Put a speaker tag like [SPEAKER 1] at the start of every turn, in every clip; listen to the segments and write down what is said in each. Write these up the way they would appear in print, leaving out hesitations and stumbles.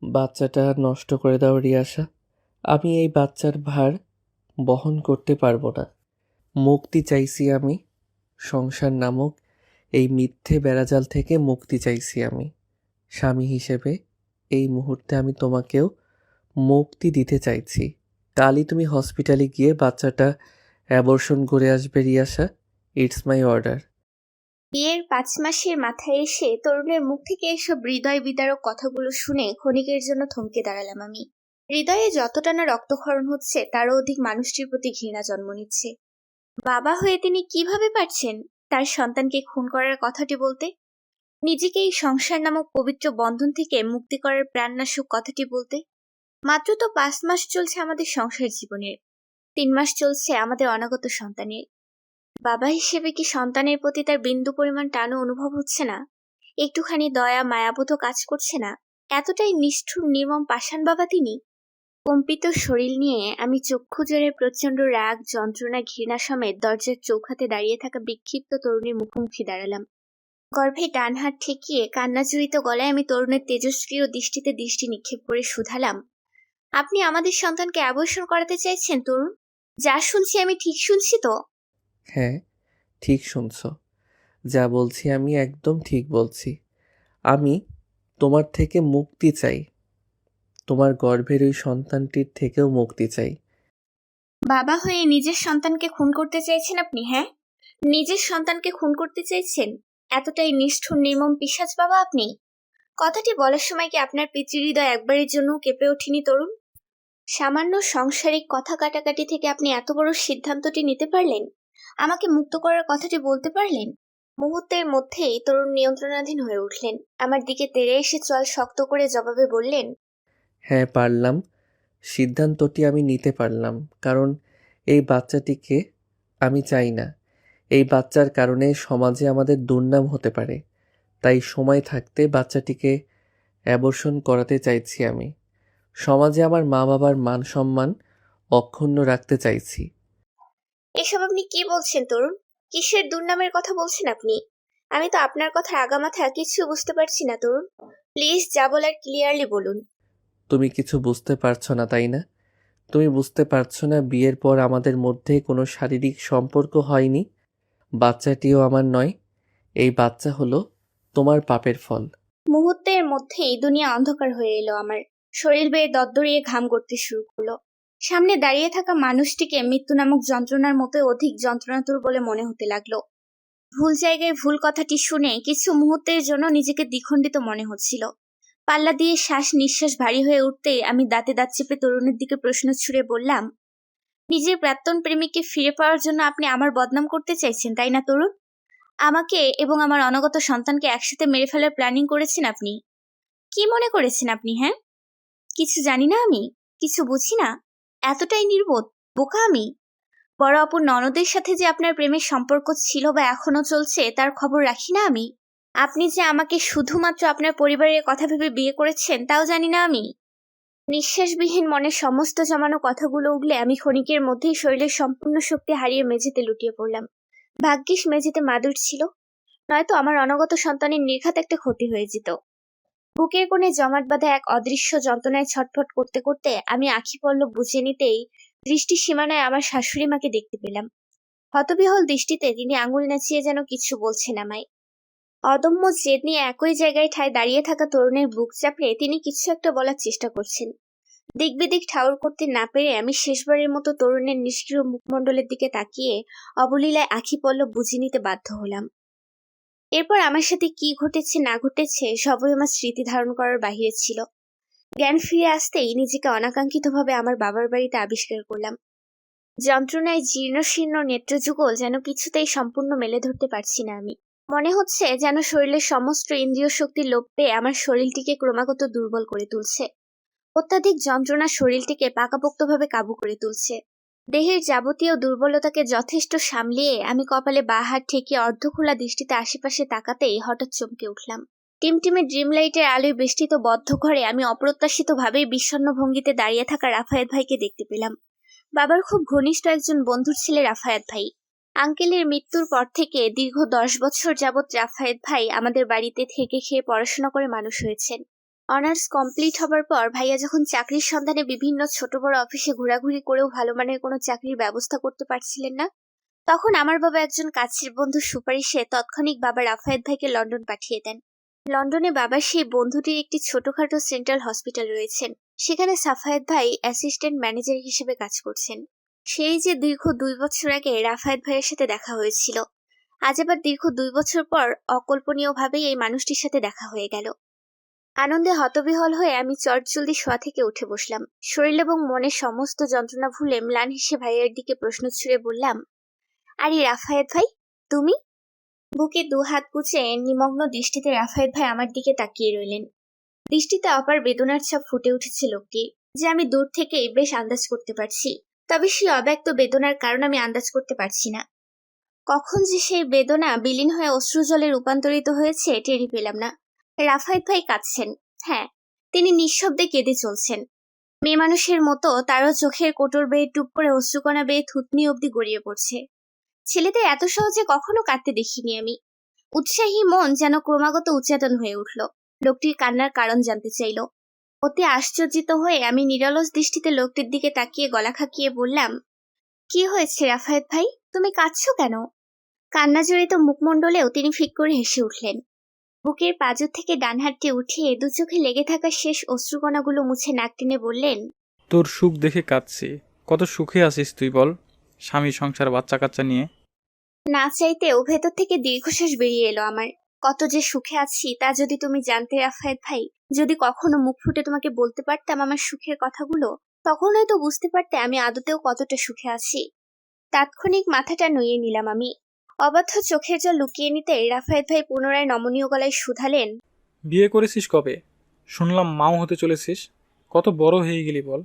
[SPEAKER 1] বাচ্চাটা নষ্ট করে দাও রিয়াসা। আমি এই বাচ্চার ভার বহন করতে পারবো না। মুক্তি চাইছি আমি। সংসার নামক এই মিথ্যে বেড়াজাল থেকে মুক্তি চাইছি আমি। স্বামী হিসেবে এই মুহূর্তে আমি তোমাকেও মুক্তি দিতে চাইছি। কালই তুমি হসপিটালে গিয়ে বাচ্চাটা অ্যাবর্শন করে আসবে রিয়াসা। It's my order.
[SPEAKER 2] বিয়ের 5 মাসের মাথায় এসে তরুণের মুখ থেকে এসব হৃদয় বিদারক কথাগুলো শুনে ক্ষণিকের জন্য থমকে দাঁড়ালাম আমি। হৃদয়ে যতটা না রক্তক্ষরণ হচ্ছে তারও অধিক মানুষটির প্রতি ঘৃণা জন্ম নিচ্ছে। বাবা হয়ে তিনি কিভাবে পারছেন তার সন্তানকে খুন করার কথাটি বলতে? নিজেকে এই সংসার নামক পবিত্র বন্ধন থেকে মুক্তি করার প্রাণনাশক কথাটি বলতে? মাত্র তো 5 মাস চলছে আমাদের সংসার জীবনের, 3 মাস চলছে আমাদের অনাগত সন্তানের। বাবা হিসেবে কি সন্তানের প্রতি তার বিন্দু পরিমাণ টানও অনুভব হচ্ছে না? একটুখানি দয়া মায়াবোধও কাজ করছে না? এতটাই নিষ্ঠুর নির্মম পাষাণ বাবা তিনি। কম্পিত শরীর নিয়ে আমি চক্ষু জোরে প্রচন্ড রাগ যন্ত্রণা ঘৃণা সমেত দরজার চৌখাতে দাঁড়িয়ে থাকা বিক্ষিপ্ত তরুণীর মুখোমুখি দাঁড়ালাম। গর্ভে ডান হাত ঠেকিয়ে কান্নাজড়িত গলায় আমি তরুণের তেজস্ক্রিয় দৃষ্টিতে দৃষ্টি নিক্ষেপ করে শুধালাম, আপনি আমাদের সন্তানকে অ্যাবর্শন করাতে চাইছেন তরুণ? যা শুনছি আমি ঠিক শুনছি তো?
[SPEAKER 1] হ্যাঁ, ঠিক শুনছ। যা বলছি আমি একদম ঠিক বলছি। আমি তোমার থেকে মুক্তি চাই। তোমার গর্ভের ওই সন্তানটির থেকেও মুক্তি চাই।
[SPEAKER 2] বাবা হয়ে নিজের সন্তানকে খুন করতে চাইছেন আপনি? হ্যাঁ, নিজের সন্তানকে খুন করতে চাইছেন? এতটাই নিষ্ঠুর নির্মম পিশাচ বাবা আপনি? কথাটি বলার সময় কি আপনার পিতৃহৃদয় একবারের জন্য কেঁপে ওঠেনি তরুণ? সামান্য সাংসারিক কথা কাটাকাটি থেকে আপনি এত বড় সিদ্ধান্তটি নিতে পারলেন? আমাকে মুক্ত করার কথাটি বলতে পারলেন? মুহূর্তের মধ্যেই তরুণ নিয়ন্ত্রণাধীন হয়ে উঠলেন। আমার দিকে তেড়ে এসে চোয়াল শক্ত করে জবাবে বললেন,
[SPEAKER 1] হ্যাঁ পারলাম। সিদ্ধান্তটি আমি নিতে পারলাম, কারণ এই বাচ্চাটিকে আমি চাই না। এই বাচ্চার কারণে সমাজে আমাদের দুর্নাম হতে পারে। তাই সময় থাকতে বাচ্চাটিকে অ্যাবর্শন করাতে চাইছি আমি। সমাজে আমার মা বাবার মান সম্মান অক্ষুণ্ণ রাখতে চাইছি।
[SPEAKER 2] এসব আপনি কি বলছেন তরুণ? কিসের দুর্নামের কথা বলছেন আপনি? আমি তো আপনার কথা আগামাথা কিছু বুঝতে পারছি না তরুণ। প্লিজ যা বলার ক্লিয়ারলি বলুন।
[SPEAKER 1] তুমি কিছু বুঝতে পারছো না, তাই না? তুমি বুঝতে পারছো না বিয়ের পর আমাদের মধ্যে কোনো শারীরিক সম্পর্ক হয়নি। বাচ্চাটিও আমার নয়। এই বাচ্চা হলো তোমার পাপের ফল।
[SPEAKER 2] মুহূর্তের মধ্যেই দুনিয়া অন্ধকার হয়ে এলো আমার। শরীর বেয়ে দরদরিয়ে ঘাম গড়তে শুরু করলো। সামনে দাঁড়িয়ে থাকা মানুষটিকে মৃত্যু নামক যন্ত্রণার মতো অধিক যন্ত্রণাতুর বলে মনে হতে লাগলো। ভুল জায়গায় ভুল কথাটি শুনে কিছু মুহূর্তের জন্য নিজেকে দ্বিখণ্ডিত মনে হচ্ছিল। পাল্লা দিয়ে শ্বাস নিঃশ্বাস ভারী হয়ে উঠতেই আমি দাঁতে দাঁত চেপে তরুণের দিকে প্রশ্ন ছুড়ে বললাম, নিজের প্রাক্তন প্রেমিককে ফিরে পাওয়ার জন্য আপনি আমার বদনাম করতে চাইছেন, তাই না তরুণ? আমাকে এবং আমার অনাগত সন্তানকে একসাথে মেরে ফেলার প্ল্যানিং করেছেন আপনি? কি মনে করেছেন আপনি? হ্যাঁ, কিছু জানি না আমি? কিছু বুঝি না? এতটাই নির্বোধ, বোকা আমি? বড় অপুর ননদের সাথে যে আপনার প্রেমের সম্পর্ক ছিল বা এখনো চলছে তার খবর রাখি না আমি? আপনি যে আমাকে শুধুমাত্র আপনার পরিবারের কথা ভেবে বিয়ে করেছেন তাও জানি না আমি? নিঃশ্বাসবিহীন মনের সমস্ত জমানো কথাগুলো উগলে আমি ক্ষণিকের মধ্যেই শরীরের সম্পূর্ণ শক্তি হারিয়ে মেঝেতে লুটিয়ে পড়লাম। ভাগ্যিস মেঝেতে মাদুর ছিল, নয়তো আমার অনাগত সন্তানের নির্ঘাত একটা ক্ষতি হয়ে যেত। বুকের কোণে জমাট বাঁধা এক অদৃশ্য যন্ত্রণায় ছটফট করতে করতে আমি আখি পল্লব বুঝে নিতেই দৃষ্টি সীমানায় আমার শাশুড়ি মাকে দেখতে পেলাম। হতবিহ্বল দৃষ্টিতে তিনি আঙুল নাচিয়ে যেন কিছু বলছেন আমায়। অদম্য জেদ নিয়ে একই জায়গায় ঠায় দাঁড়িয়ে থাকা তরুণের বুক চাপড়ে তিনি কিছু একটা বলার চেষ্টা করছেন। দিক বিদিক ঠাউর করতে না পেরে আমি শেষবারের মতো তরুণের নিষ্ক্রিয় মুখমণ্ডলের দিকে তাকিয়ে অবলীলায় আখি পল্লব বুঝে নিতে বাধ্য হলাম। এরপর আমার সাথে কি ঘটেছে না ঘটেছে সবই আমার স্মৃতি ধারণ করার বাহিরে ছিল। জ্ঞান ফিরে আসতেই নিজেকে অনাকাঙ্ক্ষিতভাবে আমার বাবার বাড়িতে আবিষ্কার করলাম। যন্ত্রণায় জীর্ণ শীর্ণ নেত্রযুগল যেন কিছুতেই সম্পূর্ণ মেলে ধরতে পারছি না আমি। মনে হচ্ছে যেন শরীরের সমস্ত ইন্দ্রিয় শক্তির লোপ পেয়ে আমার শরীরটিকে ক্রমাগত দুর্বল করে তুলছে। অত্যাধিক যন্ত্রণা শরীরটিকে পাকাপোক্তভাবে কাবু করে তুলছে। দেহের যাবতীয় দুর্বলতাকে যথেষ্ট সামলিয়ে আমি কপালে বাঁ হাত ঠেকিয়ে অর্ধখোলা দৃষ্টিতে আশেপাশে তাকাতেই হঠাৎ চমকে উঠলাম। টিমটিমে ড্রিম লাইটের আলোয় বেষ্টিত বদ্ধ ঘরে আমি অপ্রত্যাশিতভাবেই বিষণ্ণ ভঙ্গিতে দাঁড়িয়ে থাকা রাফায়েত ভাইকে দেখতে পেলাম। বাবার খুব ঘনিষ্ঠ একজন বন্ধুর ছেলে রাফায়েত ভাই। আঙ্কেলের মৃত্যুর পর থেকে দীর্ঘ 10 বছর যাবৎ রাফায়েত ভাই আমাদের বাড়িতে থেকে খেয়ে পড়াশোনা করে মানুষ হয়েছেন। অনার্স কমপ্লিট হবার পর ভাইয়া যখন চাকরির সন্ধানে বিভিন্ন ছোট বড় অফিসে ঘোরাঘুরি করেও ভালো মানের কোনো চাকরির ব্যবস্থা করতে পারছিলেন না, তখন আমার বাবা একজন কাছের বন্ধুর সুপারিশে তৎক্ষণিক বাবা রাফায়েত ভাইকে লন্ডন পাঠিয়ে দেন। লন্ডনে বাবার সেই বন্ধুটির একটি ছোটখাটো সেন্ট্রাল হসপিটাল রয়েছেন, সেখানে সাফায়েত ভাই অ্যাসিস্ট্যান্ট ম্যানেজার হিসেবে কাজ করছেন। সেই যে দীর্ঘ 2 বছর আগে রাফায়েত ভাইয়ের সাথে দেখা হয়েছিল, আজ আবার দীর্ঘ 2 বছর পর অকল্পনীয়ভাবেই এই মানুষটির সাথে দেখা হয়ে গেল। আনন্দে হতবিহ্বল হয়ে আমি চটজলদি শোয়া থেকে উঠে বসলাম। শরীর এবং মনের সমস্ত যন্ত্রণা ভুলে ম্লান হেসে ভাইয়ের দিকে প্রশ্ন ছুড়ে বললাম, আরে রাফায়েত ভাই, তুমি? বুকে 2 হাত গুজে নিমগ্ন দৃষ্টিতে রাফায়েত ভাই আমার দিকে তাকিয়ে রইলেন। দৃষ্টিতে অপার বেদনার ছাপ ফুটে উঠেছে লোকটি, যে আমি দূর থেকেই বেশ আন্দাজ করতে পারছি। তবে সেই অব্যক্ত বেদনার কারণ আমি আন্দাজ করতে পারছি না। কখন যে সেই বেদনা বিলীন হয়ে অশ্রুজলে রূপান্তরিত হয়েছে টেরই পেলাম না। রাফায়েত ভাই কাঁদছেন। হ্যাঁ, তিনি নিঃশব্দে কেঁদে চলছেন। মেয়ে মানুষের মতো তারও চোখের কোটর বেয়ে টুপ করে অশ্রুকণা বেয়ে থুতনি অবধি গড়িয়ে পড়ছে। ছেলেদের এত সহজে কখনো কাঁদতে দেখিনি আমি। উৎসাহী মন যেন ক্রমাগত উচ্চাটন হয়ে উঠল। লোকটির কান্নার কারণ জানতে চাইল। অতি আশ্চর্যিত হয়ে আমি নিরলস দৃষ্টিতে লোকটির দিকে তাকিয়ে গলা খাকিয়ে বললাম, কি হয়েছে রাফায়েত ভাই, তুমি কাঁদছো কেন? কান্না জড়িত মুখমণ্ডলেও তিনি ফিক করে হেসে উঠলেন। বুকের পাঁজর থেকে ডান হাতটি উঠিয়ে দু চোখে লেগে থাকা শেষ অশ্রুকণাগুলো মুছে নাক টেনে বললেন,
[SPEAKER 3] তোর সুখ দেখে কাঁদছি। কত সুখে আছিস তুই বল, স্বামী, সংসার, বাচ্চা কাচ্চা নিয়ে।
[SPEAKER 2] না চাইতেও ভেতর থেকে দীর্ঘশ্বাস বেরিয়ে এলো আমার। কত যে সুখে আছি তা যদি তুমি জানতে রাফায়েত ভাই, যদি কখনো মুখ ফুটে তোমাকে বলতে পারতাম আমার সুখের কথাগুলো, তখন হয়তো বুঝতে পারতে আমি আদতেও কতটা সুখে আছি। তাৎক্ষণিক মাথাটা নইয়ে নিলাম আমি। অবাধ্য চোখের জল লুকিয়ে নিতে রাফায়েত ভাই পুনরায় নমনীয় গলায় শুধালেন,
[SPEAKER 3] বিয়ে করেছিস কবে? শুনলাম মাও হতে চলেছিস। কত বড় হয়ে গেলি বল,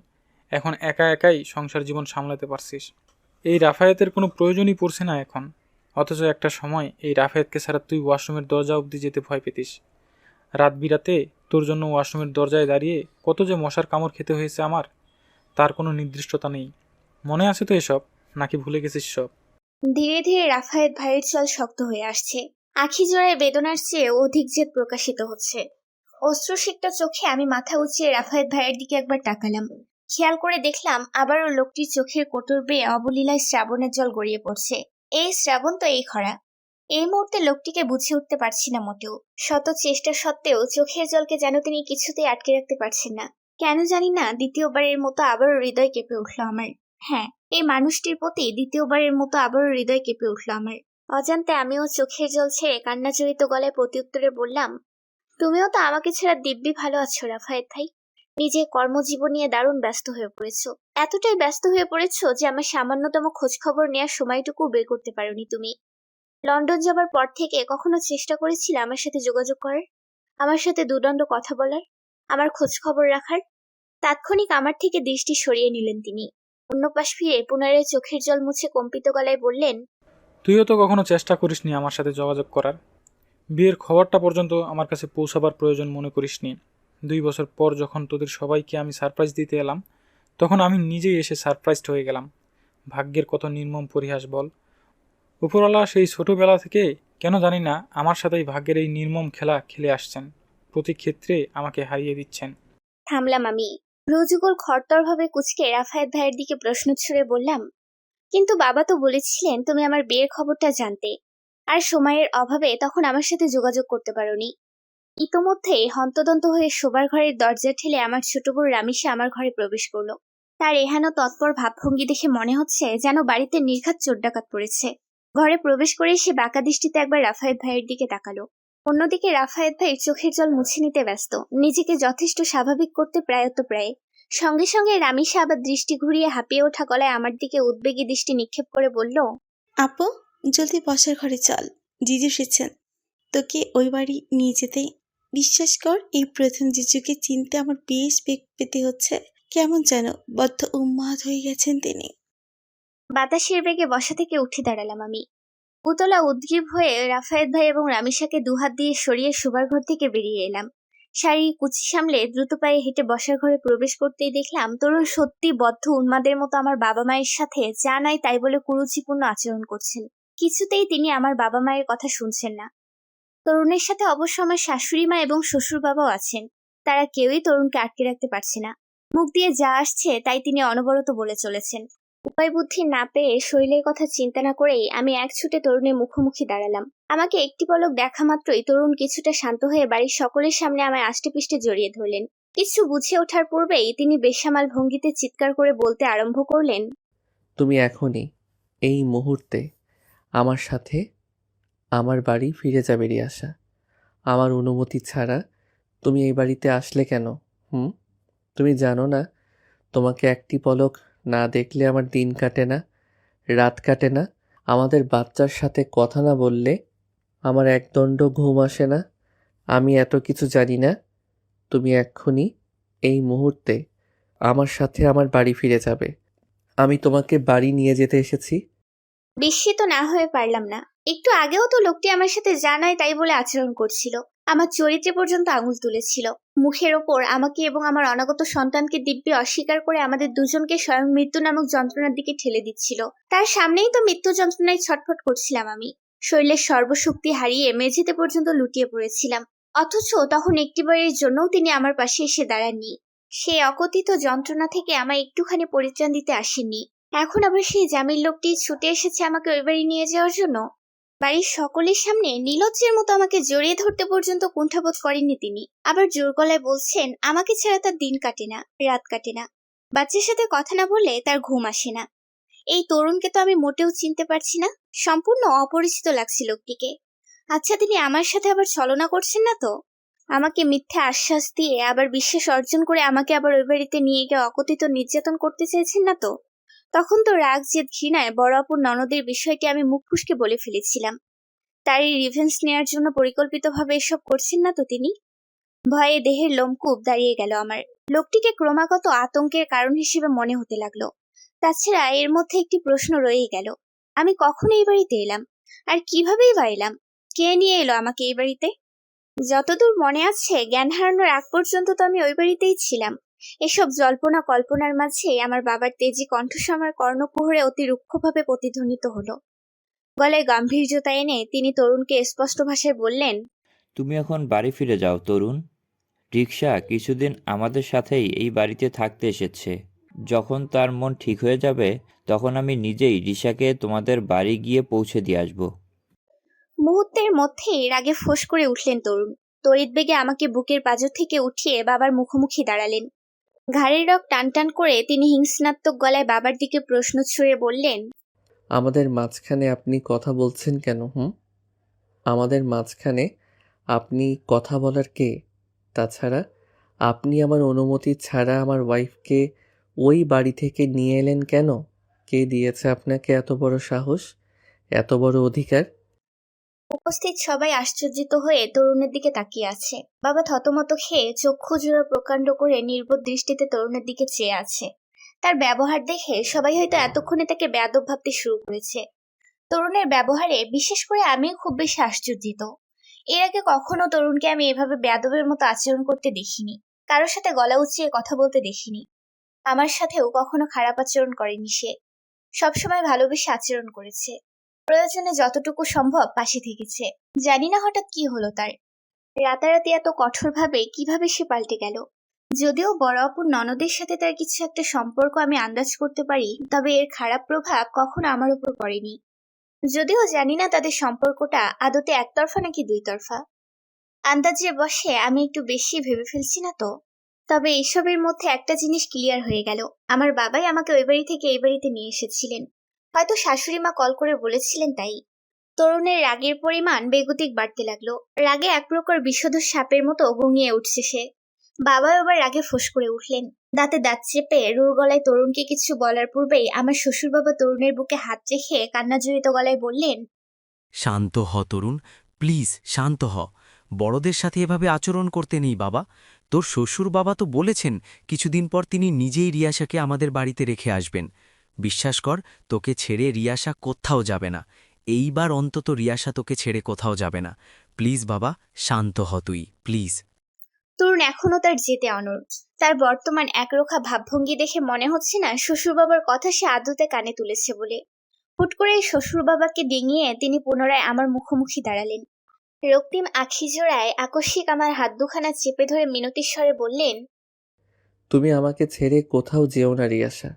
[SPEAKER 3] এখন একা একাই সংসার জীবন সামলাতে পারছিস। এই রাফায়েতের কোনো প্রয়োজনই পড়ছে না এখন। অথচ একটা সময় এই রাফায়েতকে ছাড়া তুই ওয়াশরুমের দরজা অবধি যেতে ভয় পেতিস। রাত বিরাতে তোর জন্য ওয়াশরুমের দরজায় দাঁড়িয়ে কত যে মশার কামড় খেতে হয়েছে আমার, তার কোনো নির্দিষ্টতা নেই। মনে আছে তো এসব, নাকি ভুলে গেছিস সব?
[SPEAKER 2] ধীরে ধীরে রাফায়েত ভাইয়ের চল শক্ত হয়ে আসছে। আখি জোড়ায় বেদনার চেয়ে অধিক জেদ প্রকাশিত হচ্ছে। অশ্রুসিক্ত চোখে আমি মাথা উঁচিয়ে রাফায়েত ভাইয়ের দিকে একবার তাকালাম। খেয়াল করে দেখলাম আবারও লোকটির চোখের কোটর বেয়ে অবলীলায় শ্রাবণের জল গড়িয়ে পড়ছে। এই শ্রাবণ তো এই খরা। এই মুহূর্তে লোকটিকে বুঝে উঠতে পারছি না মোটেও। শত চেষ্টা সত্ত্বেও চোখের জলকে যেন তিনি কিছুতেই আটকে রাখতে পারছেন না। কেন জানি না দ্বিতীয়বারের মতো আবারও হৃদয় কেঁপে উঠল আমার। হ্যাঁ, এই মানুষটির প্রতি দ্বিতীয়বারের মতো আবারও হৃদয় কেঁপে উঠল আমার। অজান্তে আমিও চোখের জল ছেড়ে কান্নাজড়িত গলায় প্রত্যুত্তরে বললাম, তুমিও তো আমাকে ছাড়া দিব্যি ভালো আছো রাফায়েত ভাই। নিজের কর্মজীবন নিয়ে দারুণ ব্যস্ত হয়ে পড়েছো। এতটাই ব্যস্ত হয়ে পড়েছো যে আমার সামান্যতম খোঁজ খবর নেওয়ার সময়টুকু বের করতে পারোনি তুমি। লন্ডন যাবার পর থেকে কখনো চেষ্টা করেছিলে আমার সাথে যোগাযোগ করার, আমার সাথে দুদণ্ড কথা বলার, আমার খোঁজ খবর রাখার? তাৎক্ষণিক আমার থেকে দৃষ্টি সরিয়ে নিলেন তিনি। অন্য পাশ ফিরে পুনরায় চোখের জল মুছে কম্পিত গলায় বললেন,
[SPEAKER 3] তুইও তো কখনো চেষ্টা করিসনি আমার সাথে যোগাযোগ করার। বিয়ের খবরটা পর্যন্ত আমার কাছে পৌঁছাবার প্রয়োজন মনে করিসনি। 2 বছর পর যখন তোদের সবাইকে আমি সারপ্রাইজ দিতে এলাম, তখন আমি নিজেই এসে সারপ্রাইজড হয়ে গেলাম। ভাগ্যের কত নির্মম পরিহাস বল। উপরওয়ালা সেই ছোটবেলা থেকে কেন জানি না আমার সাথেই ভাগ্যের এই নির্মম খেলা খেলে আসছেন। প্রতি ক্ষেত্রে আমাকে হারিয়ে দিচ্ছেন।
[SPEAKER 2] থামলাম আমি। রোজুগোল খরতর ভাবে কুচকে রাফায়েত ভাইয়ের দিকে প্রশ্ন ছুড়ে বললাম, কিন্তু বাবা তো বলেছিলেন তুমি আমার বিয়ের খবরটা জানতে, আর সময়ের অভাবে তখন আমার সাথে যোগাযোগ করতে পারোনি। ইতোমধ্যেই হন্তদন্ত হয়ে শোবার ঘরের দরজা ঠেলে আমার ছোট বোন রামিসা আমার ঘরে প্রবেশ করলো। তার এহেন তৎপর ভাবভঙ্গি দেখে মনে হচ্ছে যেন বাড়িতে নির্ঘাত চোর ডাকাত পড়েছে। ঘরে প্রবেশ করে সে বাঁকা দৃষ্টিতে একবার রাফায়েত ভাইয়ের দিকে তাকালো। অন্যদিকে রাফায়েত ভাই চোখের জল মুছে নিতে ব্যস্ত, নিজেকে যথেষ্ট স্বাভাবিক করতে প্রায়। সঙ্গে সঙ্গে রামিসা আবার দৃষ্টি ঘুরিয়ে হাঁপিয়ে ওঠা গলায় আমার দিকে উদ্বেগী দৃষ্টি নিক্ষেপ করে বলল,
[SPEAKER 4] আপু, জলদি বসার ঘরে চল, জিজু এসেছেন তোকে ওই বাড়ি নিয়ে যেতে। বিশ্বাস কর, এই প্রথম জিজুকে চিনতে আমার বেশ বেগ পেতে হচ্ছে। কেমন যেন বদ্ধ উন্মাদ হয়ে গেছেন তিনি।
[SPEAKER 2] বাতাসের বেগে বসা থেকে উঠে দাঁড়ালাম আমি। উতলা উদ্গ্রীব হয়ে রাফায়েত ভাই এবং রামিসাকে দুহাত দিয়ে সরিয়ে শোবার ঘর থেকে বেরিয়ে এলাম। শাড়ি কুচি সামলে দ্রুত পায়ে হেঁটে বসার ঘরে প্রবেশ করতেই দেখলাম তরুণ সত্যি বদ্ধ উন্মাদের মতো আমার বাবা মায়ের সাথে যা নাই তাই বলে কুরুচিপূর্ণ আচরণ করছেন। কিছুতেই তিনি আমার বাবা মায়ের কথা শুনছেন না। তরুণের সাথে অবশ্য আমার শাশুড়ি মা এবং শ্বশুর বাবাও আছেন। তারা কেউই তরুণকে আটকে রাখতে পারছে না। মুখ দিয়ে যা আসছে তাই তিনি অনবরত বলে চলেছেন। উপায় বুদ্ধি না পেয়ে শৈলের কথা চিন্তা না করেই আমি এক ছুটে তরুণের মুখোমুখি দাঁড়ালাম। আমাকে একটি পলক দেখা মাত্রই তরুণ কিছুটা শান্ত হয়ে বাড়ির সকলের সামনে আমায় আষ্টেপৃষ্ঠে জড়িয়ে ধরলেন। কিছু বুঝে ওঠার পূর্বেই তিনি বেসামাল ভঙ্গিতে চিৎকার করে বলতে আরম্ভ করলেন,
[SPEAKER 1] তুমি এখনই এই মুহূর্তে আমার সাথে আমার বাড়ি ফিরে যাবে রিয়াশা। আমার অনুমতি ছাড়া তুমি এই বাড়িতে আসলে কেন? তুমি জানো না তোমাকে একটি পলক না দেখলে আমার দিন কাটে না, রাত কাটে না। আমাদের বাচ্চার সাথে কথা না বললে আমার একদণ্ড ঘুম আসে না। আমি এত কিছু জানি না। তুমি এক্ষুনি এই মুহূর্তে আমার সাথে আমার বাড়ি ফিরে যাবে। আমি তোমাকে বাড়ি নিয়ে যেতে এসেছি।
[SPEAKER 2] বিস্মিত না হয়ে পারলাম না। একটু আগেও তো লোকটি আমার সাথে জানায় তাই বলে আচরণ করছিল, আমার চরিত্রে পর্যন্ত আঙুল তুলেছিল। মুখের ওপর আমাকে এবং আমার অনাগত সন্তানকে দিব্যি অস্বীকার করে আমাদের দুজনকে স্বয়ং মৃত্যু নামক যন্ত্রণার দিকে ঠেলে দিচ্ছিল। তার সামনেই তো মৃত্যু যন্ত্রণায় ছটফট করছিলাম আমি। শরীরের সর্বশক্তি হারিয়ে মেঝেতে পর্যন্ত লুটিয়ে পড়েছিলাম। অথচ তখন একটিবারের জন্যও তিনি আমার পাশে এসে দাঁড়াননি। সেই অকথিত যন্ত্রণা থেকে আমায় একটুখানি পরিত্রাণ দিতে আসেননি। এখন আবার সেই জামিল লোকটি ছুটে এসেছে আমাকে ওই বাড়ি নিয়ে যাওয়ার জন্য। বাড়ির সকলের সামনে নির্লজ্জের মতো আমাকে জড়িয়ে ধরতে পর্যন্ত কুণ্ঠাবোধ করেননি তিনি। আবার জোর গলায় বলছেন আমাকে ছাড়া তার দিন কাটে না, রাত কাটে না। বাচ্চার সাথে কথা না বললে তার ঘুম আসে না। এই তরুণকে তো আমি মোটেও চিনতে পারছি না, সম্পূর্ণ অপরিচিত লাগছে লোকটিকে। আচ্ছা, তিনি আমার সাথে আবার ছলনা করছেন না তো? আমাকে মিথ্যে আশ্বাস দিয়ে আবার বিশ্বাস অর্জন করে আমাকে আবার ওই বাড়িতে নিয়ে গিয়ে অকথিত নির্যাতন করতে চাইছেন না তো? তখন তো রাগ জেদ ঘৃণায় বড় আপুর ননদের বিষয়টি আমি মুখ ফুসকে বলে ফেলেছিলাম। তারই রিভেঞ্জ নেয়ার জন্য পরিকল্পিতভাবে এসব করছেন না তো তিনি? ভয়ে দেহের লোমকূপ দাঁড়িয়ে গেল আমার। লোকটিকে ক্রমাগত আতঙ্কের কারণ হিসেবে মনে হতে লাগলো। তাছাড়া এর মধ্যে একটি প্রশ্ন রয়েই গেল, আমি কখন এই বাড়িতে এলাম? আর কিভাবেই বা এলাম? কে নিয়ে এলো আমাকে এই বাড়িতে? যতদূর মনে আছে, জ্ঞান হারানোর আগ পর্যন্ত তো আমি ওই বাড়িতেই ছিলাম। এসব জল্পনা কল্পনার মাঝে আমার বাবার তেজি কণ্ঠস্বর আমার কর্ণকুহরে অতি রুক্ষভাবে প্রতিধ্বনিত হলো। গলায় গাম্ভীর্যতা এনে তিনি তরুণকে স্পষ্ট ভাষায় বললেন,
[SPEAKER 5] তুমি এখন বাড়ি ফিরে যাও তরুণ। রিক্সা কিছুদিন আমাদের সাথেই এই বাড়িতে থাকতে এসেছে। যখন তার মন ঠিক হয়ে যাবে তখন আমি নিজেই রিক্সাকে তোমাদের বাড়ি গিয়ে পৌঁছে দিয়ে আসবো।
[SPEAKER 2] মুহূর্তের মধ্যেই রাগে ফোঁস করে উঠলেন তরুণ। তড়িৎ বেগে আমাকে বুকের পাঁজর থেকে উঠিয়ে বাবার মুখোমুখি দাঁড়ালেন। ঘাড়ের রগ টান টান করে তিনি হিংস্নাত্মক গলায় বাবার দিকে প্রশ্ন ছুঁড়ে বললেন,
[SPEAKER 1] আমাদের মাঝখানে আপনি কথা বলছেন কেন? আমাদের মাঝখানে আপনি কথা বলার কে? তাছাড়া আপনি আমার অনুমতি ছাড়া আমার ওয়াইফকে ওই বাড়ি থেকে নিয়ে এলেন কেন? কে দিয়েছে আপনাকে এত বড় সাহস, এত বড় অধিকার?
[SPEAKER 2] উপস্থিত সবাই আশ্চর্যিত হয়ে তরুণের দিকে তাকিয়ে আছে। বাবা থতমত খেয়ে চক্ষু জোড়া প্রকাণ্ড করে নির্বোধ দৃষ্টিতে তরুণের দিকে চেয়ে আছে। তার ব্যবহার দেখে সবাই হয়তো এতক্ষণে তাকে বেয়াদব ভাবতে শুরু করেছে। তরুণের ব্যবহারে বিশেষ করে আমিও খুব বেশি আশ্চর্যিত। এর আগে কখনো তরুণকে আমি এভাবে বেয়াদবের মতো আচরণ করতে দেখিনি, কারোর সাথে গলা উঁচিয়ে কথা বলতে দেখিনি। আমার সাথেও কখনো খারাপ আচরণ করেনি সে। সবসময় ভালোবেসে আচরণ করেছে। প্রয়োজনে যতটুকু সম্ভব পাশে থেকেছে। জানি না হঠাৎ কি হলো তার। রাতারাতি এত কঠোরভাবে কিভাবে সে পাল্টে গেল। যদিও বড় অপুর ননদের সাথে তার কিছু একটা সম্পর্ক আমি আন্দাজ করতে পারি, তবে এর খারাপ প্রভাব কখনো আমার উপর পড়েনি। যদিও জানি না তাদের সম্পর্কটা আদতে একতরফা নাকি দুই তরফা। আন্দাজে বসে আমি একটু বেশি ভেবে ফেলছি না তো? তবে এসবের মধ্যে একটা জিনিস ক্লিয়ার হয়ে গেল, আমার বাবাই আমাকে ওই বাড়ি থেকে এই বাড়িতে নিয়ে এসেছিলেন। হয়তো শাশুড়ি মা কল করে বলেছিলেন তাই। তরুণের রাগের পরিমাণ বেগতিক বাড়তে লাগলো। রাগে এক প্রকার বিষধর সাপের মতো ঘুমিয়ে উঠছে সে। বাবা এবার রাগে ফোঁস করে উঠলেন। দাঁতে দাঁত চেপে রুর গলায় তরুণকে কিছু বলার পূর্বেই আমার শ্বশুর বাবা তরুণের বুকে হাত রেখে কান্নাজড়িত গলায় বললেন,
[SPEAKER 6] শান্ত হ তরুণ, প্লিজ শান্ত হ। বড়দের সাথে এভাবে আচরণ করতে নেই বাবা। তোর শ্বশুর বাবা তো বলেছেন কিছুদিন পর তিনি নিজেই রিয়াশাকে আমাদের বাড়িতে রেখে আসবেন। বিশ্বাস কর, তোকে ছেড়ে রিয়াশা কোথাও যাবে না। এইবার অন্তত রিয়াশা তোকে ছেড়ে কোথাও যাবে না। প্লিজ বাবা, শান্ত হ তুই, প্লিজ।
[SPEAKER 2] তরুণ এখনো তার জেদে অনড়। তার বর্তমান একরোখা ভাবভঙ্গি দেখে মনে হচ্ছে না শ্বশুর বাবার কথা সে আদতে কানে তুলেছে বলে। হুট করে শ্বশুর বাবাকে ডিঙিয়ে তিনি পুনরায় আমার মুখোমুখি দাঁড়ালেন। রক্তিম আখি জোড়ায় আকস্মিক আমার হাত দুখানা চেপে ধরে মিনতির স্বরে বললেন,
[SPEAKER 1] তুমি আমাকে ছেড়ে কোথাও যেও না রিয়াসা,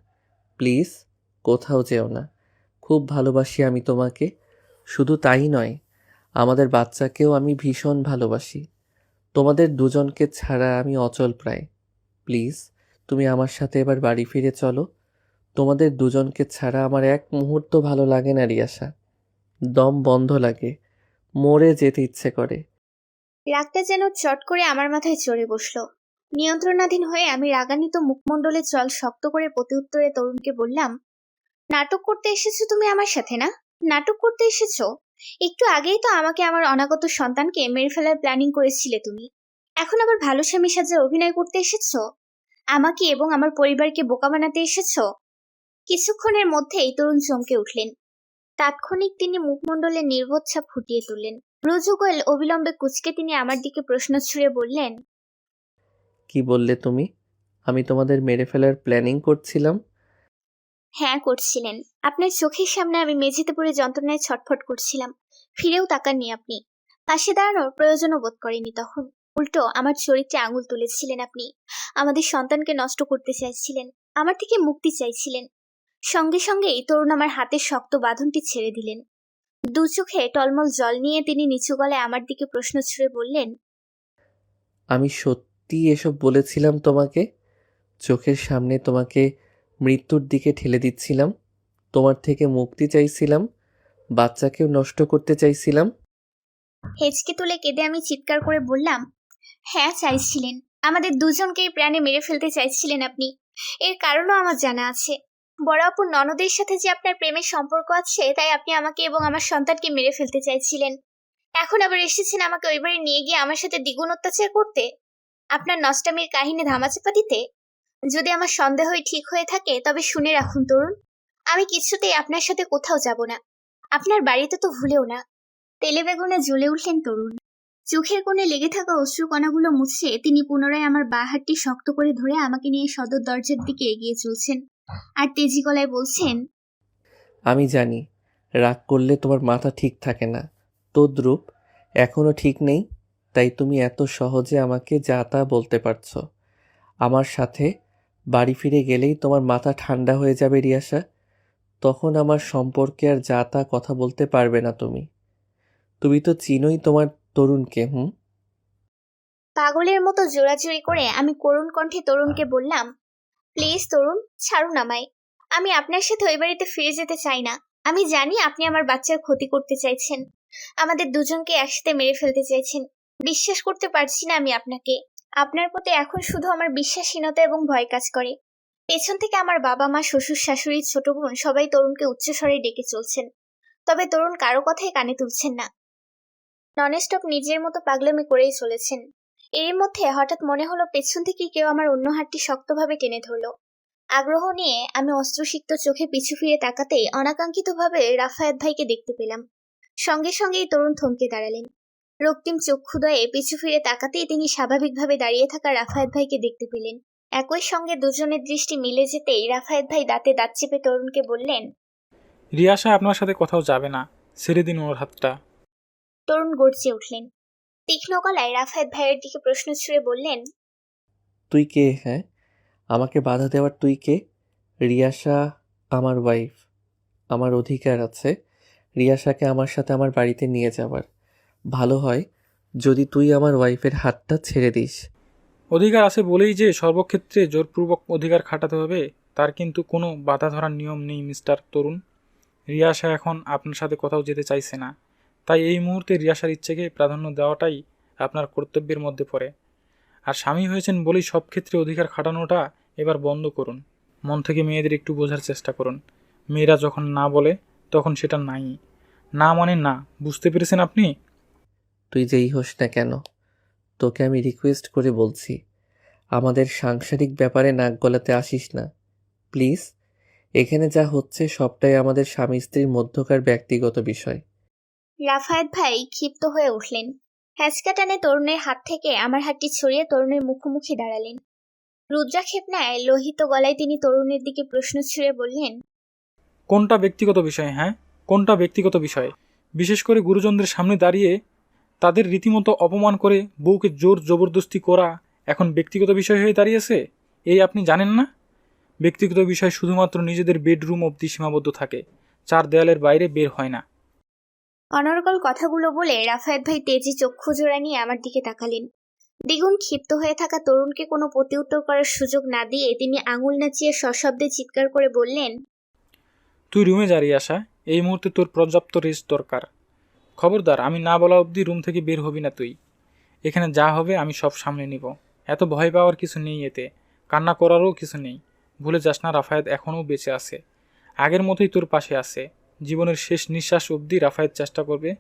[SPEAKER 1] প্লিজ কোথাও যেও না। খুব ভালোবাসি আমি তোমাকে। শুধু তাই নয়, আমাদের বাচ্চাকেও আমি ভীষণ ভালোবাসি। তোমাদের দুজনকে ছাড়া আমি অচল প্রায়। প্লিজ তুমি আমার সাথে এবার বাড়ি ফিরে চলো। তোমাদের দুজনকে ছাড়া আমার এক মুহূর্ত ভালো লাগে না রিয়াসা। দম বন্ধ লাগে, মরে যেতে ইচ্ছে করে।
[SPEAKER 2] রাগটা যেন চট করে আমার মাথায় চড়ে বসলো। নিয়ন্ত্রণাধীন হয়ে আমি রাগান্বিত মুখমণ্ডলে জল শক্ত করে প্রত্যুত্তরে তরুণকে বললাম, নাটক করতে এসেছো তুমি আমার সাথে, না? নাটক করতে এসেছো? একটু আগেই তো আমাকে আমার অনাগত সন্তানকে মেরে ফেলার প্ল্যানিং করেছিলে তুমি। এখন আবার ভালো স্বামী সাজে অভিনয় করতে এসেছো? আমাকে এবং আমার পরিবারকে বোকা বানাতে এসেছো? কিছুক্ষণের মধ্যেই তরুণ চমকে উঠলেন। তাৎক্ষণিক তিনি মুখমণ্ডলে নির্বোধ ছাপ ফুটিয়ে তুললেন। রুজুগোল অবিলম্বে কুঁচকে তিনি আমার দিকে প্রশ্ন ছুড়ে বললেন,
[SPEAKER 1] কি বললে তুমি? আমি তোমাদের মেরে ফেলার প্ল্যানিং করছিলাম?
[SPEAKER 2] হ্যাঁ করছিলেন। আপনার চোখের সামনে আমি মেঝেতে পড়ে যন্ত্রণায় ছটফট করছিলাম। ফিরেও তাকাননি আপনি। পাশে দাঁড়ানোর প্রয়োজনও বোধ করেনি তখন। উল্টো আমার চরিত্রে আঙুল তুলেছিলেন আপনি। আমাদের সন্তানকে নষ্ট করতে চাইছিলেন। আমার থেকে মুক্তি চাইছিলেন। সঙ্গে সঙ্গেই তরুণ আমার হাতের শক্ত বাঁধনটি ছেড়ে দিলেন। দু চোখে টলমল জল নিয়ে তিনি নিচু গলায় আমার দিকে প্রশ্ন ছুড়ে বললেন,
[SPEAKER 1] আমি সত্যি এসব বলেছিলাম তোমাকে? চোখের সামনে তোমাকে মৃত্যুর দিকে ঠেলে দিচ্ছিলাম, তোমার থেকে মুক্তি চাইছিলাম, বাচ্চাকেও নষ্ট করতে চাইছিলাম।
[SPEAKER 2] হেঁচকে তুলে কেঁদে আমি চিৎকার করে বললাম, হ্যাঁ চাইছিলেন। আমাদের দুজনকেই প্রাণে মেরে ফেলতে চাইছিলেন আপনি। এর কারণও আমার জানা আছে। বড় আপুর ননদের সাথে যে আপনার প্রেমের সম্পর্ক আছে, তাই আপনি আমাকে এবং আমার সন্তানকে মেরে ফেলতে চাইছিলেন। এখন আবার এসেছেন আমাকে ওই বাড়ি নিয়ে গিয়ে আমার সাথে দ্বিগুণ অত্যাচার করতে, আপনার নষ্টামির কাহিনী ধামাচাপা দিতে। যদি আমার সন্দেহই ঠিক হয়ে থাকে, তবে শুনে রাখুন তরুণ, আমি কিছুতেই আপনার সাথে কোথাও যাব না। আপনার বাড়িতে তো ভুলেও না। তেলে বেগুনে জ্বলে উঠলেন তরুণ। চোখের কোণে লেগে থাকা অশ্রুকণাগুলো মুছে তিনি পুনরায় আমার বাঁ হাতটি শক্ত করে ধরে আমাকে নিয়ে সদর দরজার দিকে এগিয়ে চলছেন। আর তেজি গলায় বলছেন,
[SPEAKER 1] আমি জানি রাগ করলে তোমার মাথা ঠিক থাকে না, তদ্রূপ এখনও ঠিক নেই, তাই তুমি এত সহজে আমাকে যা তা বলতে পারছো। আমার সাথে বাড়ি ফিরে গেলেই তোমার মাথা ঠান্ডা হয়ে যাবে রিয়াসা। তখন আমার সম্পর্কে আর যা তা কথা বলতে পারবে না তুমি। তুমি তো চিনোই তোমার তরুণকে।
[SPEAKER 2] পাগলের মতো জোরাজুরি করে আমি করুণ কণ্ঠে তরুণকে বললাম, প্লিজ তরুণ, ছাড়ুন আমায়। আমি আপনার সাথে ওই বাড়িতে ফিরে যেতে চাই না। আমি জানি আপনি আমার বাচ্চার ক্ষতি করতে চাইছেন, আমাদের দুজনকে একসাথে মেরে ফেলতে চাইছেন। বিশ্বাস করতে পারছি না আমি আপনাকে। আপনার প্রতি এখন শুধু আমার বিশ্বাসহীনতা এবং ভয় কাজ করে। পেছন থেকে আমার বাবা মা, শ্বশুর শাশুড়ি, ছোট বোন সবাই তরুণকে উচ্চস্বরে ডেকে চলছেন। তবে তরুণ কারো কথাই কানে তুলছেন না। ননস্টপ নিজের মতো পাগলামি করেই চলেছেন। এর মধ্যে হঠাৎ মনে হলো পেছন থেকে কেউ আমার অন্য হাতটি শক্তভাবে টেনে ধরলো। আগ্রহ নিয়ে আমি অস্ত্রসিক্ত চোখে পিছু ফিরে তাকাতেই অনাকাঙ্ক্ষিতভাবে রাফায়েত ভাইকে দেখতে পেলাম। সঙ্গে সঙ্গেই তরুণ থমকে দাঁড়ালেন। রক্তিম চক্ষুদয়ে পিছু ফিরে তাকাতেই তিনি স্বাভাবিকভাবে দাঁড়িয়ে থাকা রাফায়েত ভাইকে দেখতে পেলেন। একই সঙ্গে দুজনের দৃষ্টি মিলে যেতেই রাফায়েত ভাই দাঁতে দাঁত চেপে তরুণকে বললেন,
[SPEAKER 3] রিয়াসা আপনার সাথে কোথাও যাবে না, ছেড়ে দিন ওর হাতটা।
[SPEAKER 2] তরুণ গর্জে উঠলেন। তীক্ষ্ণ গলায় রাফায়েত ভাইয়ের দিকে প্রশ্ন ছুড়ে বললেন,
[SPEAKER 1] তুই কে? হ্যাঁ, আমাকে বাধা দেওয়ার তুই কে? রিয়াসা আমার ওয়াইফ, আমার অধিকার আছে রিয়াসাকে আমার সাথে আমার বাড়িতে নিয়ে যাওয়ার। ভালো হয় যদি তুই আমার ওয়াইফের হাতটা ছেড়ে দিস।
[SPEAKER 3] অধিকার আছে বলেই যে সর্বক্ষেত্রে জোরপূর্বক অধিকার খাটাতে হবে, তার কিন্তু কোনো বাধা ধরার নিয়ম নেই মিস্টার তরুণ। রিয়াসা এখন আপনার সাথে কোথাও যেতে চাইছে না, তাই এই মুহূর্তে রিয়াসার ইচ্ছেকে প্রাধান্য দেওয়াটাই আপনার কর্তব্যের মধ্যে পড়ে। আর স্বামী হয়েছেন বলেই সব ক্ষেত্রে অধিকার খাটানোটা এবার বন্ধ করুন। মন থেকে মেয়েদের একটু বোঝার চেষ্টা করুন। মেয়েরা যখন না বলে তখন সেটা নাই, না মানে না। বুঝতে পেরেছেন আপনি?
[SPEAKER 1] তুই যেই হোস না কেন, তোকে আমি রিকোয়েস্ট করে বলছি, আমাদের সাংসারিক ব্যাপারে নাক গলাতে আসিস না প্লিজ। এখানে যা হচ্ছে সবটাই আমাদের স্বামী স্ত্রীর মধ্যকার ব্যক্তিগত বিষয়।
[SPEAKER 2] রাফায়েত ভাই ক্ষিপ্ত হয়ে উঠলেন। হ্যাচকা টানে তরুণের হাত থেকে আমার হাতটি ছড়িয়ে তরুণের মুখোমুখি দাঁড়ালেন। রুদ্রাক্ষেপ নেয় লোহিত গলায় তিনি তরুণের দিকে প্রশ্ন ছুড়ে বললেন,
[SPEAKER 3] কোনটা ব্যক্তিগত বিষয়? হ্যাঁ, কোনটা ব্যক্তিগত বিষয়? বিশেষ করে গুরুজনদের সামনে দাঁড়িয়ে তাদের রীতিমতো অপমান করে বউকে জোর জবরদস্তি করা এখন ব্যক্তিগত বিষয় হয়ে দাঁড়িয়েছে। এই আপনি জানেন না? ব্যক্তিগত বিষয় শুধুমাত্র নিজেদের বেডরুম অবধি সীমাবদ্ধ থাকে, চার দেয়ালের বাইরে বের হয় না।
[SPEAKER 2] অনর্গল কথাগুলো বলে রাফায়েত ভাই তেজি চক্ষু জোড়া নিয়ে আমার দিকে তাকালেন। দ্বিগুণ ক্ষিপ্ত হয়ে থাকা তরুণকে কোনো প্রতিউত্তর করার সুযোগ না দিয়ে তিনি আঙুল নাচিয়ে সশব্দে চিৎকার করে বললেন,
[SPEAKER 3] তুই রুমে দাঁড়িয়ে আসা, এই মুহূর্তে তোর পর্যাপ্ত রেস্ট দরকার। খবরদার, আমি না বলা অবধি রুম থেকে বের হবি না তুই। এখানে যা হবে আমি সব সামলে নিব। এত ভয় পাওয়ার কিছু নেই, এতে কান্না করারও কিছু নেই। ভুলে যাস না, রাফায়েত এখনও বেঁচে আছে, আগের মতোই তোর পাশে আছে। জীবনের শেষ নিঃশ্বাস অবধি রাফায়েত চেষ্টা করবে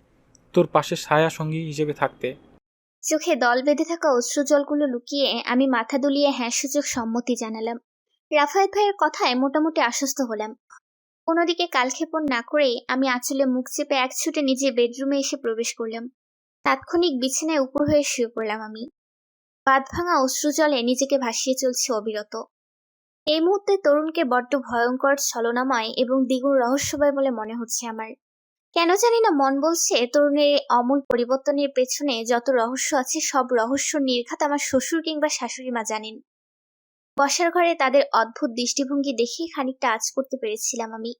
[SPEAKER 3] তোর পাশে ছায়া সঙ্গী হিসেবে থাকতে।
[SPEAKER 2] চোখে দল বেঁধে থাকা অশ্রুজলগুলো লুকিয়ে আমি মাথা দুলিয়ে হ্যাঁ সূচক সম্মতি জানালাম। রাফায়েত ভাইয়ের কথায় মোটামুটি আশ্বস্ত হলাম। অন্যদিকে কালক্ষেপণ না করেই আমি আঁচলে মুখ চেপে এক ছুটে নিজের বেডরুমে এসে প্রবেশ করলাম। তাৎক্ষণিক বিছানায় উপর হয়ে শুয়ে পড়লাম আমি। বাঁধ ভাঙা অশ্রুজলে নিজেকে ভাসিয়ে চলছে অবিরত। এই মুহূর্তে তরুণকে বড্ড ভয়ঙ্কর, ছলনাময় এবং দ্বিগুণ রহস্যময় বলে মনে হচ্ছে আমার। কেন জানি না মন বলছে তরুণের এই অমূল পরিবর্তনের পেছনে যত রহস্য আছে সব রহস্য নির্ঘাত আমার শ্বশুর কিংবা শাশুড়ি মা জানেন। বসার ঘরে তাদের অদ্ভুত দৃষ্টিভঙ্গি দেখেই খানিকটা আঁচ করতে পেরেছিলাম আমি।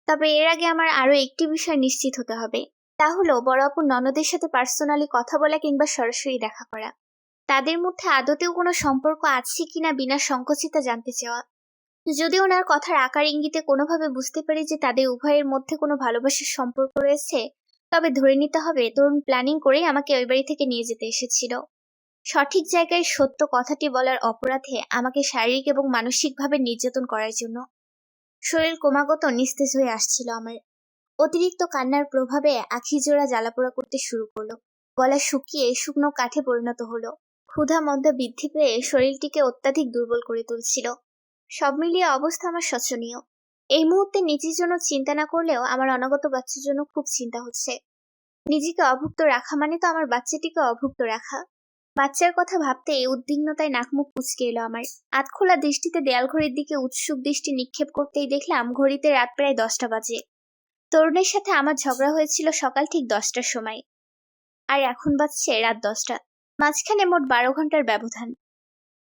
[SPEAKER 2] তবে এর আগে আমার আরো একটি বিষয় নিশ্চিত হতে হবে, তা হলো বড় আপুর ননদের সাথে পার্সোনালি কথা বলা কিংবা সরাসরি দেখা করা। তাদের মধ্যে আদতেও কোনো সম্পর্ক আছে কিনা বিনা সংকোচিতে জানতে চাওয়া। যদি ওনার কথার আকার ইঙ্গিতে কোনোভাবে বুঝতে পারি যে তাদের উভয়ের মধ্যে কোনো ভালোবাসার সম্পর্ক রয়েছে, তবে ধরে নিতে হবে তরুণ প্ল্যানিং করেই আমাকে ওই বাড়ি থেকে নিয়ে যেতে এসেছিল। সঠিক জায়গায় সত্য কথাটি বলার অপরাধে আমাকে শারীরিক এবং মানসিকভাবে নির্যাতন করার জন্য। শরীর ক্রমাগত নিস্তেজ হয়ে আসছিল আমার। অতিরিক্ত কান্নার প্রভাবে আখি জোড়া জ্বালাপোড়া করতে শুরু করলো। গলা শুকিয়ে শুকনো কাঠে পরিণত হলো। ক্ষুধা মন্দা বৃদ্ধি পেয়ে শরীরটিকে অত্যাধিক দুর্বল করে তুলছিল। সব মিলিয়ে অবস্থা আমার শোচনীয়। এই মুহূর্তে নিজের জন্য চিন্তা না করলেও আমার অনাগত বাচ্চার জন্য খুব চিন্তা হচ্ছে। নিজেকে অভুক্ত রাখা মানে তো আমার বাচ্চাটিকে অভুক্ত রাখা। বাচ্চার কথা ভাবতে উদ্বিগ্নতায় নাকমুখ কুঁচকে এলো আমার। আধখোলা দৃষ্টিতে দেয়াল ঘড়ির দিকে উৎসুক দৃষ্টি নিক্ষেপ করতেই দেখলাম ঘড়িতে রাত প্রায় 10টা বাজে। তরুণের সাথে আমার ঝগড়া হয়েছিল সকাল ঠিক 10টার সময়, আর এখন বাজছে রাত 10টা। মাঝখানে মোট 12 ঘন্টার ব্যবধান।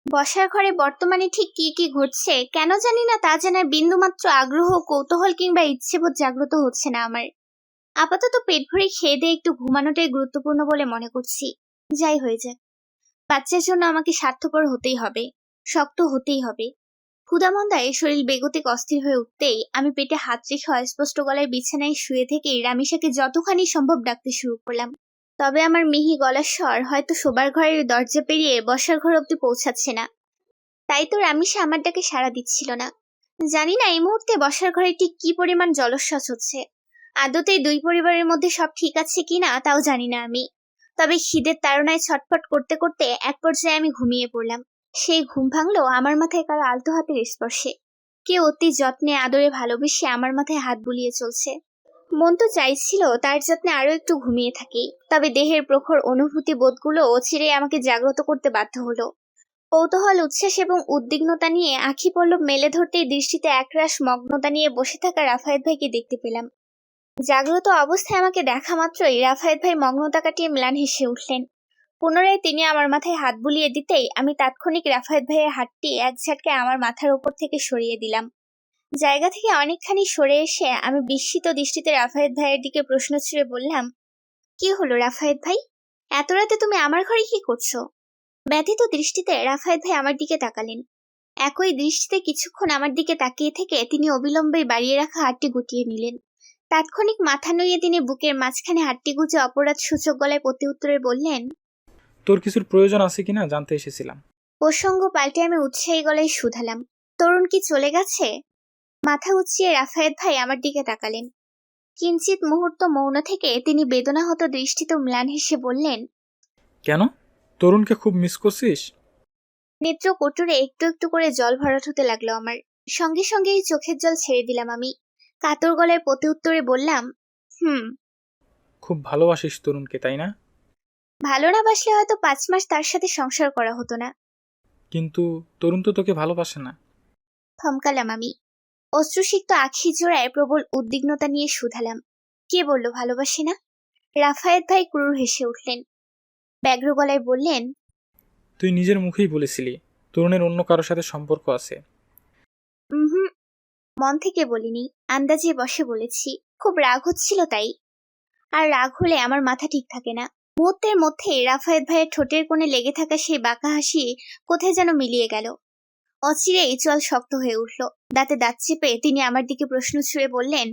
[SPEAKER 2] বসার ঘরে বর্তমানে ঠিক কি কি ঘটছে কেন জানি না, তা জানার বিন্দুমাত্র আগ্রহ, কৌতূহল কিংবা ইচ্ছেবোধ জাগ্রত হচ্ছে না আমার। আপাতত পেট ভরে খেয়ে দিয়ে একটু ঘুমানোটাই গুরুত্বপূর্ণ বলে মনে করছি। যাই হয়ে যাক, বাচ্চার জন্য আমাকে স্বার্থপর হতেই হবে, শক্ত হতেই হবে। ক্ষুধামন্দায় শরীর বেগতিক অস্থির হয়ে উঠতেই আমি পেটে হাত রেখে অস্পষ্ট গলায় বিছানায় শুয়ে থেকেই রামিসাকে যতখানি সম্ভব ডাকতে শুরু করলাম। তবে আমার মিহি গলার স্বর হয়তো শোবার ঘরের দরজা পেরিয়ে বসার ঘর অব্দি পৌঁছাচ্ছে না। তাই তো রামিসা আমার ডাকে সাড়া দিচ্ছিল না। জানি না এই মুহূর্তে বসার ঘরে ঠিক কি পরিমাণ জলস্বাস হচ্ছে। আদতে দুই পরিবারের মধ্যে সব ঠিক আছে কিনা তাও জানি না আমি। তবে খিদের তাড়নায় ছটফট করতে করতে এক পর্যায়ে আমি ঘুমিয়ে পড়লাম। সেই ঘুম ভাঙলো আমার মাথায় কারো আলতো হাতের স্পর্শে। কেউ অতি যত্নে আদরে ভালোবেসে আমার মাথায় হাত বুলিয়ে চলছে। মন তো চাইছিল তার যত্নে আরো একটু ঘুমিয়ে থাকি, তবে দেহের প্রখর অনুভূতি বোধগুলো অচিরেই আমাকে জাগ্রত করতে বাধ্য হলো। কৌতূহল, উচ্ছ্বাস এবং উদ্বিগ্নতা নিয়ে আখি পল্লব মেলে ধরতেই দৃষ্টিতে একরাশ মগ্নতা নিয়ে বসে থাকা রাফায়েত ভাইকে দেখতে পেলাম। জাগ্রত অবস্থায় আমাকে দেখা মাত্রই রাফায়েত ভাই মগ্নতা কাটিয়ে ম্লান হেসে উঠলেন। পুনরায় তিনি আমার মাথায় হাত বুলিয়ে দিতেই আমি তাৎক্ষণিক রাফায়েত ভাইয়ের হাতটি এক ঝটকায় আমার মাথার উপর থেকে সরিয়ে দিলাম। জায়গা থেকে অনেকখানি সরে এসে আমি বিস্মিত দৃষ্টিতে রাফায়েত ভাইয়ের দিকে প্রশ্ন ছুড়ে বললাম, কি হলো রাফায়েত ভাই, এত রাতে তুমি আমার ঘরে কি করছো? ব্যথিত দৃষ্টিতে রাফায়েত ভাই আমার দিকে তাকালেন। একই দৃষ্টিতে কিছুক্ষণ আমার দিকে তাকিয়ে থেকে তিনি অবিলম্বে বাড়িয়ে রাখা হাতটি গুটিয়ে নিলেন। তাৎক্ষণিক মাথা নুইয়ে তিনি বুকের মাঝখানে হাতটি গুজে অপরাধ সূচক গলায় প্রতি উত্তরে বললেন,
[SPEAKER 3] তোর কিছুর প্রয়োজন আছে কিনা জানতে এসেছিলাম।
[SPEAKER 2] প্রসঙ্গ পাল্টে আমি উৎসাহী গলায় শুধালাম, তরুণ কি চলে গেছে? মাথা উঁচিয়ে রাফায়েত ভাই আমার দিকে তাকালেন। কিঞ্চিত মুহূর্ত মৌন থেকে তিনি বেদনাহত দৃষ্টিতে ম্লান হেসে বললেন,
[SPEAKER 3] কেন, তরুণকে খুব মিস করছিস?
[SPEAKER 2] নেত্র কোটরে একটু একটু করে জল ভরাট হতে লাগলো আমার। সঙ্গে সঙ্গেই চোখের জল ছেড়ে দিলাম আমি। কাতর গলায় প্রতি উত্তরে বললাম,
[SPEAKER 3] খুব ভালোবাসিস তরুণকে, তাই না?
[SPEAKER 2] ভালো না বাসলে হয়তো 5 মাস তার সাথে সংসার করা হতো না।
[SPEAKER 3] কিন্তু তরুণ তো তোকে ভালোবাসে না।
[SPEAKER 2] থমকালাম আমি। অশ্রুসিক্ত আখি জোড়ায় প্রবল উদ্বিগ্নতা নিয়ে শুধালাম, কে বলল ভালোবাসে না? রাফায়েত ভাই ক্রুর হেসে উঠলেন। ব্যগ্র গলায় বললেন,
[SPEAKER 3] তুই নিজের মুখেই বলেছিলি তরুণের অন্য কারোর সাথে সম্পর্ক আছে।
[SPEAKER 2] হুম, মন থেকে বলিনি, আন্দাজে বসে বলেছি। খুব রাগ হচ্ছিল তাই। আর রাগ হলে আমার মাথা ঠিক থাকে না। মুহূর্তের মধ্যে রাফায়েত ভাইয়ের ঠোঁটের কোণে লেগে থাকা সেই বাঁকা হাসি কোথায় যেন মিলিয়ে গেল। অচিরেই চোয়াল শক্ত হয়ে উঠল। দাঁতে দাঁত চেপে তিনি আমার দিকে প্রশ্ন ছুঁড়ে বললেন,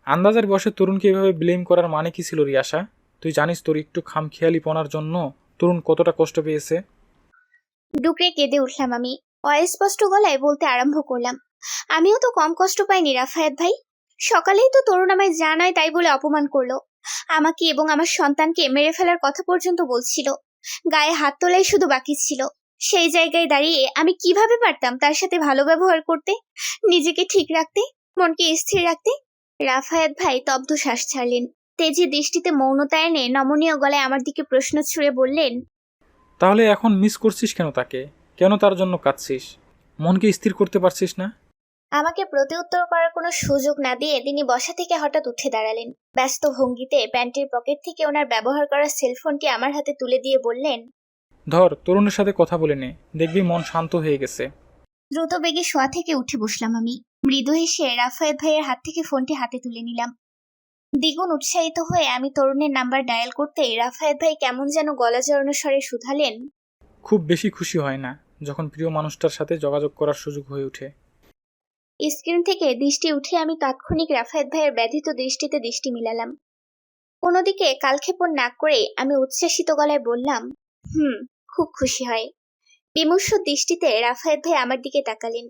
[SPEAKER 3] আন্দাজের বসে তরুণকে এভাবে ব্লেম করার মানে কি ছিল রিয়াসা? তুই জানিস তোর একটু খামখেয়ালিপনার জন্য তরুণ কতটা কষ্ট পেয়েছে?
[SPEAKER 2] ডুকরে কেঁদে উঠলাম আমি। অস্পষ্ট গলায় বলতে আরম্ভ করলাম, আমিও তো কম কষ্ট পাইনি রাফায়েত ভাই। সকালেই তো তরুণ আমায় জানায় তাই বলে অপমান করলো। আমাকে এবং আমার সন্তানকে মেরে ফেলার কথা পর্যন্ত বলছিল। গায়ে হাত তোলাই শুধু বাকি ছিল। সেই জায়গায় দাঁড়িয়ে আমি কিভাবে পারতাম তার সাথে ভালো ব্যবহার করতে, নিজেকে ঠিক রাখতে, মনকে স্থির রাখতে? রাফায়েত ভাই তব্ধ শ্বাস ছাড়লেন। তেজি দৃষ্টিতে মৌনতা এনে নমনীয় গলায় আমার দিকে প্রশ্ন ছুঁড়ে বললেন,
[SPEAKER 3] তাহলে এখন মিস করছিস কেন তাকে? কেন তার জন্য কাঁদছিস? মনকে স্থির করতে পারছিস না?
[SPEAKER 2] আমাকে প্রতিউত্তর করার কোনো সুযোগ না দিয়ে তিনি বসা থেকে হঠাৎ উঠে দাঁড়ালেন। ব্যস্ত ভঙ্গিতে প্যান্টের পকেট থেকে ওনার ব্যবহার করা সেলফোনটি আমার হাতে তুলে দিয়ে বললেন,
[SPEAKER 3] ধর, তরুণের সাথে কথা বলে নে, দেখবি মন শান্ত হয়ে গেছে।
[SPEAKER 2] দ্রুত বেগে শোয়া থেকে উঠে বসলাম আমি। মৃদু হেসে রাফায়েত ভাইয়ের হাত থেকে ফোনটি হাতে তুলে নিলাম। দ্বিগুণ উৎসাহিত হয়ে আমি তরুণের নাম্বার ডায়াল করতেই রাফায়েত ভাই কেমন যেন গলা জড়ানো স্বরে শুধালেন,
[SPEAKER 3] খুব বেশি খুশি হয় না যখন প্রিয় মানুষটার সাথে যোগাযোগ করার সুযোগ হয়ে ওঠে।
[SPEAKER 2] স্ক্রিন থেকে দৃষ্টি উঠে আমি তাৎক্ষণিক রাফায়েত ভাইয়ের ব্যথিত দৃষ্টিতে দৃষ্টি মিলালাম। কোনোদিকে কালক্ষেপণ না করে আমি উচ্ছ্বাসিত গলায় বললাম, খুব খুশি হয়। বিমর্ষ দৃষ্টিতে রাফায়েত ভাই আমার দিকে তাকালেন।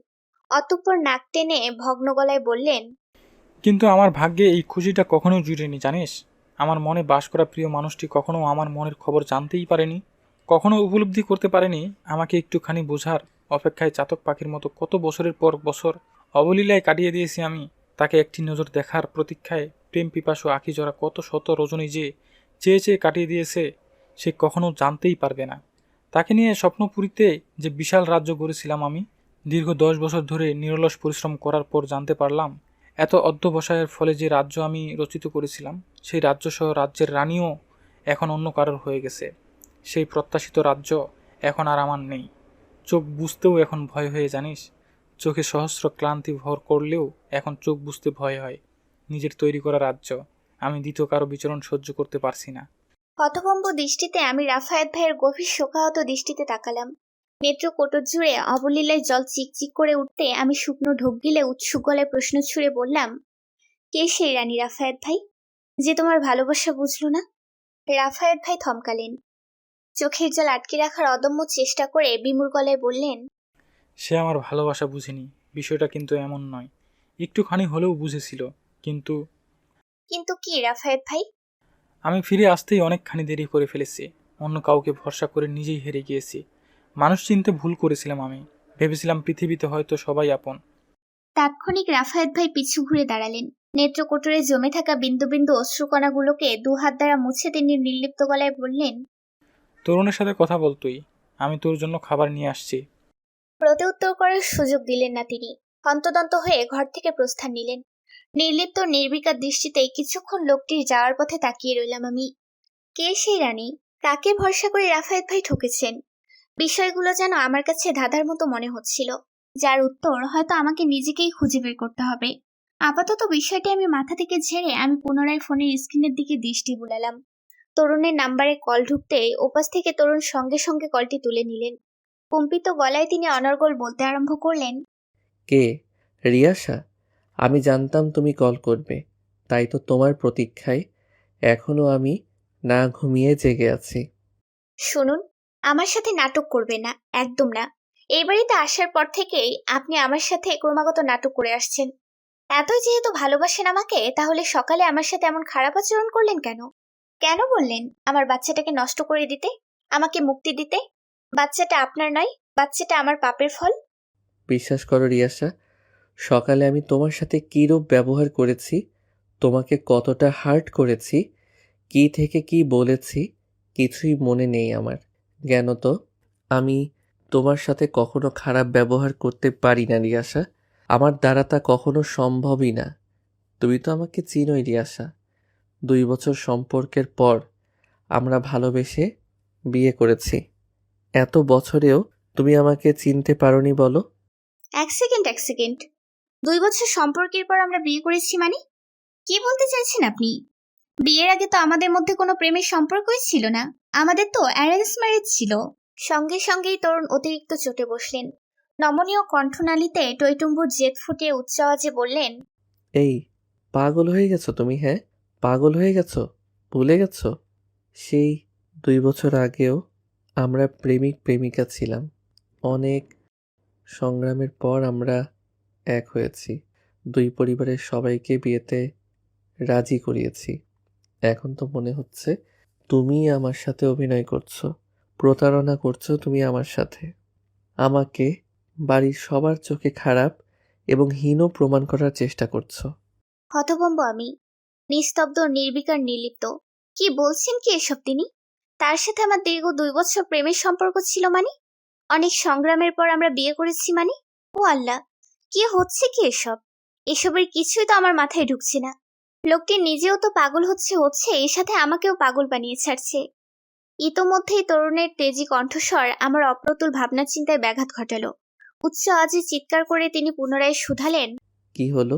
[SPEAKER 2] অতঃপর নাক টেনে ভগ্ন গলায় বললেন,
[SPEAKER 3] কিন্তু আমার ভাগ্যে এই খুশিটা কখনো জুটেনি জানিস। আমার মনে বাস করা প্রিয় মানুষটি কখনো আমার মনের খবর জানতেই পারেনি, কখনো উপলব্ধি করতে পারেনি আমাকে একটুখানি বোঝার অপেক্ষায় চাতক পাখির মতো কত বছরের পর বছর অবলীলায় কাটিয়ে দিয়েছি আমি। তাকে একটি নজর দেখার প্রতীক্ষায় প্রেম পিপাসু আঁখি জোড়া কত শত রজনী যে চেয়ে চেয়ে কাটিয়ে দিয়েছে সে কখনো জানতেই পারবে না। তাকে নিয়ে স্বপ্নপুরীতে যে বিশাল রাজ্য গড়েছিলাম আমি, দীর্ঘ 10 বছর ধরে নিরলস পরিশ্রম করার পর জানতে পারলাম এত অধ্যবসায়ের ফলে যে রাজ্য আমি রচিত করেছিলাম সেই রাজ্যসহ রাজ্যের রানীও এখন অন্য কারোর হয়ে গেছে। সেই প্রত্যাশিত রাজ্য এখন আর আমার নেই। চোখ বুঝতেও এখন ভয় হয়ে জানিস। চোখে সহস্র ক্লান্তি ভর করলেও এখন চোখ বুঝতে ভয় হয়। নিজের তৈরি করা রাজ্য আমি দ্বিতীয় কারো বিচরণ সহ্য করতে পারছি না।
[SPEAKER 2] হতভম্ব দৃষ্টিতে আমি রাফায়েত ভাইয়ের গভীর শোকাহত দৃষ্টিতে তাকালাম। নেত্র কোটর জুড়ে অবলীলায় জল চিকচিক করে উঠতে আমি শুকনো ঢোক গিলে উৎসুক গলায় প্রশ্ন ছুড়ে বললাম, কে সেই রানী রাফায়েত ভাই, যে তোমার ভালোবাসা বুঝলো না? রাফায়েত ভাই থমকালেন। চোখের জল আটকে রাখার অদম্য চেষ্টা করে বিমূর গলায় বললেন,
[SPEAKER 3] সে আমার ভালোবাসা বুঝেনি, বিষয়টা কিন্তু এমন নয়। একটুখানি হলেও বুঝেছিল, কিন্তু
[SPEAKER 2] কিন্তু কি রাফায়েত ভাই?
[SPEAKER 3] আমি ফিরে আসতেই অনেকখানি দেরি করে ফেলেছি। অন্য কাউকে ভরসা করে নিজেই হেরে গিয়েছি। মানুষ চিনতে ভুল করেছিলাম আমি। ভেবেছিলাম পৃথিবীতে হয়তো সবাই আপন।
[SPEAKER 2] তাৎক্ষণিক রাফায়েত ভাই পিছু ঘুরে দাঁড়ালেন। নেত্রকোটরে জমে থাকা বিন্দু বিন্দু অশ্রুকণাগুলোকে দুহাত দ্বারা মুছে তিনি নির্লিপ্ত গলায় বললেন,
[SPEAKER 3] তরুণের সাথে কথা বল তুই, আমি তোর জন্য খাবার নিয়ে আসছি।
[SPEAKER 2] প্রতিউত্তর করার সুযোগ দিলেন না তিনি। হন্তদন্ত হয়ে ঘর থেকে প্রস্থান নিলেন। নির্লিপ্ত নির্বিকার দৃষ্টিতে কিছুক্ষণ লোকটির যাওয়ার পথে তাকিয়ে রইলাম আমি। কে সেই রানী? কাকে ভরসা করে রাফায়েত ভাই ঠকেছেন? বিষয়গুলো যেন আমার কাছে ধাঁধার মতো মনে হচ্ছিল, যার উত্তর হয়তো আমাকে নিজেকেই খুঁজে বের করতে হবে। আপাতত বিষয়টি আমি মাথা থেকে ঝেড়ে আমি পুনরায় ফোনের স্ক্রিনের দিকে দৃষ্টি বুলালাম। তরুণের নাম্বারে কল ঢুকতেই ওপাশ থেকে তরুণ সঙ্গে সঙ্গে কলটি তুলে নিলেন। কম্পিত গলায় তিনি অনর্গল বলতে আরম্ভ করলেন,
[SPEAKER 1] কে? রিয়াসা? আমি জানতাম তুমি কল করবে, তাই তো তোমার প্রতীক্ষায় এখনো আমি না ঘুমিয়ে জেগে আছি।
[SPEAKER 2] শুনুন, আমার সাথে নাটক করবে না, একদম না। এই বাড়িতে আসার পর থেকেই আপনি আমার সাথে ক্রমাগত নাটক করে আসছেন। এতই যেহেতু ভালোবাসেন আমাকে, তাহলে সকালে আমার সাথে এমন খারাপ আচরণ করলেন কেন? কেন বললেন আমার বাচ্চাটাকে নষ্ট করে দিতে, আমাকে মুক্তি দিতে? বাচ্চাটা আপনার নয়, বাচ্চাটা আমার পাপের ফল।
[SPEAKER 1] বিশ্বাস করো রিয়াসা, সকালে আমি তোমার সাথে কীরূপ ব্যবহার করেছি, তোমাকে কতটা হার্ট করেছি, কি থেকে কি বলেছি, কিছুই মনে নেই আমার। জ্ঞান তো আমি তোমার সাথে কখনো খারাপ ব্যবহার করতে পারি না রিয়াসা। আমার দ্বারা তা কখনো সম্ভবই না। তুমি তো আমাকে চিনোই রিয়াসা। 2 বছর সম্পর্কের পর আমরা ভালোবেসে বিয়ে করেছি। এত বছরেও তুমি আমাকে চিনতে পারোনি বলো?
[SPEAKER 2] এক সেকেন্ড। 2 বছর সম্পর্কের পর আমরা বিয়ে করেছি মানে? কি বলতে চাইছেন আপনি? বিয়ের আগে তো আমাদের মধ্যে কোনো প্রেমের সম্পর্কই ছিল না। আমাদের তো অ্যারেঞ্জ ম্যারেজ ছিল। সঙ্গে সঙ্গেই তরুণ অতিরিক্ত চটে বসলেন। নমনীয় কণ্ঠনালীতে টইটুম্বুর জেদ ফুটিয়ে উচ্চ আওয়াজে বললেন,
[SPEAKER 1] এই, পাগল হয়ে গেছো তুমি? হ্যাঁ, পাগল হয়ে গেছো? ভুলে গেছো সেই 2 বছর আগেও আমরা প্রেমিক প্রেমিকা ছিলাম। অনেক সংগ্রামের পর আমরা এক হয়েছি। দুই পরিবারের সবাইকে বিয়েতে রাজি করিয়েছি। এখন তো মনে হচ্ছে তুমি আমার সাথে অভিনয় করছো, প্রতারণা করছো তুমি আমার সাথে। আমাকে বাড়ির সবার চোখে খারাপ এবং হীন প্রমাণ করার চেষ্টা করছো।
[SPEAKER 2] হতভম্ব আমি, নিস্তব্ধ, নির্বিকার, নির্লিপ্ত। কি বলছেন কি এসব তিনি? তার সাথে আমার দীর্ঘ 2 বছর প্রেমের সম্পর্ক ছিল মানে? অনেক সংগ্রামের পর আমরা বিয়ে করেছি মানে? ও আল্লাহ, কি হচ্ছে কি এসব? এসবের কিছুই তো আমার মাথায় ঢুকছে না। লোকটি নিজেও তো পাগল হচ্ছে, এর সাথে আমাকেও পাগল বানিয়ে ছাড়ছে। ইতোমধ্যেই তরুণের তেজি কণ্ঠস্বর আমার অপ্রতুল ভাবনা চিন্তায় ব্যাঘাত ঘটালো। উচ্চ আওয়াজে চিৎকার করে তিনি পুনরায় শুধালেন,
[SPEAKER 1] কি হলো?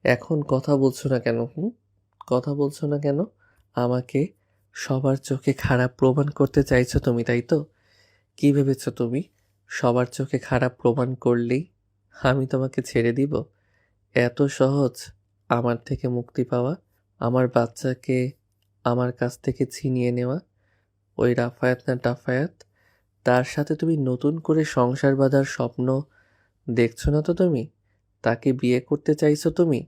[SPEAKER 1] এখন কথা বলছো না কেন? কথা বলছো না কেন? আমাকে সবার চোখে খারাপ প্রমাণ করতে চাইছো তুমি, তাই তো? কি ভেবেছো তুমি সবার চোখে খারাপ প্রমাণ করলেই আমি তোমাকে ছেড়ে দিব? এত সহজ আমার থেকে মুক্তি পাওয়া, আমার বাচ্চাকে আমার কাছ থেকে ছিনিয়ে নেওয়া? ওই রাফায়াত না টাফায়াত, তার সাথে তুমি নতুন করে সংসার বাঁধার স্বপ্ন দেখছো না তো? তুমি তাকে বিয়ে করতে চাইছো তুমি?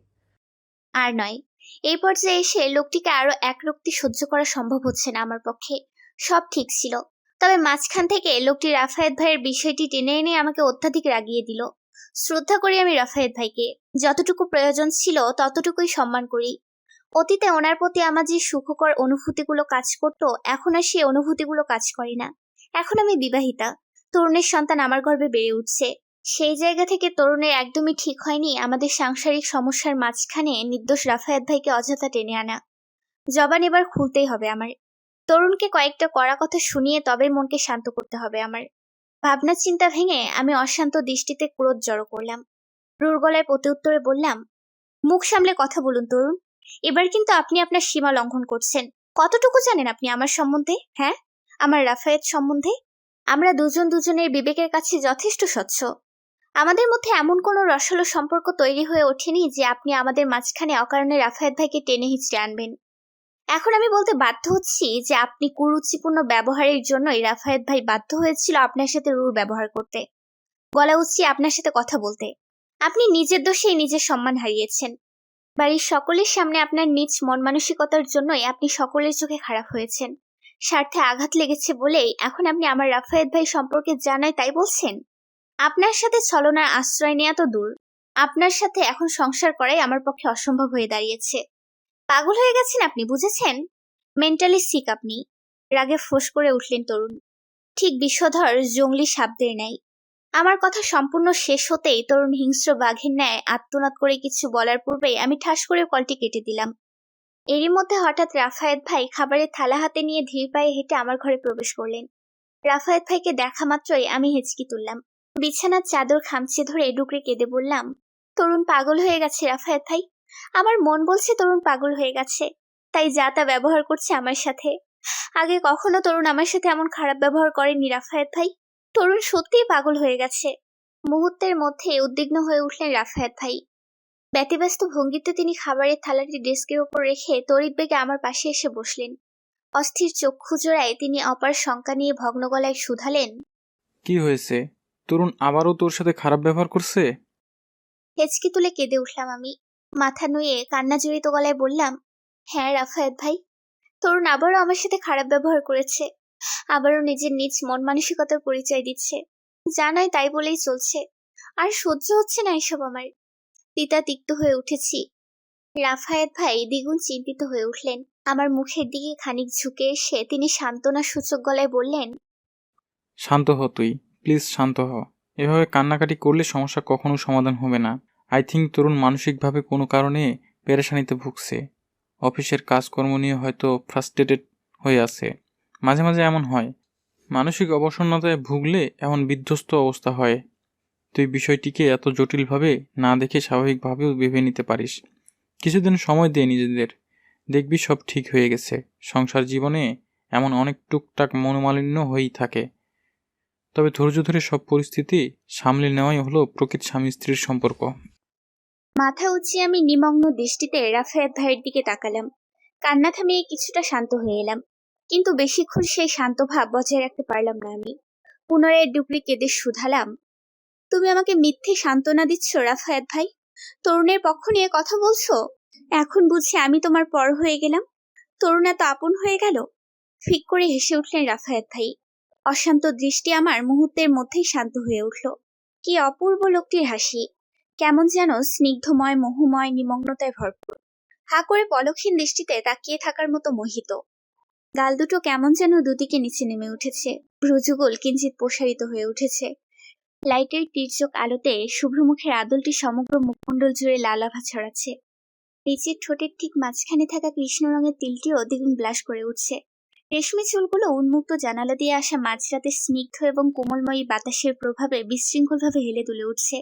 [SPEAKER 2] আর নয়। এই পর্যায়ে এসে লোকটিকে আরো একরক্তি সহ্য করা সম্ভব হচ্ছে না আমার পক্ষে। সব ঠিক ছিল, তবে মাঝখান থেকে লোকটি রাফায়েত ভাইয়ের বিষয়টি টেনে এনে আমাকে অত্যাধিক রাগিয়ে দিল। শ্রদ্ধা করি আমি রাফায়েত ভাইকে, যতটুকু প্রয়োজন ছিল ততটুকুই সম্মান করি। অতীতে ওনার প্রতি আমার যে সুখকর অনুভূতিগুলো কাজ করতো, এখন আর সেই অনুভূতিগুলো কাজ করে না। এখন আমি বিবাহিতা, তরুণের সন্তান আমার গর্ভে বেড়ে উঠছে। সেই জায়গা থেকে তরুণের একদমই ঠিক হয়নি আমাদের সাংসারিক সমস্যার মাঝখানে নির্দোষ রাফায়েত ভাইকে অযথা টেনে আনা। জবান এবার খুলতেই হবে আমার। তরুণকে কয়েকটা কড়া কথা শুনিয়ে তবে মনকে শান্ত করতে হবে আমার। ভাবনা চিন্তা ভেঙে আমি অশান্ত দৃষ্টিতে ক্রোধ জড়ো করলাম। রুর গলায় প্রত্যুত্তরে বললাম, মুখ সামলে কথা বলুন তরুণ। এবার কিন্তু আপনি আপনার সীমা লঙ্ঘন করছেন। কতটুকু জানেন আপনি আমার সম্বন্ধে? হ্যাঁ, আমার রাফায়েত সম্বন্ধে? আমরা দুজন দুজনের বিবেকের কাছে যথেষ্ট স্বচ্ছ। আমাদের মধ্যে এমন কোনো রসালো সম্পর্ক তৈরি হয়ে ওঠেনি যে আপনি আমাদের মাঝখানে অকারণে রাফায়েত ভাইকে টেনে হিঁচড়ে আনবেন। এখন আমি বলতে বাধ্য হচ্ছি যে আপনি কুরুচিপূর্ণ ব্যবহারের জন্যই রাফায়েত ভাই বাধ্য হয়েছিল আপনার সাথে রুর ব্যবহার করতে, গলা উঁচিয়ে আপনার সাথে কথা বলতে। আপনি নিজের দোষেই নিজের সম্মান হারিয়েছেন। বাড়ির সকলের সামনে আপনার নিজ মন মানসিকতার জন্যই আপনি সকলের চোখে খারাপ হয়েছেন। স্বার্থে আঘাত লেগেছে বলেই এখন আপনি আমার রাফায়েত ভাই সম্পর্কে জানাই তাই বলছেন? আপনার সাথে ছলনার আশ্রয় নেওয়া তো দূর, আপনার সাথে এখন সংসার করাই আমার পক্ষে অসম্ভব হয়ে দাঁড়িয়েছে। পাগল হয়ে গেছেন আপনি, বুঝেছেন? মেন্টালি সিক আপনি। রাগে ফোঁস করে উঠলেন তরুণ, ঠিক বিষধর জঙ্গলি সাপদের ন্যায়। আমার কথা সম্পূর্ণ শেষ হতেই তরুণ হিংস্র বাঘের ন্যায় আত্মনাদ করে কিছু বলার পূর্বেই আমি ঠাস করে কলটি কেটে দিলাম। এরই মধ্যে হঠাৎ রাফায়েত ভাই খাবারের থালা হাতে নিয়ে ধীর পায়ে হেঁটে আমার ঘরে প্রবেশ করলেন। রাফায়েত ভাইকে দেখা মাত্রই আমি হেঁচকি তুললাম। বিছানার চাদর খামচে ধরে ডুকরে কেঁদে বললাম, তরুণ পাগল হয়ে গেছে রাফায়েত ভাই। আমার মন বলছে তরুণ পাগল হয়ে গেছে, তাই যা তা ব্যবহার করছে আমার সাথে। আগে কখনো তরুণ আমার সাথে এমন খারাপ ব্যবহার করেনি রাফায়েত ভাই। তরুণ সত্যিই পাগল হয়ে গেছে। মুহূর্তের মধ্যে উদ্বিগ্ন হয়ে উঠলেন রাফায়েত ভাই। ব্যতিব্যস্ত ভঙ্গিতে তিনি খাবারের থালাটি ডেস্কের উপর রেখে তড়িৎ বেগে আমার পাশে এসে বসলেন। অস্থির চক্ষু জোড়ায় তিনি অপার শঙ্কা নিয়ে ভগ্ন গলায় শুধালেন,
[SPEAKER 3] কি হয়েছে? তরুণ আবারও তোর সাথে খারাপ ব্যবহার করছে?
[SPEAKER 2] হেঁচকি তুলে কেঁদে উঠলাম আমি। মাথা নুয়ে কান্না জড়িত গলায় বললাম, হ্যাঁ রাফায়েত ভাই, তরুণ আবারও আমার সাথে খারাপ ব্যবহার করেছে। আবারও নিজের নিজ মন মানসিকতার পরিচয় দিচ্ছে। জানাই তাই বলেই চলছে। আর সহ্য হচ্ছে না এসব আমার। তিতা তিক্ত হয়ে উঠেছি। রাফায়েত ভাই দ্বিগুণ চিন্তিত হয়ে উঠলেন। আমার মুখের দিকে খানিক ঝুঁকে এসে তিনি সান্ত্বনা সূচক গলায় বললেন,
[SPEAKER 3] শান্ত হ তুই, প্লিজ শান্ত হ। এভাবে কান্নাকাটি করলে সমস্যা কখনো সমাধান হবে না। আই থিঙ্ক তরুণ মানসিকভাবে কোনো কারণে পেরেশানিতে ভুগছে। অফিসের কাজকর্ম নিয়ে হয়তো ফ্রাস্ট্রেটেড হয়ে আছে। মাঝে মাঝে এমন হয়, মানসিক অবসন্নতায় ভুগলে এমন বিধ্বস্ত অবস্থা হয়। তুই বিষয়টিকে এত জটিলভাবে না দেখে স্বাভাবিকভাবেও ভেবে নিতে পারিস। কিছুদিন সময় দে নিজেদের, দেখবি সব ঠিক হয়ে গেছে। সংসার জীবনে এমন অনেক টুকটাক মনোমালিন্য হয়েই থাকে, তবে ধৈর্য ধরে সব পরিস্থিতি সামলে নেওয়াই হলো প্রকৃত স্বামী স্ত্রীর সম্পর্ক।
[SPEAKER 2] মাথা উঁচিয়ে আমি নিমগ্ন দৃষ্টিতে রাফায়েত ভাইয়ের দিকে তাকালাম। কান্না থামিয়ে কিছুটা শান্ত হয়ে এলাম, কিন্তু বেশিক্ষণ সেই শান্ত ভাব বজায় রাখতে পারলাম না আমি। পুনরায় ডুকরি কেঁদে শুধালাম, তুমি আমাকে মিথ্যে সান্ত্বনা দিচ্ছ রাফায়েত ভাই? তরুণের পক্ষ নিয়ে কথা বলছো? এখন বুঝি আমি তোমার পর হয়ে গেলাম? তরুণ এত আপন হয়ে গেল? ফিক করে হেসে উঠলেন রাফায়েত ভাই। অশান্ত দৃষ্টি আমার মুহূর্তের মধ্যেই শান্ত হয়ে উঠল। কি অপূর্ব লোকটির হাসি, কেমন যেন স্নিগ্ধময়, মোহময়, নিমগ্নতায় ভরপুর। হা করে পলকহীন দৃষ্টিতে তাকিয়ে থাকার মতো মোহিত। গাল দুটো কেমন যেন দুদিকে নিচে নেমে উঠেছে, ভ্রুযুগল কিঞ্চিত প্রসারিত হয়ে উঠেছে। লাইটের তীর্যক আলোতে শুভ্র মুখের আদলটি সমগ্র মুখমণ্ডল জুড়ে লাল আভা ছড়াচ্ছে। নিচের ঠোঁটের ঠিক মাঝখানে থাকা কৃষ্ণ রঙের তিলটিও দ্বিগুণ ব্লাশ করে উঠছে। রেশমি চুলগুলো উন্মুক্ত জানালা দিয়ে আসা মাঝরাতের স্নিগ্ধ এবং কোমলময়ী বাতাসের প্রভাবে বিশৃঙ্খলভাবে হেলে দুলে উঠছে।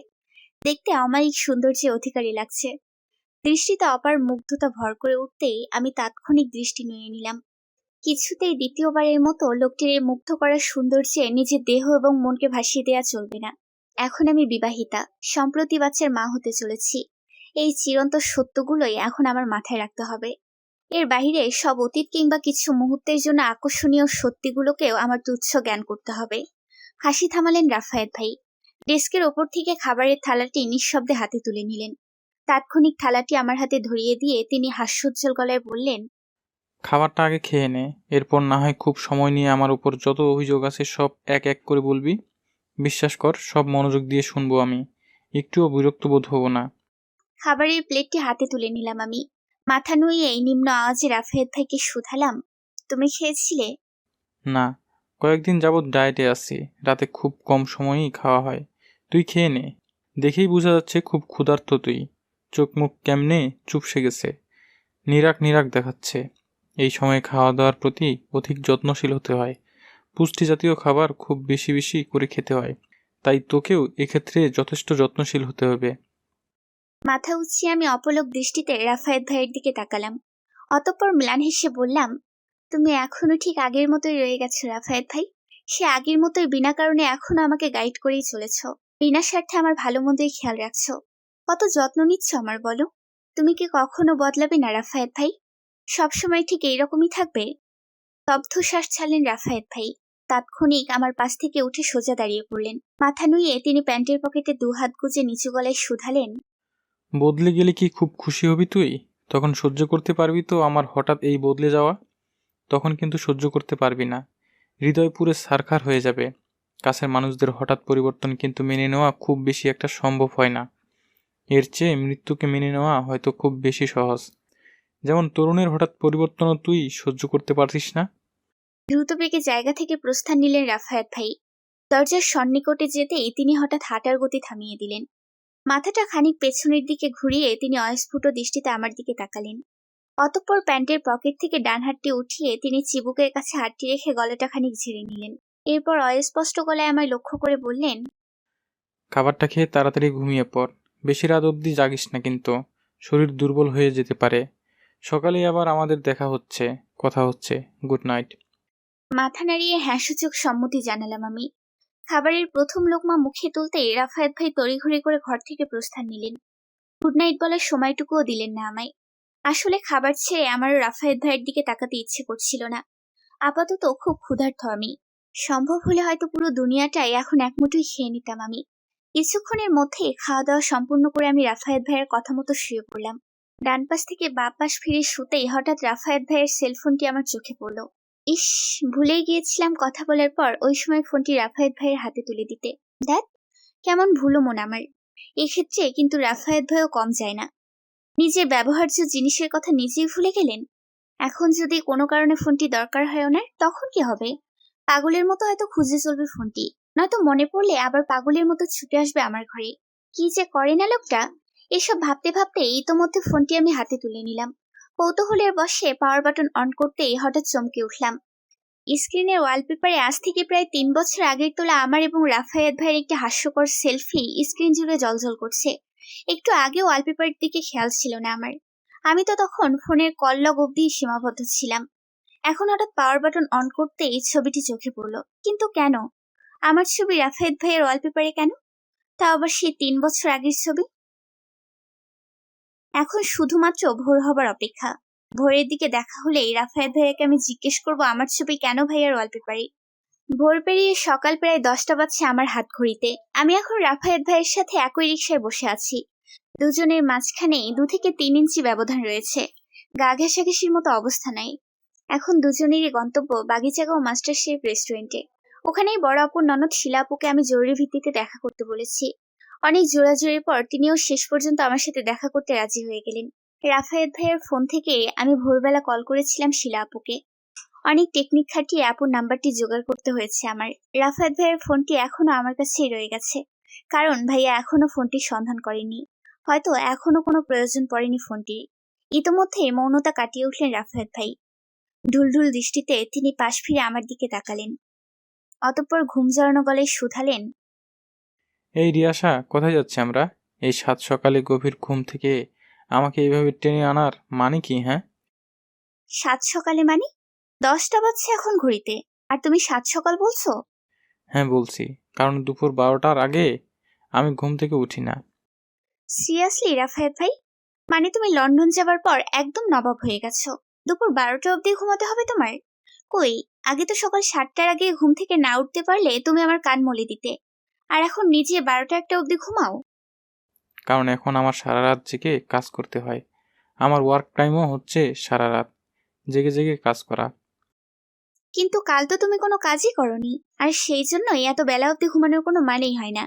[SPEAKER 2] দেখতে অমায়িক সৌন্দর্যে অধিকারী লাগছে। দৃষ্টিতে অপার মুগ্ধতা ভর করে উঠতেই আমি তাৎক্ষণিক দৃষ্টি নিয়ে নিলাম। কিছুতেই দ্বিতীয়বারের মতো লোকটির এই মুগ্ধ করার সৌন্দর্যে নিজের দেহ এবং মনকে ভাসিয়ে দেওয়া চলবে না। এখন আমি বিবাহিতা, সম্প্রতি বাচ্চার মা হতে চলেছি। এই চিরন্তর সত্যগুলোই এখন আমার মাথায় রাখতে হবে। এর বাহিরে সব অতীত কিংবা কিছু মুহূর্তের জন্য আকর্ষণীয় সত্যিগুলোকেও আমার তুচ্ছ জ্ঞান করতে হবে। হাসি থামালেন রাফায়েত ভাই। ডেস্কের ওপর থেকে খাবারের থালাটি নিঃশব্দে হাতে তুলে নিলেন। তাৎক্ষণিক থালাটি আমার হাতে ধরিয়ে দিয়ে তিনি হাস্যোজ্জ্বল গলায় বললেন,
[SPEAKER 3] খাবারটা আগে খেয়ে নে, এরপর না হয় খুব সময় নিয়ে আমার উপর যত অভিযোগ আছে সব এক এক করে বলবি। বিশ্বাস কর, সব মনোযোগ দিয়ে শুনবো আমি, একটুও বিরক্ত বোধ হব না।
[SPEAKER 2] খাবারের প্লেটটি হাতে তুলে নিলাম আমি। মাথা নুইয়ে নিম্ন আওয়াজে রাফায়েত ভাইকে শুধালাম, তুমি খেয়েছিলে?
[SPEAKER 3] না, কয়েকদিন যাবৎ ডায়েটে আছি, রাতে খুব কম সময়ই খাওয়া হয়। তুই খেয়ে নে, দেখেই বোঝা যাচ্ছে খুব ক্ষুধার্ত তুই। চোখ মুখ কেমনে চুপসে গেছে, নিরাক নিরাক দেখাচ্ছে। এই সময় খাওয়া দাওয়ার প্রতি অধিক যত্নশীল হতে হয়। পুষ্টি জাতীয় খাবার খুব বেশি বেশি করে খেতে হয়, তাই তোকেও এক্ষেত্রে যথেষ্ট যত্নশীল হতে হবে।
[SPEAKER 2] মাথা উঁচিয়ে আমি অপলক দৃষ্টিতে রাফায়েত ভাইয়ের দিকে তাকালাম। অতঃপর ম্লান হেসে বললাম, তুমি এখনো ঠিক আগের মতোই রয়ে গেছো রাফায়েত ভাই। সে আগের মতোই বিনা কারণে এখনো আমাকে গাইড করেই চলেছ। বিনা স্বার্থে আমার ভালো মন্দই খেয়াল রাখছো। কত যত্ন নিচ্ছ আমার, বলো। তুমি কি কখনো বদলাবে না রাফায়েত ভাই? সবসময় ঠিক এইরকমই থাকবে? স্তব্ধ শ্বাস ছাড়লেন রাফায়েত ভাই। তাৎক্ষণিক আমার পাশ থেকে উঠে সোজা দাঁড়িয়ে পড়লেন। মাথা নুইয়ে তিনি প্যান্টের পকেটে দুহাত গুজে নিচু গলায় শুধালেন,
[SPEAKER 3] বদলে গেলে কি খুব খুশি হবি তুই? তখন সহ্য করতে পারবি তো আমার হঠাৎ এই বদলে যাওয়া? তখন কিন্তু সহ্য করতে পারবি না, হৃদয় পুরো ছারখার হয়ে যাবে। কাছের মানুষদের হঠাৎ পরিবর্তন কিন্তু মেনে নেওয়া খুব বেশি একটা সম্ভব হয় না। এর চেয়ে মৃত্যুকে মেনে নেওয়া হয়তো খুব বেশি সহজ। যেমন তরুণের হঠাৎ পরিবর্তনও তুই সহ্য করতে পারছিস না।
[SPEAKER 2] দ্রুত বেগে জায়গা থেকে প্রস্থান নিলেন রাফায়েত ভাই। দরজার সন্নিকটে যেতেই তিনি হঠাৎ হাঁটার গতি থামিয়ে দিলেন। মাথাটা খানিক পেছনের দিকে ঘুরিয়ে তিনি অস্ফুট দৃষ্টিতে আমার দিকে তাকালেন। অতঃপর প্যান্টের পকেট থেকে ডান হাতটি উঠিয়ে তিনি চিবুকের কাছে হাতটি রেখে গলাটা খানিক ঝেড়ে নিলেন। এরপর অস্পষ্ট গলায় আমায় লক্ষ্য করে বললেন,
[SPEAKER 3] খাবারটা খেয়ে তাড়াতাড়ি ঘুমিয়ে পড়, বেশি রাত অবধি জাগিস না, কিন্তু শরীর দুর্বল হয়ে যেতে পারে। সকালে আবার আমাদের দেখা হচ্ছে, কথা হচ্ছে। Good night.
[SPEAKER 2] মাথা নাড়িয়ে হ্যাঁ সূচক সম্মতি জানালাম আমি। খাবারের প্রথম লোকমা মুখে তুলতেই রাফায়েত ভাই তড়িঘড়ি করে ঘর থেকে প্রস্থান নিলেন। গুড নাইট বলার সময়টুকুও দিলেন না আমায়। আসলে খাবার ছেড়ে আমারও রাফায়েত ভাইয়ের দিকে তাকাতে ইচ্ছে করছিল না। আপাতত খুব ক্ষুধার্ত আমি। সম্ভব হলে হয়তো পুরো দুনিয়াটাই এখন এক মুঠোই খেয়ে নিতাম আমি। কিছুক্ষণের মধ্যেই খাওয়া দাওয়া সম্পূর্ণ করে আমি রাফায়েত ভাইয়ের কথা মতো শুয়ে পড়লাম। ডান পাশ থেকে বাঁ পাশ ফিরে শুতেই হঠাৎ রাফায়েত ভাইয়ের সেলফোনটি আমার চোখে পড়ল। ইস, ভুলেই গিয়েছিলাম কথা বলার পর ওই সময় ফোনটি রাফায়েত ভাইয়ের হাতে তুলে দিতে। দেখ, কেমন ভুলো মন আমার। এক্ষেত্রে কিন্তু রাফায়েত ভাইও কম যায় না। নিজের ব্যবহার্য জিনিসের কথা নিজেই ভুলে গেলেন। এখন যদি কোনো কারণে ফোনটি দরকার হয় ওনার, তখন কি হবে? পাগলের মতো হয়তো খুঁজে চলবে ফোনটি, নয়তো মনে পড়লে আবার পাগলের মতো ছুটে আসবে আমার ঘরে। কি যে করে না লোকটা। এসব ভাবতে ভাবতে ইতোমধ্যে ফোনটি আমি হাতে তুলে নিলাম। কৌতূহলের বশে পাওয়ার বাটন অন করতেই হঠাৎ চমকে উঠলাম। স্ক্রিনের ওয়ালপেপারে আজ থেকে প্রায় 3 বছর আগের তোলা আমার এবং রাফায়েত ভাইয়ের একটি হাস্যকর সেলফি স্ক্রিন জুড়ে জ্বলজ্বল করছে। একটু আগে ওয়ালপেপারের দিকে খেয়াল ছিল না আমার। আমি তো তখন ফোনের কল লগ অব্দি সীমাবদ্ধ ছিলাম। এখন হঠাৎ পাওয়ার বাটন অন করতেই ছবিটি চোখে পড়ল। কিন্তু কেন? আমার ছবি রাফায়েত ভাইয়ের ওয়ালপেপারে কেন? তাও আবার সেই 3 বছর আগের ছবি। এখন শুধুমাত্র ভোর হবার অপেক্ষা। ভোরের দিকে দেখা হলেই রাফায়েত ভাইয়াকে আমি জিজ্ঞেস করবো আমার ছবি কেন ভাইয়ার ওয়ালপেপারে। ভোর পেরিয়ে সকাল প্রায় 10টা বাজছে আমার হাত ঘড়িতে। আমি এখন রাফায়েত ভাইয়ের সাথে একই রিকশায় বসে আছি। দুজনের মাঝখানে 2 থেকে 3 ইঞ্চি ব্যবধান রয়েছে। গা ঘেঁষাঘেঁষির মতো অবস্থা নাই। এখন দুজনেরই গন্তব্য বাগিচাগাঁও মাস্টার শেফ রেস্টুরেন্টে। ওখানেই বড় আপুর ননদ শিলা আপুকে আমি জরুরি ভিত্তিতে দেখা করতে বলেছি। অনেক জোরাজুরির পর তিনিও শেষ পর্যন্ত আমার সাথে দেখা করতে রাজি হয়ে গেলেন। রাফায়েত ভাইয়ের ফোন থেকে আমি ভোরবেলা কল করেছিলাম শিলা আপুকে। অনেক টেকনিক খাটিয়ে আপুর নাম্বারটি জোগাড় করতে হয়েছে আমার। রাফায়েত ভাইয়ের ফোনটি এখনো আমার কাছেই রয়ে গেছে, কারণ ভাইয়া এখনো ফোনটির সন্ধান করেনি। হয়তো এখনো কোনো প্রয়োজন পড়েনি ফোনটির। ইতোমধ্যে মৌনতা কাটিয়ে উঠলেন রাফায়েত ভাই। ঢুলঢুল দৃষ্টিতে তিনি পাশ ফিরে আমার দিকে তাকালেন। অতঃপর ঘুম জড়ানো গলায় শুধালেন,
[SPEAKER 3] এই রিয়াসা, কোথায় যাচ্ছি আমরা? এই সাত সকালে গভীর ঘুম থেকে আমাকে এইভাবে টেনে আনার মানে কি? হ্যাঁ,
[SPEAKER 2] 7 সকালে মানে? 10টা বাজছে এখন ঘড়িতে, আর তুমি 7 সকাল বলছো?
[SPEAKER 3] হ্যাঁ বলছি, কারণ দুপুর 12টার আগে আমি ঘুম থেকে উঠি না।
[SPEAKER 2] সিরিয়াসলি রাফায়েত ভাই? মানে তুমি লন্ডন যাবার পর একদম নবাব হয়ে গেছো? দুপুর 12টা অবধি ঘুমাতে হবে তোমার? কই, আগে তো সকাল 7টার আগে ঘুম থেকে না উঠতে পারলে তুমি আমার কান মলে দিতে, আর এখন নিজে 12টা-1টা অবধি ঘুমাও।
[SPEAKER 3] কারণ এখন আমার সারা রাত জেগে কাজ করতে হয়। আমার ওয়ার্ক টাইমও হচ্ছে সারা রাত জেগে জেগে কাজ করা।
[SPEAKER 2] কিন্তু কাল তো তুমি কোনো কাজই করনি, আর সেই জন্যই এত বেলা অবধি ঘুমানোর কোনো মানেই হয় না।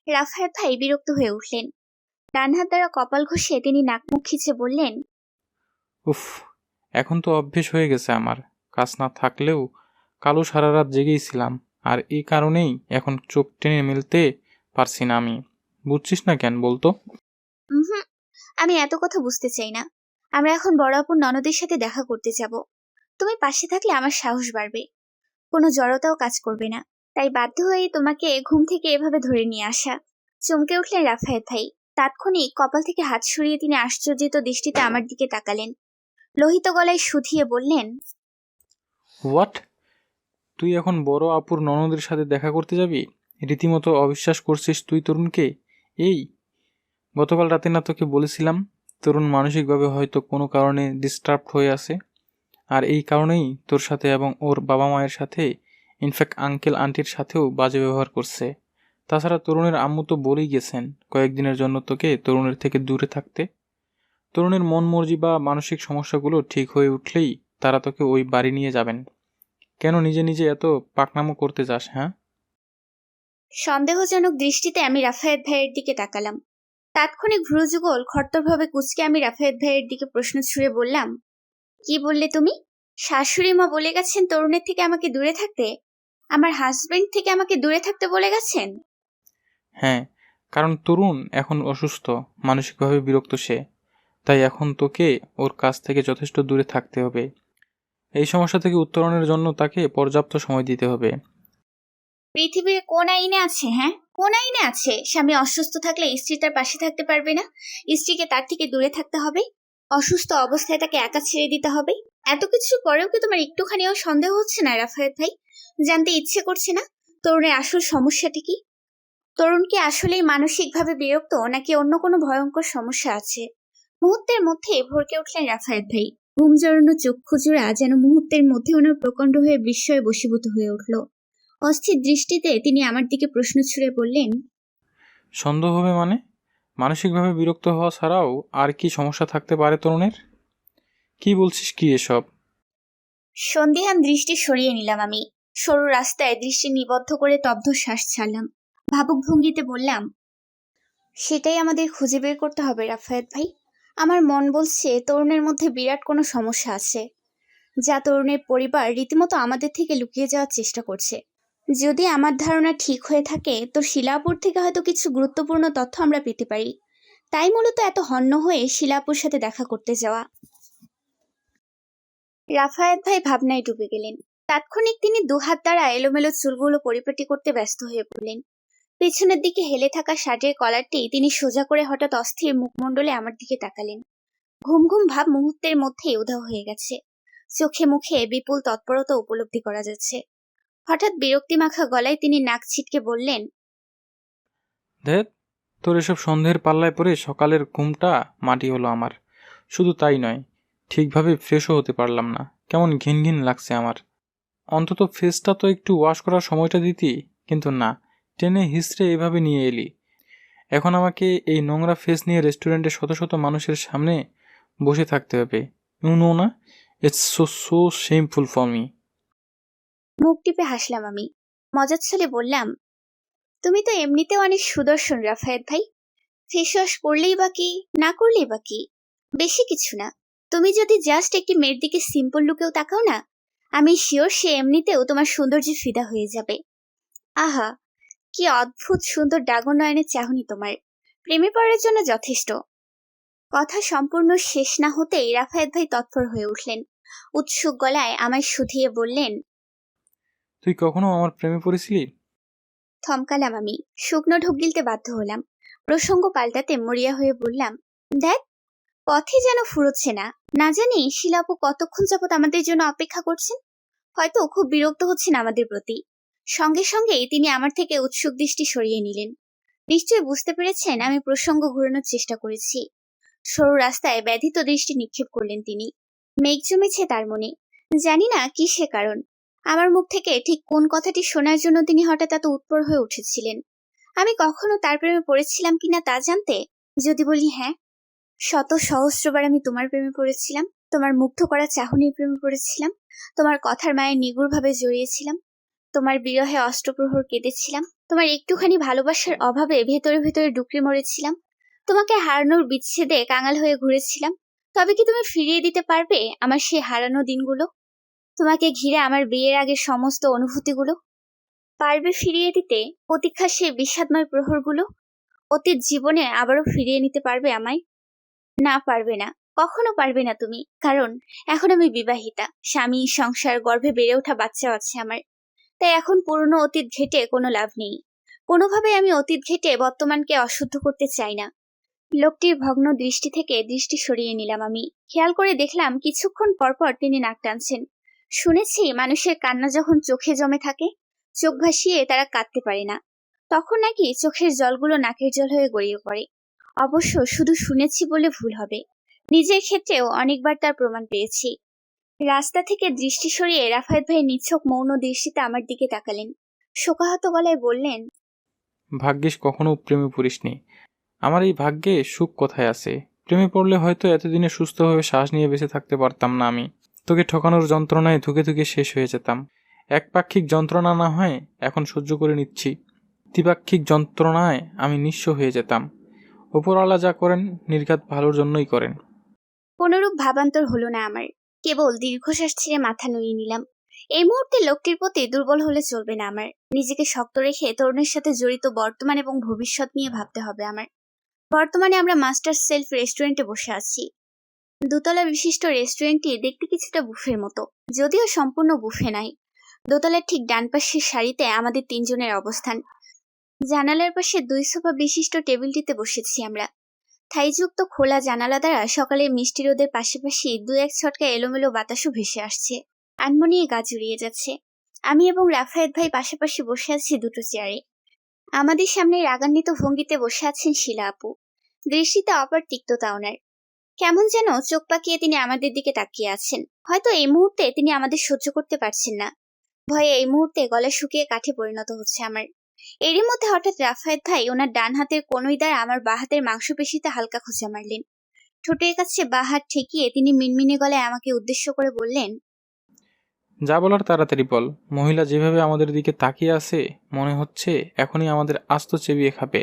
[SPEAKER 2] রাফায়েত ভাই বিরক্ত হয়ে উঠলেন। ডান হাত দ্বারা কপাল ঘষে তিনি নাক মুখ খিচে বললেন,
[SPEAKER 3] উফ, এখন তো অভ্যেস হয়ে গেছে আমার। কাজ না থাকলেও কালো সারা রাত জেগেই ছিলাম, আর এই কারণেই এখন চোখ টেনে মেলতে পারছি না আমি। বুঝছিস না কেন বলতো?
[SPEAKER 2] হুম, আমি এত কথা বুঝতে চাই না। আমরা এখন বড় আপুর ননদের সাথে দেখা করতে যাব। তুমি পাশে থাকলে আমার সাহস বাড়বে, কোনো জড়তাও কাজ করবে না। তাই বাধ্য হয়ে তোমাকে ঘুম থেকে এভাবে ধরে নিয়ে আসা। চমকে উঠলেন রাফায়েত ভাই। তাৎক্ষণিক কপাল থেকে হাত সরিয়ে তিনি আশ্চর্যিত দৃষ্টিতে আমার দিকে তাকালেন। লোহিত গলায় শুধিয়ে বললেন,
[SPEAKER 3] হোয়াট? তুই এখন বড় আপুর ননদের সাথে দেখা করতে যাবি? রীতিমতো অবিশ্বাস করছিস তুই তরুণকে? এই গতকাল রাতে না তোকে বলেছিলাম তরুণ মানসিকভাবে হয়তো কোনো কারণে ডিস্টার্বড হয়ে আছে, আর এই কারণেই তোর সাথে এবং ওর বাবা মায়ের সাথে, ইনফ্যাক্ট আঙ্কেল আন্টির সাথেও বাজে ব্যবহার করছে। তাছাড়া তরুণের আম্মু তো বলেই গেছেন কয়েকদিনের জন্য তোকে তরুণের থেকে দূরে থাকতে। তরুণের মন মর্জি বা মানসিক সমস্যাগুলো ঠিক হয়ে উঠলেই তারা তোকে ওই বাড়ি নিয়ে যাবেন। কেন নিজে নিজে এত পাকনামো করতে যাস? হ্যাঁ,
[SPEAKER 2] সন্দেহজনক দৃষ্টিতে আমি রাফায়েত ভাইয়ের দিকে তাকালাম। তাৎক্ষণিক ভ্রুযুগল খট্টরভাবে কুঁচকে আমি রাফায়েত ভাইয়ের দিকে প্রশ্ন ছুড়ে বললাম, কি বললে তুমি? শাশুড়ি মা বলে গেছেন তরুণের থেকে আমাকে দূরে থাকতে? আমার হাজবেন্ড থেকে আমাকে দূরে থাকতে বলে গেছেন?
[SPEAKER 3] হ্যাঁ, কারণ তরুণ এখন অসুস্থ, মানসিকভাবে বিরক্ত সে। তাই এখন তোকে ওর কাছ থেকে যথেষ্ট দূরে থাকতে হবে। এই সমস্যা থেকে উত্তরণের জন্য তাকে পর্যাপ্ত সময় দিতে হবে।
[SPEAKER 2] পৃথিবীর কোন আইনে আছে, হ্যাঁ? কোন আইনে আছে স্বামী অসুস্থ থাকলে স্ত্রী তার পাশে থাকতে পারবে না? স্ত্রীকে তার থেকে দূরে থাকতে হবে? অসুস্থ অবস্থায় তাকে একা ছেড়ে দিতে হবে? এত কিছুর পরেও কি তোমার একটুখানিও সন্দেহ হচ্ছে না রাফায়েত ভাই? জানতে ইচ্ছে করছে না তরুণের আসল সমস্যাটি কি? তরুণ কি আসলেই মানসিকভাবে বিরক্ত, নাকি অন্য কোনো ভয়ঙ্কর সমস্যা আছে? মুহূর্তের মধ্যে ভরকে উঠলেন রাফায়েত ভাই। ঘুম জড়ানো চক্ষু জোড়া যেন মুহূর্তের মধ্যে ওনার প্রকাণ্ড হয়ে বিস্ময়ে বশীভূত হয়ে উঠল। অস্থির দৃষ্টিতে তিনি আমার দিকে প্রশ্ন ছুড়ে বললেন,
[SPEAKER 3] সন্দেহ হবে মানে? মানসিকভাবে বিরক্ত হওয়া ছাড়াও আর কি সমস্যা থাকতে পারে তরুণের? কি বলছিস কি এসব?
[SPEAKER 2] সন্দিহান দৃষ্টি সরিয়ে নিলাম আমি। সরু রাস্তায় দৃষ্টি নিবদ্ধ করে তব্ধ শ্বাস ছাড়লাম। ভাবুক ভঙ্গিতে বললাম, সেটাই আমাদের খুঁজে বের করতে হবে রাফায়েত ভাই। আমার মন বলছে তরুণের মধ্যে বিরাট কোনো সমস্যা আছে, যা তরুণের পরিবার রীতিমতো আমাদের থেকে লুকিয়ে যাওয়ার চেষ্টা করছে। যদি আমার ধারণা ঠিক হয়ে থাকে তো শিলাপুর থেকে হয়তো কিছু গুরুত্বপূর্ণ তথ্য আমরা পেতে পারি। তাই মূলত এত হন্য হয়ে শিলাপুর সাথে দেখা করতে যাওয়া। রাফায়েত ভাই ভাবনায় ডুবে গেলেন। তাৎক্ষণিক তিনি দুহাত দ্বারা এলোমেলো চুলগুলো পরিপাটি করতে ব্যস্ত হয়ে পড়লেন। পেছনের দিকে হেলে থাকা শার্টের কলারটি তিনি সোজা করে হঠাৎ অস্থির মুখমণ্ডলে আমার দিকে তাকালেন। ঘুম ঘুম ভাব মুহূর্তের মধ্যেই উধাও হয়ে গেছে। চোখে মুখে বিপুল তৎপরতা উপলব্ধি করা যাচ্ছে। হঠাৎ বিরক্তি মাখা গলায় তিনি নাক ছিটকে বললেন,
[SPEAKER 3] ধ্যাত, তোর এসব সন্দেহের পাল্লায় পড়ে সকালের ঘুমটা মাটি হলো আমার। শুধু তাই নয়, ঠিকভাবে ফ্রেশও হতে পারলাম না। কেমন ঘিন ঘিন লাগছে আমার। অন্তত ফেসটা তো একটু ওয়াশ করার সময়টা দিতি, কিন্তু না, টেনে হিসড়ে এভাবে নিয়ে এলি। এখন আমাকে এই নোংরা ফেস নিয়ে রেস্টুরেন্টে শত শত মানুষের সামনে বসে থাকতে হবে। ইউ নো না, it's so shameful for me.
[SPEAKER 2] মুখ টিপে হাসলাম আমি। মজার ছলে বললাম, তুমি তো এমনিতেও অনেক সুদর্শন রাফায়েত ভাই। ফেস ওয়াশ করলেই বা কি, না করলেই বা কি, বেশি কিছু না। তুমি যদি জাস্ট একটি মেয়ের দিকে সিম্পল লুকেও তাকাও না, আমি শিওর সে এমনিতেও তোমার সৌন্দর্যে ফিদা হয়ে যাবে। আহা, কি অদ্ভুত সুন্দর ডাগর নয়নের চাহনি তোমার, প্রেমে পড়ার জন্য যথেষ্ট। কথা সম্পূর্ণ শেষ না হতেই রাফায়েত ভাই তৎপর হয়ে উঠলেন। উৎসুক গলায় আমায় শুধিয়ে বললেন,
[SPEAKER 3] তুই কখনো আমার প্রেমে পড়েছিলি?
[SPEAKER 2] থমকালাম আমি। শুকনো ঢোক গিলতে বাধ্য হলাম। প্রসঙ্গ পাল্টাতে মরিয়া হয়ে বললাম, দেখ, পথে যেন ফুরোচ্ছে না। না জানি শিলাপু কতক্ষণ যাবত আমাদের জন্য অপেক্ষা করছেন। হয়তো খুব বিরক্ত হচ্ছেন আমাদের প্রতি। সঙ্গে সঙ্গেই তিনি আমার থেকে উৎসুক দৃষ্টি সরিয়ে নিলেন। নিশ্চয়ই বুঝতে পেরেছেন আমি প্রসঙ্গ ঘোরানোর চেষ্টা করেছি। সরু রাস্তায় ব্যথিত দৃষ্টি নিক্ষেপ করলেন তিনি। মেঘ জমেছে তার মনে। জানি না কি সে কারণ। আমার মুখ থেকে ঠিক কোন কথাটি শোনার জন্য তিনি হঠাৎ এত উৎপর হয়ে উঠেছিলেন। আমি কখনো তার প্রেমে পড়েছিলাম কিনা তা জানতে? যদি বলি হ্যাঁ, শত সহস্রবার আমি তোমার প্রেমে পড়েছিলাম। তোমার মুগ্ধ করা চাহনির প্রেমে পড়েছিলাম। তোমার কথার মায়ে নিগুড়ভাবে জড়িয়েছিলাম। তোমার বিরহে অষ্টপ্রহর কেঁদেছিলাম। তোমার একটুখানি ভালোবাসার অভাবে ভেতরে ভেতরে ডুকরে মরেছিলাম। তোমাকে হারানোর বিচ্ছেদে কাঙাল হয়ে ঘুরেছিলাম। তবে কি তুমি ফিরিয়ে দিতে পারবে আমার সেই হারানো দিনগুলো? তোমাকে ঘিরে আমার বিয়ের আগের সমস্ত অনুভূতিগুলো পারবে ফিরিয়ে দিতে? প্রতীক্ষার সেই বিষাদময় প্রহরগুলো অতীত জীবনে আবারও ফিরিয়ে নিতে পারবে আমায়? না, পারবে না, কখনো পারবে না তুমি। কারণ এখন আমি বিবাহিতা, স্বামী, সংসার, গর্ভে বেড়ে ওঠা বাচ্চাও আছে আমার। তাই এখন পুরনো অতীত ঘেটে কোনো লাভ নেই। কোনোভাবে আমি অতীত ঘেটে বর্তমানকে অশুদ্ধ করতে চাই না। লোকটির ভগ্ন দৃষ্টি থেকে দৃষ্টি সরিয়ে নিলাম আমি। খেয়াল করে দেখলাম কিছুক্ষণ পরপর তিনি নাক টানছেন। শুনেছি মানুষের কান্না যখন চোখে জমে থাকে, চোখ ভাসিয়ে তারা কাঁদতে পারে না, তখন নাকি চোখের জলগুলো নাকের জল হয়ে গড়িয়ে পড়ে। অবশ্য শুধু শুনেছি বলে ভুল হবে, নিজের ক্ষেত্রেও অনেকবার তার প্রমাণ পেয়েছি। রাস্তা থেকে দৃষ্টি সরিয়ে রাফায়েত ভাই নিছক মৌন দৃষ্টিতে আমার দিকে তাকালেন। শোকাহত গলায় বললেন,
[SPEAKER 3] ভাগ্যিস কখনো প্রেমে পড়িসনি। আমার এই ভাগ্যে সুখ কোথায় আছে? প্রেমে পড়লে হয়তো এতদিনে সুস্থভাবে শ্বাস নিয়ে বেঁচে থাকতে পারতাম না আমি। তোকে ঠকানোর যন্ত্রণায় ধুকে ধুকে শেষ হয়ে যেতাম। একপাক্ষিক যন্ত্রণা না হয় এখন সহ্য করে নিচ্ছি, দ্বিপাক্ষিক যন্ত্রণায় আমি নিঃস্ব হয়ে যেতাম। ওপরওয়ালা যা করেন নির্ঘাত ভালোর জন্যই করেন।
[SPEAKER 2] কোনরূপ ভাবান্তর হলো না আমার। কেবল দীর্ঘশ্বাস ছেড়ে মাথা নুইয়ে নিলাম। এই মুহূর্তে লোকটির প্রতি দুর্বল হলে চলবে না আমার। নিজেকে শক্ত রেখে তরুণের সাথে জড়িত বর্তমান এবং ভবিষ্যৎ নিয়ে ভাবতে হবে আমার। বর্তমানে আমরা মাস্টার সেলফ রেস্টুরেন্টে বসে আছি। দোতলা বিশিষ্ট রেস্টুরেন্টটি দেখতে কিছুটা বুফের মতো, যদিও সম্পূর্ণ বুফে নাই। দোতলার ঠিক ডান পাশের সারিতে আমাদের তিনজনের অবস্থান। জানালার পাশে 2 সোফা বিশিষ্ট টেবিলটিতে বসেছি আমরা। থাইযুক্ত খোলা জানালা দ্বারা সকালে মিষ্টি রোদের পাশাপাশি 2-1 ছটকা এলোমেলো বাতাসও ভেসে আসছে। আনমনিয়ে গা জুড়িয়ে যাচ্ছে। আমি এবং রাফায়েত ভাই পাশাপাশি বসে আছি দুটো চেয়ারে। আমাদের সামনে রাগান্বিত ভঙ্গিতে বসে আছেন শিলা আপু। দৃষ্টিতে অপার তিক্ততা ওনার। কেমন যেন চোখ পাকিয়ে তিনি আমাদের দিকে তাকিয়ে আছেন। হয়তো এই মুহূর্তে তিনি আমাদের সহ্য করতে পারছেন না। ভয়ে এই মুহূর্তে গলা শুকিয়ে কাঠে পরিণত হচ্ছে আমার। এরই মধ্যে হঠাৎ রাফায়েত ভাই ওনার ডান হাতের কনুই দ্বারা আমার বাঁ হাতের মাংসপেশিতে হালকা খোঁচা মারলেন। ঠোঁটের কাছে বাঁ হাত ঠেকিয়ে তিনি মিনমিনে গলায় আমাকে উদ্দেশ্য করে বললেন,
[SPEAKER 3] যা বলার তাড়াতাড়ি বল। মহিলা যেভাবে আমাদের দিকে তাকিয়ে আছে, মনে হচ্ছে এখনই আমাদের আস্ত চেবিয়ে খাবে।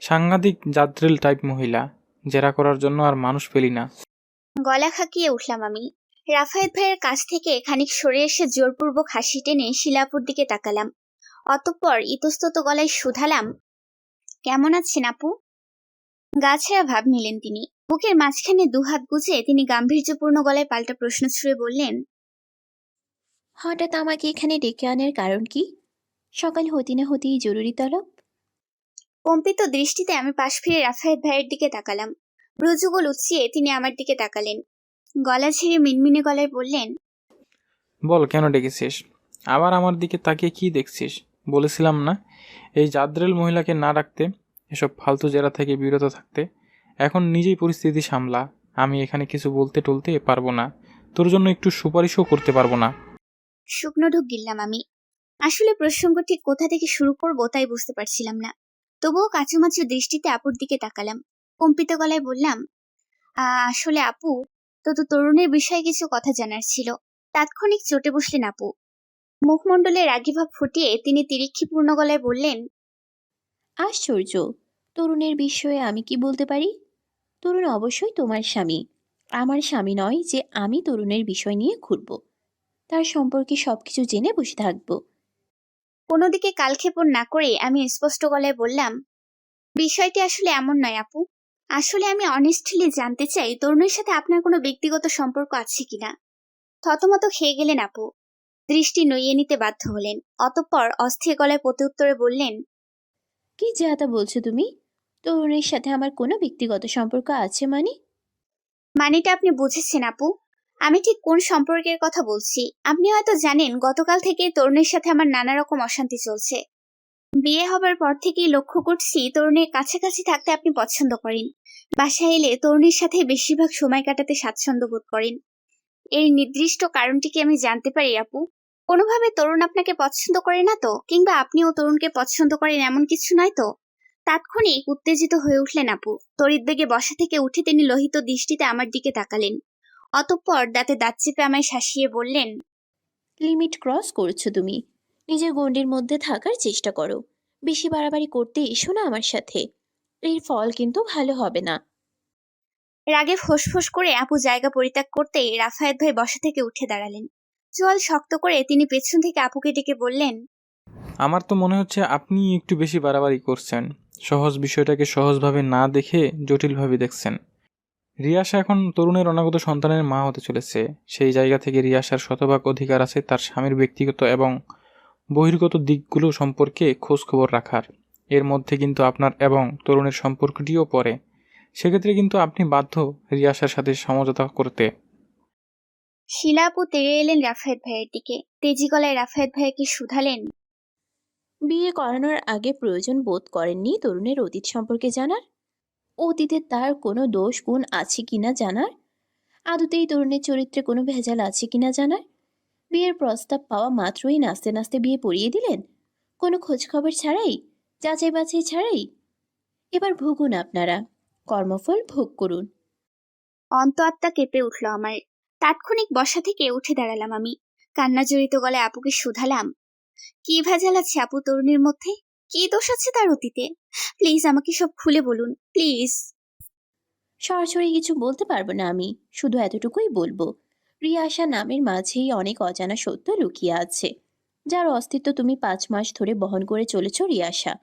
[SPEAKER 3] সাংঘাতিক জাদ্রেল টাইপ মহিলা, জেরা করার জন্য আর মানুষ পেলি না।
[SPEAKER 2] গলা খাকিয়ে উঠলাম আমি। রাফায়েত ভাইয়ের কাছ থেকে খানিক সরে এসে জোরপূর্বক হাসি টেনে শিলাপুর দিকে তাকালাম। অতঃপর ইতস্তত গলায় শুধালাম, কেমন আছেন আপু? গা ছেড়া ভাব নিলেন তিনি। বুকের মাঝখানে দুহাত গুজে তিনি গাম্ভীর্যপূর্ণ গলায় পাল্টা প্রশ্ন ছুড়ে বললেন,
[SPEAKER 7] হঠাৎ আমাকে এখানে ডেকে আনার কারণ কি? সকাল হতে না হতেই জরুরি তলব?
[SPEAKER 2] কম্পিত দৃষ্টিতে আমি পাশ ফিরে রাফায়েত ভাইয়ের দিকে তাকালাম। ভ্রুযুগল উঁচিয়ে তিনি আমার দিকে তাকালেন। গলা ঝেড়ে মিনমিনে গলায় বললেন,
[SPEAKER 3] বল, কেন ডেকেছিস? আবার আমার দিকে তাকিয়ে কি দেখছিস? বলেছিলাম না এই জাদ্রেল মহিলাকে না ডাকতে, এসব ফালতু জেরা থেকে বিরত থাকতে। এখন নিজেই পরিস্থিতি সামলা। আমি এখানে কিছু বলতে টলতে পারবো না, তোর জন্য একটু সুপারিশও করতে পারবো না।
[SPEAKER 2] শুকনো ঢোক গিললাম আমি। আসলে প্রসঙ্গ ঠিক কোথা থেকে শুরু করব তাই বুঝতে পারছিলাম না। তবুও কাচুমাচু দৃষ্টিতে আপুর দিকে তাকালাম। কম্পিত গলায় বললাম, আসলে আপু, তো তরুণের বিষয়ে কিছু কথা জানার ছিল। তাৎক্ষণিক চটে বসলেন আপু। মুখমণ্ডলে রাগী ভাব ফুটিয়ে তিনি তিরিক্ষিপূর্ণ গলায় বললেন,
[SPEAKER 7] আশ্চর্য! তরুণের বিষয়ে আমি কি বলতে পারি? তরুণ অবশ্যই তোমার স্বামী। আমার স্বামী নয় যে আমি তরুণের বিষয় নিয়ে ঘুরব, তার সম্পর্কে সবকিছু জেনে বসে থাকবো।
[SPEAKER 2] কোনো দিকে কালক্ষেপণ না করে আমি স্পষ্ট গলায় বললাম, বিষয়টি আসলে এমন নয় আপু। আসলে আমি অনেস্টলি জানতে চাই তরুণের সাথে আপনার কোনো ব্যক্তিগত সম্পর্ক আছে কিনা। থতমত খেয়ে গেলেন আপু। দৃষ্টি নইয়ে নিতে বাধ্য হলেন। অতঃপর অস্থির গলায় প্রত্যুত্তরে বললেন,
[SPEAKER 7] কি যা তা বলছো তুমি? তরুণের সাথে আমার কোনো ব্যক্তিগত সম্পর্ক আছে মানে?
[SPEAKER 2] মানেটা আপনি বুঝেছেন আপু? আমি ঠিক কোন সম্পর্কের কথা বলছি আপনি হয়তো জানেন। গতকাল থেকে তরুণের সাথে আমার নানা রকম অশান্তি চলছে। বিয়ে হবার পর থেকেই লক্ষ্য করছি তরুণের কাছাকাছি থাকতে আপনি পছন্দ করেন। বাসায় এলে তরুণীর সাথে বেশিরভাগ সময় কাটাতে স্বাচ্ছন্দ্য বোধ করেন। এর নির্দিষ্ট কারণটি কি আমি জানতে পারি আপু? কোনোভাবে তরুণ আপনাকে পছন্দ করে না তো, কিংবা আপনিও তরুণকে পছন্দ করেন এমন কিছু নয় তো? তাৎক্ষণিক উত্তেজিত হয়ে উঠলেন আপু। তড়িৎবেগে বসা থেকে উঠে তিনি লোহিত দৃষ্টিতে আমার দিকে তাকালেন। অতঃপর দাঁতে দাঁত চেপে আমায় শাসিয়ে বললেন,
[SPEAKER 7] লিমিট ক্রস করছো তুমি। নিজের গণ্ডির মধ্যে থাকার চেষ্টা করো। বেশি বাড়াবাড়ি করতে এসো না আমার সাথে। এর ফল কিন্তু ভালো হবে না।
[SPEAKER 2] রাগে ফোঁসফোঁস করে আপু জায়গা পরিত্যাগ করতেই রাফায়েত ভাই বসা থেকে উঠে দাঁড়ালেন। চোয়াল শক্ত করে তিনি পেছন থেকে আপুকে ডেকে বললেন,
[SPEAKER 3] আমার তো মনে হচ্ছে আপনি একটু বেশি বাড়াবাড়ি করছেন। সহজ বিষয়টাকে সহজভাবে না দেখে জটিলভাবে দেখছেন। রিয়াসা এখন তরুণের অনাগত সন্তানের মা হতে চলেছে। সেই জায়গা থেকে রিয়াসার শতভাগ অধিকার আছে তার স্বামীর ব্যক্তিগত এবং বহির্গত দিকগুলো সম্পর্কে খোঁজ খবর রাখার। এর মধ্যে কিন্তু আপনার এবং তরুণের সম্পর্কটিও পড়ে। সেক্ষেত্রে কিন্তু আপনি বাধ্য রিয়াসার সাথে সমঝোতা করতে।
[SPEAKER 2] শিলা আপু তেড়ে এলেন রাফায়েত ভাইয়ের দিকে। তেজি গলায় রাফায়েত ভাইকে শুধালেন,
[SPEAKER 7] বিয়ে করানোর আগে প্রয়োজন বোধ করেননি তরুণের অতীত সম্পর্কে জানার? অতীতে তার কোনো দোষ গুণ আছে কিনা জানার? আদতেই তরুণের চরিত্রে কোনো ভেজাল আছে কিনা জানার? বিয়ের প্রস্তাব পাওয়া মাত্রই নাচতে নাচতে বিয়ে পড়িয়ে দিলেন, কোনো খোঁজখবর ছাড়াই, যাচাই বাছাই ছাড়াই। এবার ভুগুন আপনারা, কর্মফল ভোগ করুন।
[SPEAKER 2] অন্ত আত্মা কেঁপে উঠল আমার। তাৎক্ষণিক বসা থেকে উঠে দাঁড়ালাম আমি। কান্না জড়িত গলায় আপুকে শুধালাম, কি ভেজাল আছে আপু তরুণীর মধ্যে? কি দোষ আছে তার অতীতে? প্লিজ আমাকে সব খুলে বলুন, প্লিজ।
[SPEAKER 7] সরাসরি কিছু বলতে পারবো না আমি, শুধু এতটুকুই বলবো, রিয়াশা নামের মাঝেই অনেক অজানা সত্য লুকিয়ে আছে, যার অস্তিত্ব তুমি 5 মাস ধরে বহন করে চলেছ রিয়াশা।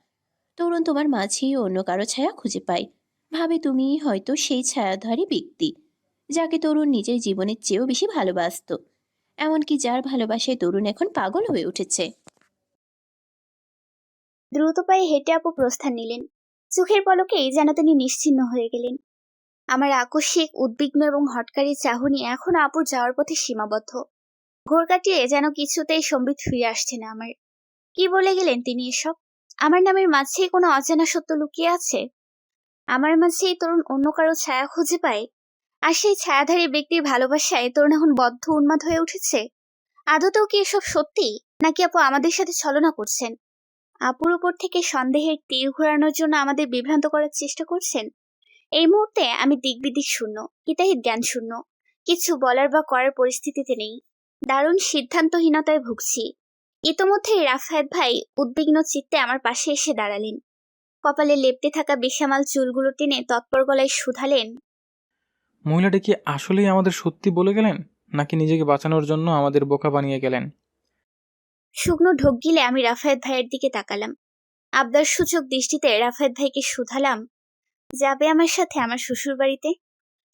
[SPEAKER 7] তরুণ তোমার মাঝেই অন্য কারো ছায়া খুঁজে পায়, ভাবে তুমিই হয়তো সেই ছায়াধারী ব্যক্তি যাকে তরুণ নিজের জীবনের চেয়েও বেশি ভালোবাসতো, এমনকি যার ভালোবাসায় তরুণ এখন পাগল হয়ে উঠেছে।
[SPEAKER 2] দ্রুত পায়ে হেঁটে আপু প্রস্থান নিলেন। চোখের পলকেই যেন তিনি নিশ্চিহ্ন হয়ে গেলেন। আমার আকস্মিক উদ্বিগ্ন এবং হটকারী চাহনি এখনো আপুর যাওয়ার পথে সীমাবদ্ধ। ঘোর কাটিয়ে যেন কিছুতেই সম্বিত ফিরে আসছে না আমার। কি বলে গেলেন তিনি এসব? আমার নামের মাঝেই কোনো অজানা সত্য লুকিয়ে আছে? আমার মাঝেই তরুণ অন্য কারো ছায়া খুঁজে পায়, আর সেই ছায়াধারী ব্যক্তির ভালোবাসায় তরুণ এখন বদ্ধ উন্মাদ হয়ে উঠেছে? আদতেও কি এসব সত্যি, নাকি আপু আমাদের সাথে ছলনা করছেন? আপুর উপর থেকে সন্দেহের তীর ঘোরানোর জন্য আমাদের বিভ্রান্ত করার চেষ্টা করছেন? এই মুহূর্তে আমি দিকবিদিক শূন্য, হিতাহিত জ্ঞান শূন্য। কিছু বলার বা করার পরিস্থিতিতে নেই। দারুণ সিদ্ধান্তহীনতায় ভুগছি। ইতোমধ্যেই রাফায়েত ভাই উদ্বিগ্ন চিত্তে আমার পাশে এসে দাঁড়ালেন। কপালে লেপ্টে থাকা বেসামাল চুলগুলো টেনে তৎপর গলায় শুধালেন,
[SPEAKER 3] মহিলাটি কি আসলেই আমাদের সত্যি বলে গেলেন, নাকি নিজেকে বাঁচানোর জন্য আমাদের বোকা বানিয়ে গেলেন?
[SPEAKER 2] শুকনো ঢোক গিলে আমি রাফায়েত ভাইয়ের দিকে তাকালাম। আবদার সূচক দৃষ্টিতে রাফায়েত ভাইকে শুধালাম, যাবে আমার সাথে আমার শ্বশুর বাড়িতে?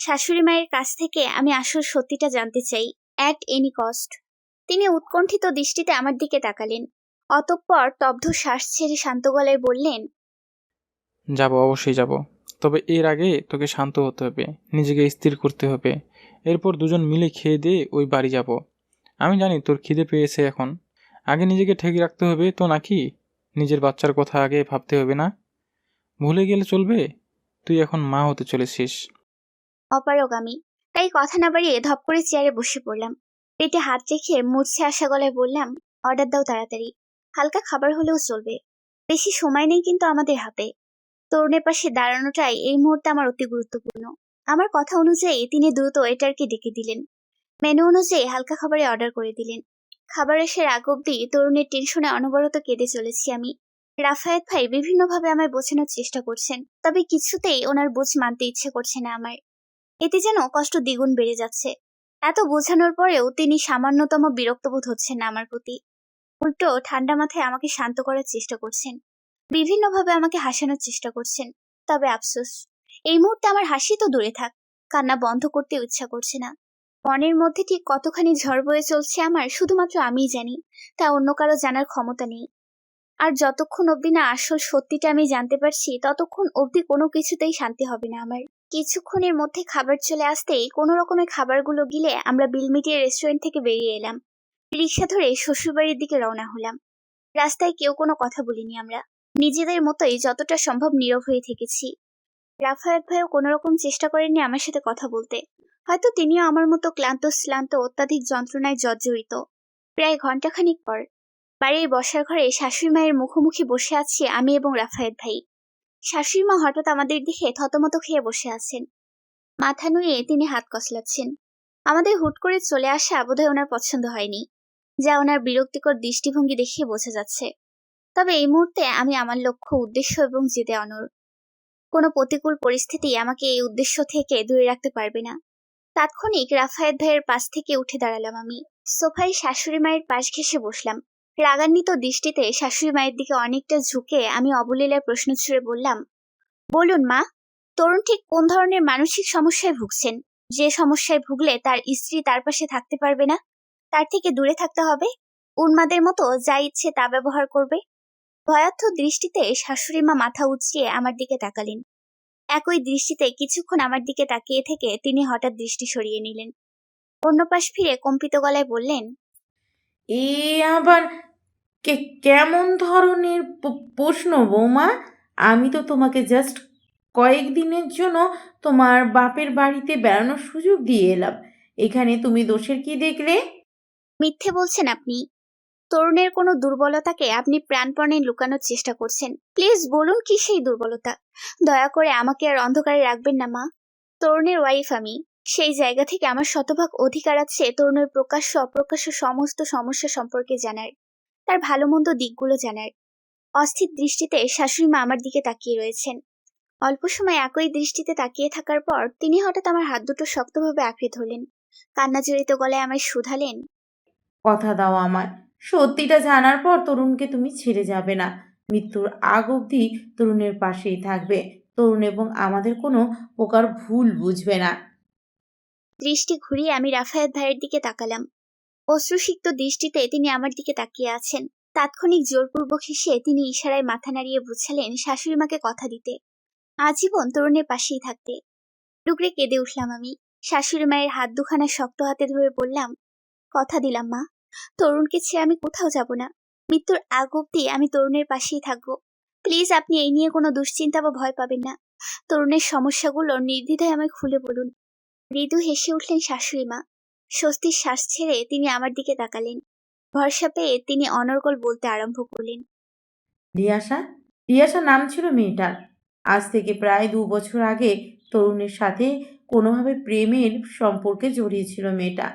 [SPEAKER 2] শাশুড়ি মায়ের কাছ থেকে আমি আসল সত্যিটা জানতে চাই, অ্যাট এনি কস্ট। তিনি উৎকণ্ঠিত দৃষ্টিতে আমার দিকে তাকালেন। অতঃপর স্তব্ধ শ্বাস ছেড়ে শান্ত গলায় বললেন,
[SPEAKER 3] যাব, অবশ্যই যাব। তবে এর আগে তোকে শান্ত হতে হবে, নিজেকে স্থির করতে হবে। এরপর দুজন মিলে খেয়ে দিয়ে ওই বাড়ি যাব। আমি জানি তোর খিদে পেয়েছে এখন। আগে নিজেকে ঠেকে রাখতে হবে তো নাকি? নিজের বাচ্চার কথা আগে ভাবতে হবে না? ভুলে গেলে চলবে? তুই এখন মা হতে চলেছিস।
[SPEAKER 2] অপারগ আমি। তাই কথা না বাড়িয়ে ধপ করে চেয়ারে বসে পড়লাম। পেটে হাত রেখে মূর্ছে আসা গলায় বললাম, অর্ডার দাও তাড়াতাড়ি। হালকা খাবার হলেও চলবে। বেশি সময় নেই কিন্তু আমাদের হাতে। তরুণের পাশে দাঁড়ানোটাই এই মুহূর্তে আমার অতি গুরুত্বপূর্ণ। আমার কথা অনুযায়ী তিনি দ্রুত ওয়েটারকে ডেকে দিলেন। মেনু অনুযায়ী হালকা খাবারে অর্ডার করে দিলেন। খাবার এসে আগ অব্দি তরুণের টেনশনে অনবরত কেঁদে চলেছি আমি। রাফায়েত ভাই বিভিন্নভাবে আমায় বোঝানোর চেষ্টা করছেন, তবে কিছুতেই ওনার বুঝ মানতে ইচ্ছে করছে না আমার। এতে যেন কষ্ট দ্বিগুণ বেড়ে যাচ্ছে। এত বোঝানোর পরেও তিনি সামান্যতম বিরক্ত বোধ হচ্ছেন না আমার প্রতি। উল্টো ঠান্ডা মাথায় আমাকে শান্ত করার চেষ্টা করছেন, বিভিন্নভাবে আমাকে হাসানোর চেষ্টা করছেন। তবে আফসোস, এই মুহূর্তে আমার হাসি তো দূরে থাক, কান্না বন্ধ করতে ইচ্ছা করছে না। মনের মধ্যে ঠিক কতখানি ঝড় বয়ে চলছে আমার শুধুমাত্র আমিই জানি, তা অন্য কারো জানার ক্ষমতা নেই। আর যতক্ষণ অবধি না আসল সত্যিটা আমি জানতে পারছি, ততক্ষণ অবধি কোনো কিছুতেই শান্তি হবে না আমার। কিছুক্ষণের মধ্যে খাবার চলে আসতেই কোনো রকমের খাবারগুলো গিলে আমরা বিল মিটিয়ে রেস্টুরেন্ট থেকে বেরিয়ে এলাম। রিক্সা ধরে শ্বশুরবাড়ির দিকে রওনা হলাম। রাস্তায় কেউ কোনো কথা বলিনি আমরা। নিজেদের মতোই যতটা সম্ভব নীরব হয়ে থেকেছি। রাফায়েত ভাইও কোনো রকম চেষ্টা করেননি আমার সাথে কথা বলতে। হয়তো তিনিও আমার মতো ক্লান্ত শ্লান্ত অত্যাধিক যন্ত্রণায় জর্জরিত। প্রায় ঘন্টাখানিক পর বাড়ির বসার ঘরে শাশুড়ি মায়ের মুখোমুখি বসে আছি আমি এবং রাফায়েত ভাই। শাশুড়ি মা হঠাৎ আমাদের দিকে থতমত খেয়ে বসে আছেন। মাথা নুয়ে তিনি হাত কসলাচ্ছেন। আমাদের হুট করে চলে আসা বোধহয় ওনার পছন্দ হয়নি, যা ওনার বিরক্তিকর দৃষ্টিভঙ্গি দেখিয়ে বোঝা যাচ্ছে। তবে এই মুহূর্তে আমি আমার লক্ষ্য, উদ্দেশ্য এবং জেদে অনড়। কোনো প্রতিকূল পরিস্থিতি আমাকে এই উদ্দেশ্য থেকে দূরে রাখতে পারবে না। তাৎক্ষণিক রাফায়েত ভাইয়ের পাশ থেকে উঠে দাঁড়ালাম আমি। সোফায় শাশুড়ি মায়ের পাশ ঘেঁষে বসলাম। রাগান্বিত দৃষ্টিতে শাশুড়ি মায়ের দিকে অনেকটা ঝুঁকে আমি অবলীলায় প্রশ্ন ছুড়ে বললাম, বলুন মা, তরুণ ঠিক কোন ধরনের মানসিক সমস্যায় ভুগছেন, যে সমস্যায় ভুগলে তার স্ত্রী তার পাশে থাকতে পারবে না, তার থেকে দূরে থাকতে হবে, উন্মাদের মতো যা ইচ্ছে তা ব্যবহার করবে? ভয়ার্থ দৃষ্টিতে শাশুড়ি মা মাথা উঁচিয়ে আমার দিকে তাকালেন। একই দৃষ্টিতে কিছুক্ষণ আমার দিকে তাকিয়ে থেকে তিনি হঠাৎ দৃষ্টি সরিয়ে নিলেন। অন্য পাশ ফিরে কম্পিত গলায় বললেন,
[SPEAKER 8] এ আবার কেমন ধরনের প্রশ্ন বৌমা? আমি তো তোমাকে জাস্ট কয়েকদিনের জন্য তোমার বাপের বাড়িতে বেড়ানোর সুযোগ দিয়ে এলাম। এখানে তুমি দোষের কি দেখলে?
[SPEAKER 2] মিথ্যে বলছেন আপনি। তরুণের কোনো দুর্বলতাকে আপনি প্রাণপণে লুকানোর চেষ্টা করছেন। প্লিজ বলুন কি সেই দুর্বলতা। দয়া করে আমাকে আর অন্ধকারে রাখবেন না মা। তরুণের ওয়াইফ আমি। সেই জায়গা থেকে আমার শতভাগ অধিকার আছে তরুণের প্রকাশ্য অপ্রকাশ্য সমস্ত সমস্যা সম্পর্কে জানার, তার ভালো মন্দ দিকগুলো জানার। অস্থির দৃষ্টিতে শাশুড়ি মা আমার দিকে তাকিয়ে রয়েছেন। অল্প সময় একই দৃষ্টিতে তাকিয়ে থাকার পর তিনি হঠাৎ আমার হাত দুটো শক্তভাবে আঁকড়ে ধরলেন। কান্না জড়িত গলায় আমায় শুধালেন,
[SPEAKER 8] কথা দাও আমায়, সত্যিটা জানার পর তরুণকে তুমি ছেড়ে যাবে না। মৃত্যুর আগ অবধি তরুণের পাশেই থাকবে। তরুণ এবং আমাদের কোনো প্রকার ভুল বুঝবে না।
[SPEAKER 2] দৃষ্টি ঘুরিয়ে আমি রাফায়েত ভাইয়ের দিকে তাকালাম। অশ্রুসিক্ত দৃষ্টিতে তিনি আমার দিকে তাকিয়ে আছেন। তাৎক্ষণিক জোরপূর্বক হেসে তিনি ইশারায় মাথা নাড়িয়ে বুঝালেন শাশুড়ি মাকে কথা দিতে, আজীবন তরুণের পাশেই থাকতে। টুকরে কেঁদে উঠলাম আমি। শাশুড়ি মায়ের হাত দুখানা শক্ত হাতে ধরে বললাম, কথা দিলাম মা, তরুণকে ছেড়ে আমি কোথাও যাব না। মৃত্যুর আগ অব্দি আমি তরুণের পাশেই থাকবো। প্লিজ আপনি এই নিয়ে কোনো দুশ্চিন্তা বা ভয় পাবেন না। তরুণের সমস্যাগুলো নির্দ্বিধায় আমায় খুলে বলুন। মৃদু হেসে উঠলেন শাশুড়ি মা। স্বস্তির শ্বাস ছেড়ে তিনি আমার দিকে তাকালেন। ভরসা পেয়ে তিনি অনর্গল বলতে আরম্ভ করলেন,
[SPEAKER 8] রিয়াসা, রিয়াসা নাম ছিল মেয়েটার। আজ থেকে প্রায় 2 বছর আগে তরুণের সাথে কোনোভাবে প্রেমের সম্পর্কে জড়িয়েছিল মেয়েটা।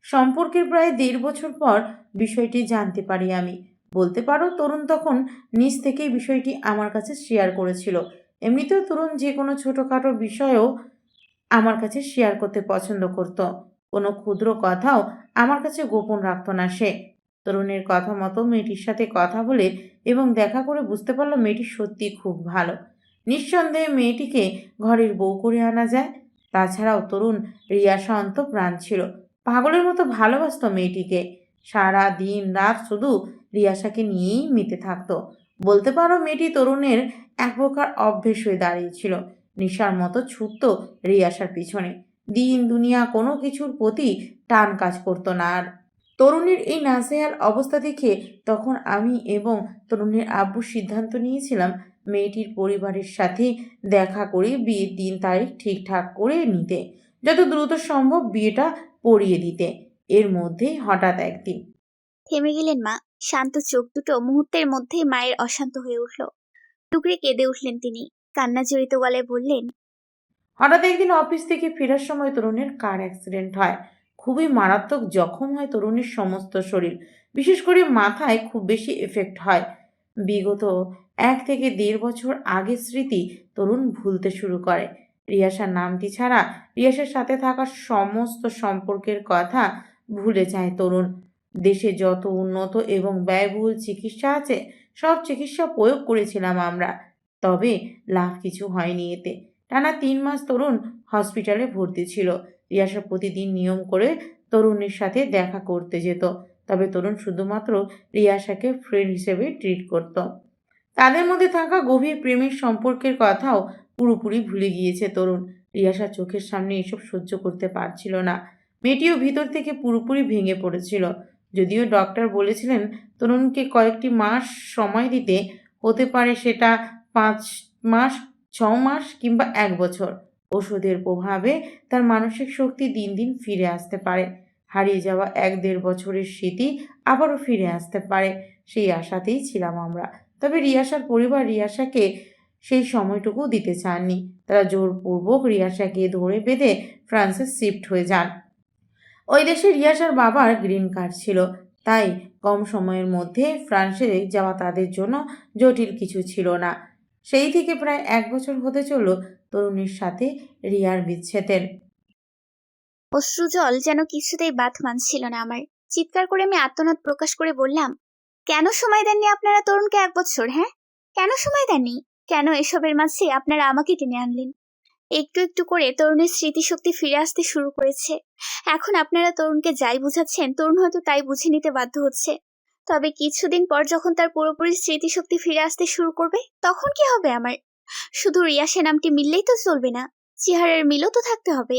[SPEAKER 8] সম্পর্কের প্রায় 1.5 বছর পর বিষয়টি জানতে পারি আমি। বলতে পারো তরুণ তখন নিজ থেকেই বিষয়টি আমার কাছে শেয়ার করেছিল। এমনিতেও তরুণ যে কোনো ছোটোখাটো বিষয়েও আমার কাছে শেয়ার করতে পছন্দ করত। কোনো ক্ষুদ্র কথাও আমার কাছে গোপন রাখতো না সে। তরুণের কথা মতো মেয়েটির সাথে কথা বলে এবং দেখা করে বুঝতে পারলো মেয়েটি সত্যি খুব ভালো। নিঃসন্দেহে মেয়েটিকে ঘরের বউ করে আনা যায়। তাছাড়াও তরুণ রিয়াসা অন্তঃপ্রাণ ছিল, পাগলের মতো ভালোবাসত মেয়েটিকে। সারা দিন রাত শুধু রিয়াসাকে নিয়েই মেতে থাকতো। বলতে পারো মেয়েটি তরুণের এক প্রকার অভ্যেস হয়ে দাঁড়িয়েছিল। নেশার মতো ছুটত রিয়াসার পিছনে। দিন দুনিয়া কোনো কিছুর প্রতি টান কাজ করতো না আর। তরুণীর এই নাজেহাল অবস্থা দেখে তখন আমি এবং তরুণীর আব্বু সিদ্ধান্ত নিয়েছিলাম মেয়েটির পরিবারের সাথে দেখা করে বিয়ের দিন তারিখ ঠিকঠাক করে নিতে, যত দ্রুত সম্ভব বিয়েটা পড়িয়ে দিতে। এর মধ্যেই হঠাৎ একদিন
[SPEAKER 2] থেমে গেলেন মা। শান্ত চোখ দুটো মুহূর্তের মধ্যেই মায়ের অশান্ত হয়ে উঠল। টুকরে কেঁদে উঠলেন তিনি। কান্না জড়িত গলায় বললেন,
[SPEAKER 8] হঠাৎ একদিন অফিস থেকে ফেরার সময় তরুণের কার অ্যাক্সিডেন্ট হয়। খুবই মারাত্মক জখম হয় তরুণীর সমস্ত শরীর, বিশেষ করে মাথায় খুব বেশি এফেক্ট হয়। বিগত 1 থেকে 1.5 বছর আগের স্মৃতি তরুণ ভুলতে শুরু করে। রিয়াসার নামটি ছাড়া রিয়াসার সাথে থাকা সমস্ত সম্পর্কের কথা ভুলে যায় তরুণ। দেশে যত উন্নত এবং ব্যয়বহুল চিকিৎসা আছে সব চিকিৎসা প্রয়োগ করেছিলাম আমরা, তবে লাভ কিছু হয়নি এতে। টানা 3 মাস তরুণ হসপিটালে ভর্তি ছিল। রিয়াসা প্রতিদিন নিয়ম করে তরুণের সাথে দেখা করতে যেত, তবে তরুণ শুধুমাত্র রিয়াসাকে ফ্রেন্ড হিসেবে ট্রিট করত। তাদের মধ্যে থাকা গভীর প্রেমের সম্পর্কের কথাও পুরোপুরি ভুলে গিয়েছে তরুণ। রিয়াসা চোখের সামনে এসব সহ্য করতে পারছিল না। মেয়েটিও ভিতর থেকে পুরোপুরি ভেঙে পড়েছিল। যদিও ডক্টর বলেছিলেন তরুণকে কয়েকটি মাস সময় দিতে, হতে পারে সেটা 5 মাস, 6 মাস কিংবা 1 বছর। ওষুধের প্রভাবে তার মানসিক শক্তি দিন দিন ফিরে আসতে পারে। হারিয়ে যাওয়া 1-1.5 বছরের স্মৃতি আবারও ফিরে আসতে পারে, সেই আশাতেই ছিলাম আমরা। তবে রিয়াসার পরিবার রিয়াসাকে সেই সময়টুকু দিতে চাননি। তারা জোরপূর্বক রিয়াসাকে ধরে বেঁধে ফ্রান্সে শিফট হয়ে যান। ওই দেশে রিয়াসার বাবার গ্রিন কার্ড ছিল, তাই কম সময়ের মধ্যে ফ্রান্সে যাওয়া তাদের জন্য জটিল কিছু ছিল না। সেই থেকে প্রায় 1 বছর হতে চলল তরুণীর সাথে রিয়ার বিচ্ছেদের।
[SPEAKER 2] অশ্রুজল যেন কিছুতেই বাদ মানছিল না আমার। চিৎকার করে আমি আর্তনাদ প্রকাশ করে বললাম, কেন সময় দেননি আপনারা তরুণকে 1 বছর? হ্যাঁ, কেন সময় দেননি? কেন এসবের মাঝে আপনারা আমাকে টেনে আনলেন? একটু একটু করে তরুণের স্মৃতিশক্তি ফিরে আসতে শুরু করেছে। এখন আপনারা তরুণকে যাই বুঝাচ্ছেন, তরুণ হয়তো তাই বুঝে নিতে বাধ্য হচ্ছে। তবে কিছুদিন পর যখন তার পুরোপুরি স্মৃতিশক্তি ফিরে আসতে শুরু করবে, তখন কি হবে আমার? শুধু রিয়াসে নামটি মিললেই তো চলবে না, চেহারার মিলও তো থাকতে হবে।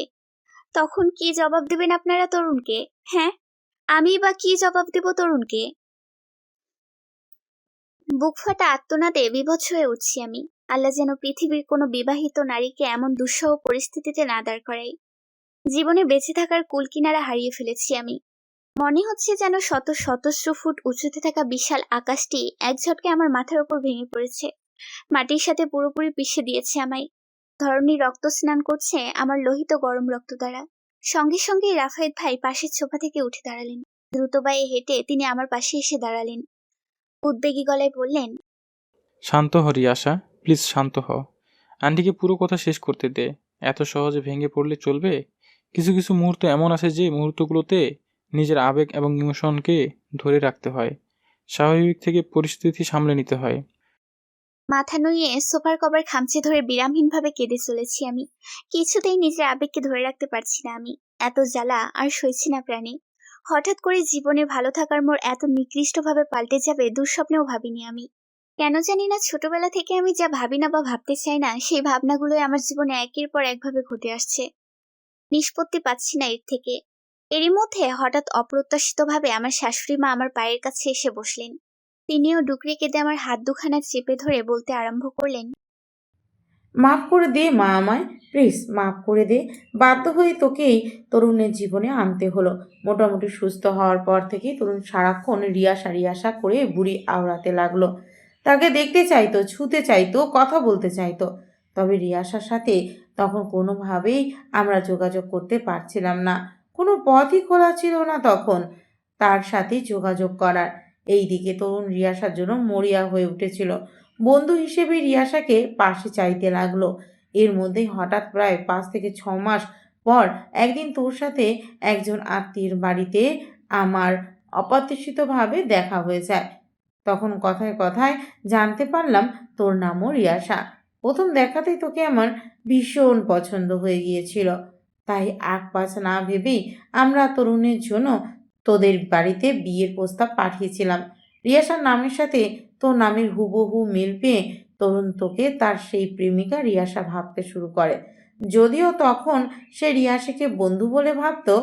[SPEAKER 2] তখন কি জবাব দেবেন আপনারা তরুণকে? হ্যাঁ, আমি বা কি জবাব দেব তরুণকে? বুক ফাটা আর্তনাদে বিভৎস হয়ে উঠছি আমি। আল্লাহ যেন পৃথিবীর কোনো বিবাহিত নারীকে এমন দুঃসহ পরিস্থিতিতে না দাঁড় করাই। জীবনে বেঁচে থাকার কুলকিনারা হারিয়ে ফেলেছি আমি। মনে হচ্ছে যেন শত শতস্র ফুট উঁচুতে থাকা বিশাল আকাশটি এক ঝটকে আমার মাথার উপর ভেঙে পড়েছে, মাটির সাথে পুরোপুরি পিষে দিয়েছে আমায়। ধরণী রক্ত স্নান করছে আমার লোহিত গরম রক্ত দ্বারা। সঙ্গে সঙ্গেই রাফায়েত ভাই পাশের সোফা থেকে উঠে দাঁড়ালেন। দ্রুত পায়ে হেঁটে তিনি আমার পাশে এসে দাঁড়ালেন। উদ্বেগী গলায় বললেন,
[SPEAKER 3] শান্ত হ রিয়াসা, প্লিজ শান্ত হ। আন্টিকে পুরো কথা শেষ করতে দে। এত সহজে ভেঙে পড়লে চলবে? কিছু কিছু মুহূর্ত এমন আছে যে মুহূর্তগুলোতে নিজের আবেগ এবং ইমোশনকে ধরে রাখতে হয়, স্বাভাবিক থেকে পরিস্থিতি সামলে নিতে হয়।
[SPEAKER 2] মাথা নুইয়ে সোফার কভার খামচে ধরে বিরামহীনভাবে কেঁদে চলেছি আমি। কিছুতেই নিজের আবেগকে ধরে রাখতে পারছি না আমি। এত জ্বালা আর সইছি না প্রাণে। হঠাৎ করে জীবনে ভালো থাকার মোড় এত নিকৃষ্টভাবে পাল্টে যাবে দুঃস্বপ্নেও ভাবিনি আমি। কেন জানি না ছোটবেলা থেকে আমি যা ভাবি না বা ভাবতে চাই না, সেই ভাবনাগুলোই আমার জীবনে একের পর একভাবে ঘটে আসছে। নিষ্পত্তি পাচ্ছি না এর থেকে। এরই মধ্যে হঠাৎ অপ্রত্যাশিতভাবে আমার শাশুড়ি মা আমার পায়ের কাছে এসে বসলেন। তিনিও ডুকরে কেঁদে আমার হাত দুখানা চেপে ধরে বলতে আরম্ভ করলেন,
[SPEAKER 8] মাফ করে দে মা, আমায় প্লিজ মাফ করে দে। বাধ্য হয়ে তোকেই তরুণের জীবনে আনতে হলো। মোটামুটি সুস্থ হওয়ার পর থেকেই তরুণ সারাক্ষণ রিয়াসা রিয়াসা করে বুড়ি আওড়াতে লাগলো। তাকে দেখতে চাইতো, ছুতে চাইতো, কথা বলতে চাইতো। তবে রিয়াসার সাথে তখন কোনোভাবেই আমরা যোগাযোগ করতে পারছিলাম না। কোনো পথই খোলা ছিল না তখন তার সাথে যোগাযোগ করার। এই দিকে তরুণ রিয়াসার জন্য মরিয়া হয়ে উঠেছিল। বন্ধু হিসেবে রিয়াসাকে পাশে চাইতে লাগলো। এর মধ্যেই হঠাৎ প্রায় 5 থেকে 6 মাস পর একদিন তোর সাথে একজন আত্মীয়ের বাড়িতে আমার অপ্রত্যাশিতভাবে দেখা হয়ে যায়। তখন কথায় কথায় জানতে পারলাম তোর নামও রিয়াসা। প্রথম দেখাতেই তোকে আমার ভীষণ পছন্দ হয়ে গিয়েছিল, তাই আগ পাছ না ভেবেই আমরা তরুণের জন্য তোদের বাড়িতে বিয়ের প্রস্তাব পাঠিয়েছিলাম। রিয়াসার নামের সাথে তোর নামের হুবহু মিল পেয়ে তরুণ তোকে তার সেই প্রেমিকা রিয়াসা ভাবতে শুরু করে। যদিও তখন সে রিয়াসাকে বন্ধু বলে ভাবতো,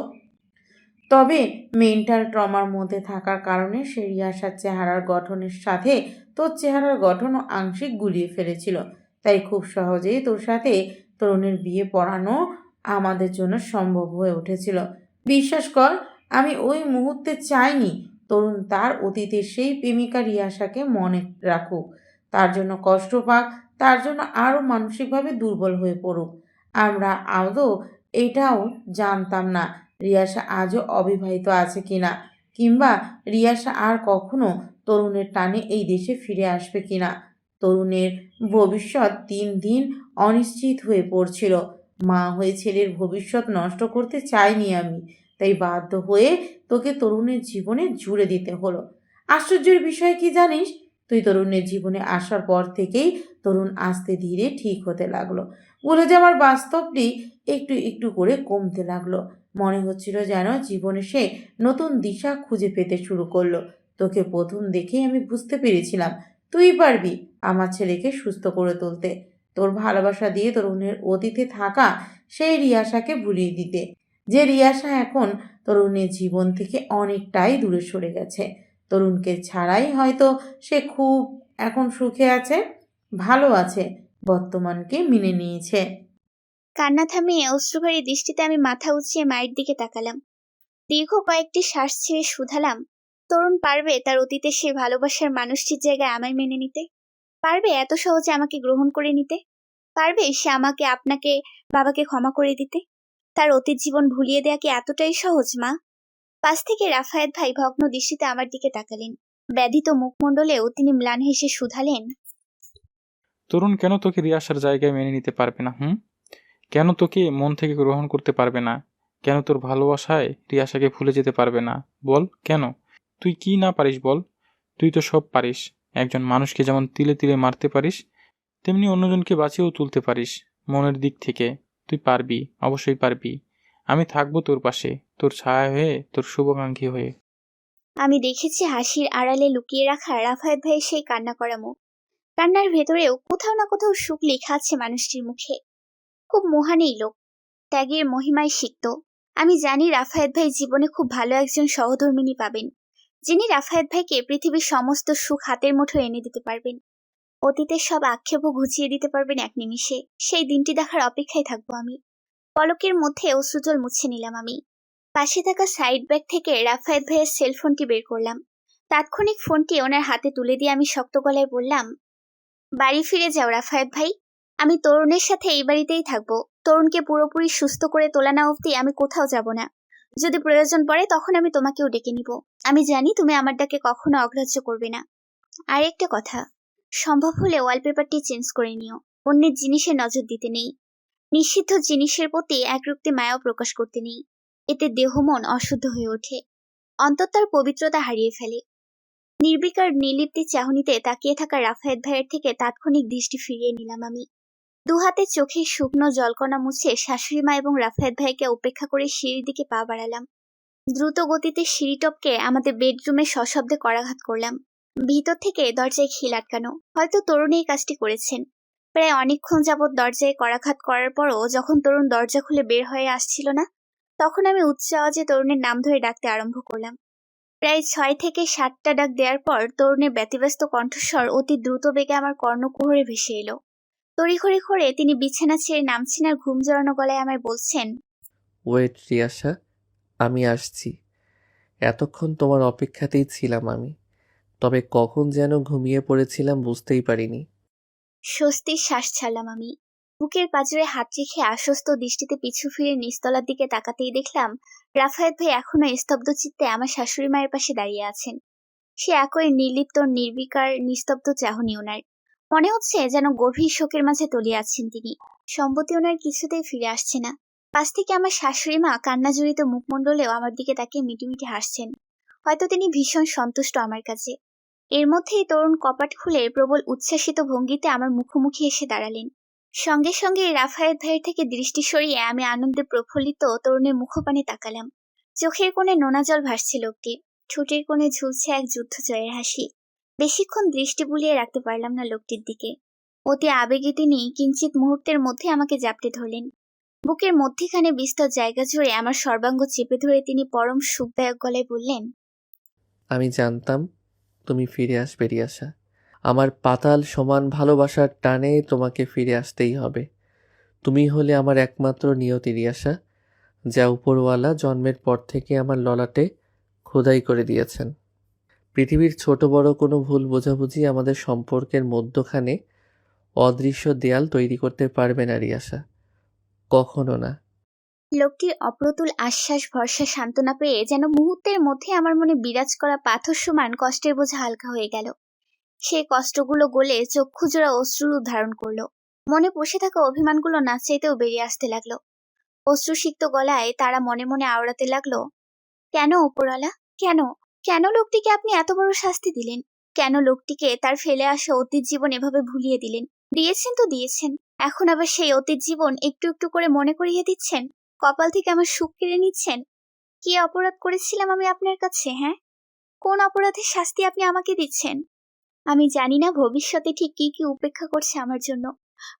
[SPEAKER 8] তবে মেন্টাল ট্রমার মধ্যে থাকার কারণে সে রিয়াসার চেহারার গঠনের সাথে তোর চেহারার গঠনও আংশিক গুলিয়ে ফেলেছিল। তাই খুব সহজেই তোর সাথে তরুণের বিয়ে পড়ানো আমাদের জন্য সম্ভব হয়ে উঠেছিল। বিশ্বাস কর, আমি ওই মুহূর্তে চাইনি তরুণ তার অতীতের সেই প্রেমিকা রিয়াসাকে মনে রাখুক, তার জন্য কষ্ট পাক, তার জন্য আরও মানসিকভাবে দুর্বল হয়ে পড়ুক। আমরা আদৌ এটাও জানতাম না রিয়াসা আজও অবিবাহিত আছে কিনা, কিংবা রিয়াসা আর কখনো তরুণের টানে এই দেশে ফিরে আসবে কিনা। তরুণের ভবিষ্যৎ দিন দিন অনিশ্চিত হয়ে পড়ছিল। মা হয়ে ছেলের ভবিষ্যৎ নষ্ট করতে চাইনি আমি, তাই বাধ্য হয়ে তোকে তরুণের জীবনে জুড়ে দিতে হলো। আশ্চর্যের বিষয় কি জানিস, তুই তরুণের জীবনে আসার পর থেকেই তরুণ আস্তে ধীরে ঠিক হতে লাগলো। ভুলে যাওয়ার বাস্তবটি একটু একটু করে কমতে লাগলো। মনে হচ্ছিল যেন জীবনে সে নতুন দিশা খুঁজে পেতে শুরু করলো। তোকে প্রথম দেখেই আমি বুঝতে পেরেছিলাম তুই পারবি আমার ছেলেকে সুস্থ করে তুলতে, তোর ভালোবাসা দিয়ে তরুণের অতীতে থাকা সেই রিয়াসাকে ভুলিয়ে দিতে, যে রিয়াসা এখন তরুণের জীবন থেকে অনেকটাই দূরে সরে গেছে। তরুণকে ছাড়াই হয়তো সে খুব এখন সুখে আছে, ভালো আছে, বর্তমানকে মেনে নিয়েছে।
[SPEAKER 2] কান্না থামিয়ে অশ্রুভরি দৃষ্টিতে আমি মাথা উঁচিয়ে মায়ের দিকে তাকালাম। দীর্ঘ কয়েকটি শ্বাস ছেড়ে শুধালাম, তরুণ পারবে তার অতীতে সেই ভালোবাসার মানুষটির জায়গায় আমায় মেনে নিতে? পারবে এত সহজে আমাকে গ্রহণ করে নিতে? পারবে সে আমাকে, আপনাকে, বাবাকে ক্ষমা করে দিতে? তার অতীত জীবন ভুলিয়ে দেয়া কি এতটাই সহজ মা? পাশ থেকে রাফায়েত ভাই ভগ্ন দৃষ্টিতে আমার দিকে তাকালেন। ব্যথিত মুখমণ্ডলেও তিনি ম্লান হেসে শুধালেন,
[SPEAKER 3] তরুণ কেন তোকে রিয়াসার জায়গায় মেনে নিতে পারবে না? কেন তোকে মন থেকে গ্রহণ করতে পারবে না? কেন তোর ভালোবাসায় রিয়াসাকে ভুলে যেতে পারবে না? বল কেন? তুই কি না পারিস বল? তুই তো সব পারিস। একজন মানুষকে যেমন তিলে তিলে মারতে পারিস, তেমনি অন্যজনকে বাঁচিয়েও তুলতে পারিস। মনের দিক থেকে তুই পারবি, অবশ্যই পারবি। আমি থাকবো তোর পাশে, তোর ছায়া হয়ে, তোর শুভাকাঙ্ক্ষী হয়ে।
[SPEAKER 2] আমি দেখেছি হাসির আড়ালে লুকিয়ে রাখা রাফায়েত ভাইয়ের সেই কান্না করা মুখ। কান্নার ভেতরেও কোথাও না কোথাও সুখ লেখা আছে মানুষটির মুখে। খুব মহান এই লোক, ত্যাগের মহিমায় সিক্ত। আমি জানি রাফায়েত ভাই জীবনে খুব ভালো একজন সহধর্মিণী পাবেন, যিনি রাফায়েত ভাইকে পৃথিবীর সমস্ত সুখ হাতের মুঠো এনে দিতে পারবেন। অতীতের সব আক্ষেপও ঘুচিয়ে দিতে পারবেন এক নিমিষে। সেই দিনটি দেখার অপেক্ষায় থাকবো আমি। পলকের মধ্যে অশ্রুজল মুছে নিলাম আমি। পাশে থাকা সাইড ব্যাগ থেকে রাফায়েত ভাইয়ের সেলফোনটি বের করলাম। তাৎক্ষণিক ফোনটি ওনার হাতে তুলে দিয়ে আমি শক্ত গলায় বললাম, বাড়ি ফিরে যাও রাফায়েত ভাই। আমি তরুণের সাথে এই বাড়িতেই থাকবো। তরুণকে পুরোপুরি সুস্থ করে তোলা না অবধি আমি কোথাও যাব না। যদি প্রয়োজন পড়ে তখন আমি তোমাকেও ডেকে নিব। আমি জানি তুমি আমার ডাকে কখনো অগ্রাহ্য করবে না। আর একটা কথা, সম্ভব হলে ওয়ালপেপারটি চেঞ্জ করে নিও। অন্যের জিনিসে নজর দিতে নেই। নিষিদ্ধ জিনিসের প্রতি একরূপতে মায়াও প্রকাশ করতে নেই। এতে দেহ মন অশুদ্ধ হয়ে ওঠে, অন্তর তার পবিত্রতা হারিয়ে ফেলে। নির্বিকার নির্লিপ্তি চাহনিতে তাকিয়ে থাকা রাফায়েত ভাইয়ের থেকে তাৎক্ষণিক দৃষ্টি ফিরিয়ে নিলাম আমি। দুহাতে চোখের শুকনো জলকণা মুছে শাশুড়ি মা এবং রাফায়েত ভাইকে উপেক্ষা করে সিঁড়ির দিকে পা বাড়ালাম। দ্রুত গতিতে সিঁড়ি টপকে আমাদের বেডরুমে সশব্দে করাঘাত করলাম। ভিতর থেকে দরজায় খিল আটকানো। হয়তো তরুণ এই কাজটি করেছেন। প্রায় অনেকক্ষণ যাবৎ দরজায় করাঘাত করার পরও যখন তরুণ দরজা খুলে বের হয়ে আসছিল না, তখন আমি উচ্চ আওয়াজে তরুণের নাম ধরে ডাকতে আরম্ভ করলাম। প্রায় 6 থেকে 7টা ডাক দেওয়ার পর তরুণের ব্যতিব্যস্ত কণ্ঠস্বর অতি দ্রুত বেগে আমার কর্ণকুহরে ভেসে এলো। তড়িঘড়ি করে তিনি বিছানা ছেড়ে নামছেন আর ঘুম জড়ানো গলায় আমায় বলছেন,
[SPEAKER 1] ওয়েট রিয়াসা, আমি আসছি। এতক্ষণ তোমার অপেক্ষাতেই ছিলাম আমি, তবে কখন যেন ঘুমিয়ে পড়েছিলাম বুঝতেই পারিনি।
[SPEAKER 2] স্বস্তির শ্বাস ছাড়লাম আমি। বুকের পাঁজরে হাত রেখে আশ্বস্ত দৃষ্টিতে পিছু ফিরে নিচতলার দিকে তাকাতেই দেখলাম রাফায়েত ভাই এখনো স্তব্ধ চিত্তে আমার শাশুড়ি মায়ের পাশে দাঁড়িয়ে আছেন। সে একই নির্লিপ্ত, নির্বিকার, নিস্তব্ধ চাহনি ওনার। মনে হচ্ছে যেন গভীর শোকের মাঝে তলিয়ে আছেন তিনি। সম্মতি ওনার কিছুতেই ফিরে আসছে না। পাশ থেকে আমার শাশুড়ি মা কান্না জড়িত মুখমণ্ডলেও আমার দিকে তাকিয়ে মিটিমিটি হাসছেন। হয়তো তিনি ভীষণ সন্তুষ্ট আমার কাছে। এর মধ্যেই তরুণ কপাট খুলে প্রবল উচ্ছ্বাসিত ভঙ্গিতে আমার মুখোমুখি এসে দাঁড়ালেন। সঙ্গে সঙ্গে রাফায়েত ভাইয়ের থেকে দৃষ্টি সরিয়ে আমি আনন্দে প্রফুল্লিত তরুণের মুখপানে তাকালাম। চোখের কোণে নোনা জল ভাসছে লোকটির, ঠোঁটের কোণে ঝুলছে এক যুদ্ধজয়ের হাসি। বেশিক্ষণ দৃষ্টি বুলিয়ে রাখতে পারলাম না লোকটির দিকে। অতি আবেগে তিনি কিঞ্চিত মুহূর্তের মধ্যে আমাকে জাপটে ধরলেন। বুকের মধ্যিখানে বিস্তর জায়গা জুড়ে আমার সর্বাঙ্গ চেপে ধরে তিনি পরম সুখদায়ক গলায় বললেন,
[SPEAKER 1] আমি জানতাম তুমি ফিরে আসবে রিয়াসা। আমার পাতাল সমান ভালোবাসার টানে তোমাকে ফিরে আসতেই হবে। তুমি হলে আমার একমাত্র নিয়তি রিয়াসা, যা উপরওয়ালা জন্মের পর থেকে আমার ললাটে খোদাই করে দিয়েছেন। পৃথিবীর ছোট বড় কোনো ভুল বোঝাবুঝি আমাদের সম্পর্কের মধ্যখানে অদৃশ্য দেয়াল তৈরি করতে পারবে না রিয়াসা, কখনো না।
[SPEAKER 2] লোকটির অপ্রতুল আশ্বাস ভরসা সান্ত্বনা পেয়ে যেন মুহূর্তের মধ্যে আমার মনে বিরাজ করা পাথর সমান কষ্টের বোঝা হালকা হয়ে গেল। সেই কষ্টগুলো গলে চক্ষুজোড়া অশ্রুরূপ ধারণ করলো। মনে বসে থাকা অভিমানগুলো না চাইতেও বেরিয়ে আসতে লাগলো। অশ্রুসিক্ত গলায় তারা মনে মনে আওড়াতে লাগলো, কেন উপরওয়ালা, কেন কেন লোকটিকে আপনি এত বড় শাস্তি দিলেন? কেন লোকটিকে তার ফেলে আসা অতীত জীবন এভাবে ভুলিয়ে দিলেন? দিয়েছেন তো দিয়েছেন, এখন আবার সেই অতীত জীবন একটু একটু করে মনে করিয়ে দিচ্ছেন, কপাল থেকে আমার সুখ কেড়ে নিচ্ছেন। কি অপরাধ করেছিলাম আমি আপনার কাছে? হ্যাঁ, কোন অপরাধের শাস্তি আপনি আমাকে দিচ্ছেন? আমি জানি না ভবিষ্যতে ঠিক কি কি উপেক্ষা করছে আমার জন্য,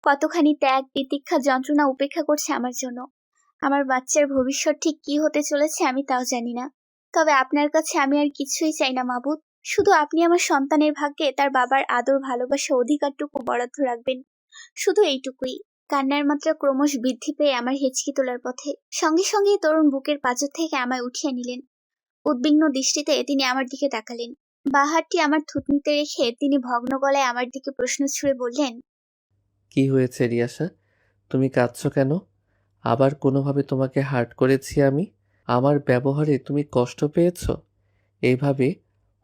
[SPEAKER 2] কতখানি ত্যাগ তিতিক্ষা যন্ত্রণা উপেক্ষা করছে আমার জন্য। আমার বাচ্চার ভবিষ্যৎ ঠিক কি হতে চলেছে আমি তাও জানি না। তবে আপনার কাছে আমি আর কিছুই চাই না মাবুদ, শুধু আপনি আমার সন্তানের ভাগ্যে তার বাবার আদর ভালোবাসা অধিকারটুকু বরাদ্দ রাখবেন, শুধু এইটুকুই। কান্নার মাত্রা ক্রমশ বৃদ্ধি পেয়ে আমার হেঁচকি তোলার পথে। সঙ্গে সঙ্গে তরুণ বুকের পাঁজর থেকে আমায় উঠিয়ে নিলেন। উদ্বিগ্ন দৃষ্টিতে তিনি আমার দিকে তাকালেন। বাঁ হাতটি আমার থুতনিতে রেখে তিনি ভগ্ন গলায় আমার দিকে প্রশ্ন ছুড়ে বললেন,
[SPEAKER 1] কি হয়েছে রিয়াসা, তুমি কাঁদছো কেন? আবার কোনোভাবে তোমাকে হার্ট করেছি আমি? আমার ব্যবহারে তুমি কষ্ট পেয়েছো? এইভাবে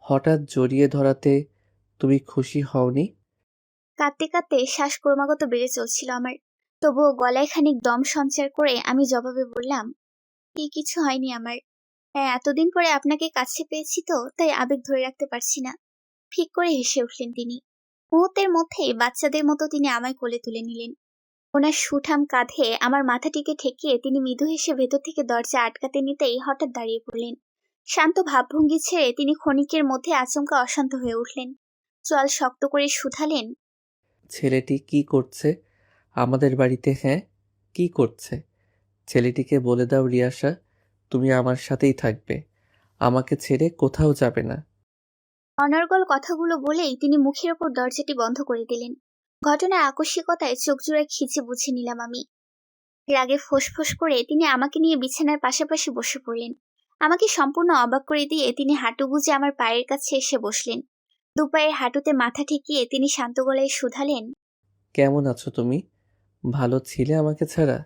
[SPEAKER 1] হঠাৎ জড়িয়ে ধরাতে তুমি খুশি হওনি?
[SPEAKER 2] কাঁদতে কাঁদতে শ্বাস ক্রমাগত বেড়ে চলছিল আমার। তবুও গলায় খানিক দম সঞ্চার করে আমি জবাবে বললাম, কিছু হয়নি আমার। হ্যাঁ, এতদিন পরে আপনাকে কাছে পেয়েছি তো, তাই আবেগ ধরে রাখতে পারছি না। ঠিক করে হেসে উঠলেন তিনি। মুহূর্তের মধ্যেই বাচ্চাদের মতো তিনি আমায় কোলে তুলে নিলেন। ওনার সুঠাম কাঁধে আমার মাথাটিকে ঠেকিয়ে তিনি মৃদু হেসে ভেতর থেকে দরজা আটকাতে নিতেই হঠাৎ দাঁড়িয়ে পড়লেন। শান্ত ভাবভঙ্গি ছেড়ে তিনি ক্ষণিকের মধ্যে আচমকা অশান্ত হয়ে উঠলেন। চোয়াল শক্ত করে শুধালেন,
[SPEAKER 1] ছেলেটি কি করছে আমাদের বাড়িতে? হ্যাঁ, কি করছে? ছেলেটিকে বলে দাও রিয়াসা, তুমি আমার সাথেই থাকবে, আমাকে ছেড়ে কোথাও যাবে না।
[SPEAKER 2] অনর্গল কথাগুলো বলেই তিনি মুখের ওপর দরজাটি বন্ধ করে দিলেন। ঘটনার আকস্মিকতায় চোখ জোড়া খিচে বুঝে নিলাম আমি। রাগে ফোঁস করে তিনি আমাকে নিয়ে বিছানার পাশাপাশি বসে পড়লেন। আমাকে সম্পূর্ণ অবাক করে দিয়ে তিনি হাঁটু বুজে আমার পায়ের কাছে এসে বসলেন। দুপায়ের হাঁটুতে মাথা ঠেকিয়ে তিনি শান্ত গলায় শুধালেন,
[SPEAKER 1] কেমন আছো তুমি? ভালো ছিলে আমাকে ছাড়া?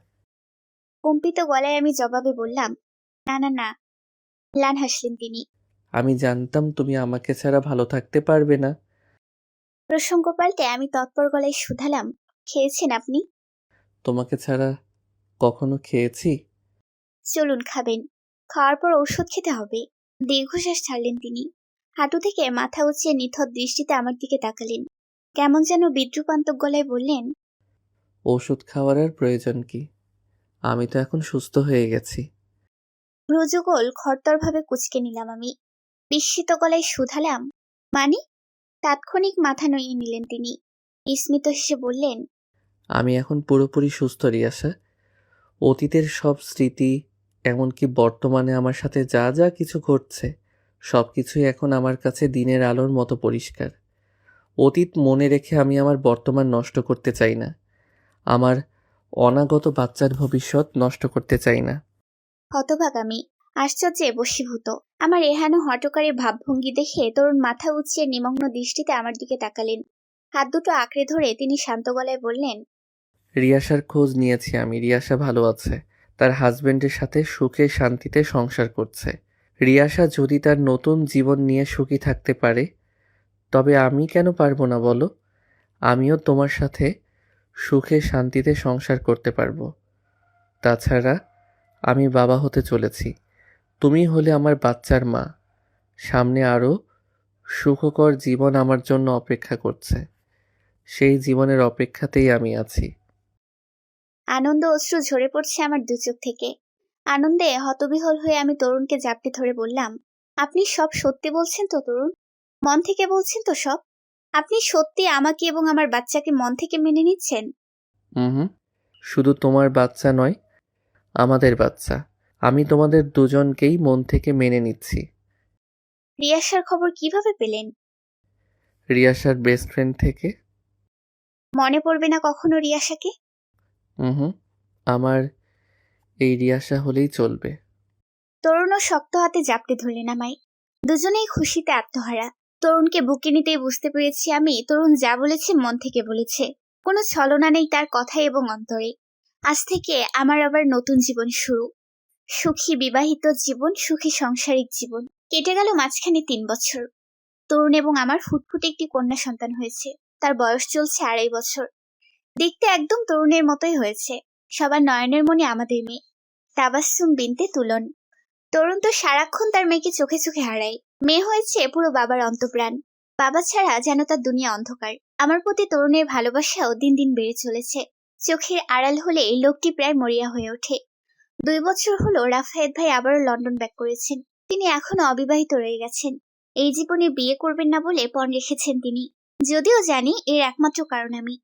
[SPEAKER 2] কম্পিত গলায় আমি জবাবে বললাম, না না না। ম্লান হাসলেন তিনি।
[SPEAKER 1] আমি জানতাম তুমি আমাকে ছাড়া ভালো থাকতে পারবে না।
[SPEAKER 2] প্রসঙ্গ পাল্টে আমি তৎপর গলায় শুধালাম, খেয়েছেন আপনি?
[SPEAKER 1] তোমাকে ছাড়া কখনো খেয়েছি?
[SPEAKER 2] চলুন খাবেন, খাওয়ার পর ঔষধ খেতে হবে। দীর্ঘশ্বাস ছাড়লেন তিনি। হাঁটু থেকে মাথা উঁচিয়ে নিথর দৃষ্টিতে আমার দিকে তাকালেন। কেমন যেন বিদ্রুপান্তক গলায় বললেন,
[SPEAKER 1] ওষুধ খাওয়ার আর প্রয়োজন কি? আমি তো এখন সুস্থ হয়ে গেছি।
[SPEAKER 2] ভ্রুযুগল খরতর ভাবে কুঁচকে নিলাম আমি। বিস্মিত গলায় শুধালাম, মানে? তাৎক্ষণিক মাথা নইয়ে নিলেন তিনি। স্মিত হেসে বললেন,
[SPEAKER 1] আমি এখন পুরোপুরি সুস্থ রিয়াসা। অতীতের সব স্মৃতি, এমনকি বর্তমানে আমার সাথে যা যা কিছু ঘটছে, সব কিছুই এখন আমার কাছে দিনের আলোর মতো পরিষ্কার। অতীত মনে রেখে আমি আমার বর্তমান নষ্ট করতে চাই না, আমার অনাগত বাচ্চার ভবিষ্যৎ নষ্ট করতে চাই না।
[SPEAKER 2] হতভাগ আমি, আশ্চর্যে বশীভূত। আমার এহেন হটকারী ভাবভঙ্গি দেখে তরুণ মাথা উঁচিয়ে নিমগ্ন দৃষ্টিতে আমার দিকে তাকালেন। হাত দুটো আঁকড়ে ধরে তিনি শান্ত গলায় বললেন,
[SPEAKER 1] রিয়াসার খোঁজ নিয়েছি আমি, রিয়াসা ভালো আছে, তার হাজবেন্ডের সাথে সুখে শান্তিতে সংসার করছে। রিয়াসা যদি তার নতুন জীবন নিয়ে সুখী থাকতে পারে, তবে আমি কেন পারবো না বলো? আমিও তোমার সাথে সুখে শান্তিতে সংসার করতে পারবো। তাছাড়া আমি বাবা হতে চলেছি, তুমি হলে আমার বাচ্চার মা। সামনে আরও সুখকর জীবন আমার জন্য অপেক্ষা করছে, সেই জীবনের অপেক্ষাতেই আমি আছি।
[SPEAKER 2] আনন্দ অশ্রু ঝরে পড়ছে আমার দু চোখ থেকে। আনন্দে হতবিহ্বল হয়ে আমি তরুণকে জাপটে ধরে বললাম, আপনি সব সত্যি বলছেন তো তরুণ? মন থেকে বলছেন তো সব? আপনি সত্যি আমাকে এবং আমার বাচ্চাকে মন থেকে মেনে নিচ্ছেন?
[SPEAKER 1] হুম, শুধু তোমার বাচ্চা নয়, আমাদের বাচ্চা। আমি তোমাদের দুজনকেই মন থেকে মেনে নিচ্ছি।
[SPEAKER 2] রিয়াসার খবর কিভাবে পেলেন?
[SPEAKER 1] রিয়াসার বেস্ট ফ্রেন্ড থেকে।
[SPEAKER 2] মনে পড়বে না কখনো রিয়াসাকে?
[SPEAKER 1] হুম, আমার এই রিয়াসা হলেই চলবে।
[SPEAKER 2] তরুণও শক্ত হাতে জাপটে ধরলেন আমায়। দুজনেই খুশিতে আত্মহারা। তরুণকে বুকে নিতেই বুঝতে পেরেছি আমি তরুণ যা বলেছে মন থেকে বলেছে। কোনো ছলনা নেই তার কথায় এবং অন্তরে। আজ থেকে আমার আবার নতুন জীবন শুরু। সুখী বিবাহিত জীবন, সুখী সাংসারিক জীবন। কেটে গেল মাঝখানে 3 বছর। তরুণ এবং আমার ফুটফুটে একটি কন্যা সন্তান হয়েছে। তার বয়স চলছে 2.5 বছর। দেখতে একদম তরুণের মতোই হয়েছে। সবার নয়নের মনে আমাদের মেয়ে তাবাসসুম বিনতে তুলন। তরুণ তো সারাক্ষণ তার মেয়েকে চোখে চোখে হারায়। মেয়ে হয়েছে পুরো বাবার অন্তঃপ্রাণ। বাবা ছাড়া যেন তার দুনিয়া অন্ধকার। আমার প্রতি তরুণের ভালোবাসাও দিন দিন বেড়ে চলেছে। চোখের আড়াল হলে লোকটি প্রায় মরিয়া হয়ে ওঠে। 2 বছর হলো রাফায়েত ভাই আবারও লন্ডন ব্যাক করেছেন। তিনি এখনো অবিবাহিত রয়ে গেছেন। এই জীবনে বিয়ে করবেন না বলে পণ রেখেছেন তিনি। যদিও জানি এর একমাত্র কারণ আমি।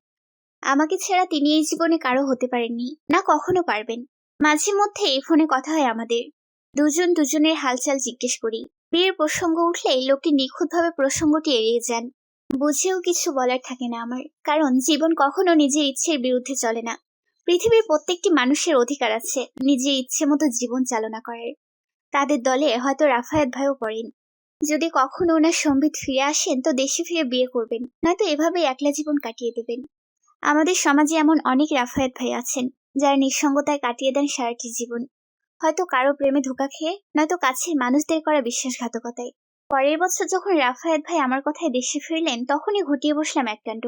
[SPEAKER 2] আমাকে ছাড়া তিনি এই জীবনে কারো হতে পারেননি, না কখনো পারবেন। মাঝে মধ্যে ফোনে কথা হয় আমাদের। দুজন দুজনের হালচাল জিজ্ঞেস করি। বিয়ের প্রসঙ্গ উঠলেই লোকটি নিখুঁতভাবে প্রসঙ্গটি এড়িয়ে যান। বুঝেও কিছু বলার থাকে না আমার, কারণ জীবন কখনো নিজের ইচ্ছের বিরুদ্ধে চলে না। পৃথিবীর প্রত্যেকটি মানুষের অধিকার আছে নিজের ইচ্ছে মতো জীবন চালনা করার। তাদের দলে হয়তো রাফায়েত ভাইও পড়েন। যদি কখনো ওনার সম্বিত ফিরে আসেন তো দেশে ফিরে বিয়ে করবেন, নয়তো এভাবে একলা জীবন কাটিয়ে দেবেন। আমাদের সমাজে এমন অনেক রাফায়েত ভাই আছেন যারা নিঃসঙ্গতায় কাটিয়ে দেন সারাটি জীবন। হয়তো কারো প্রেমে ধোঁকা খেয়ে, নয়তো কাছের মানুষদের করা বিশ্বাসঘাতকতায়। পরের বছর যখন রাফায়েত ভাই আমার কথায় দেশে ফিরলেন তখনই ঘটিয়ে বসলাম এক কাণ্ড।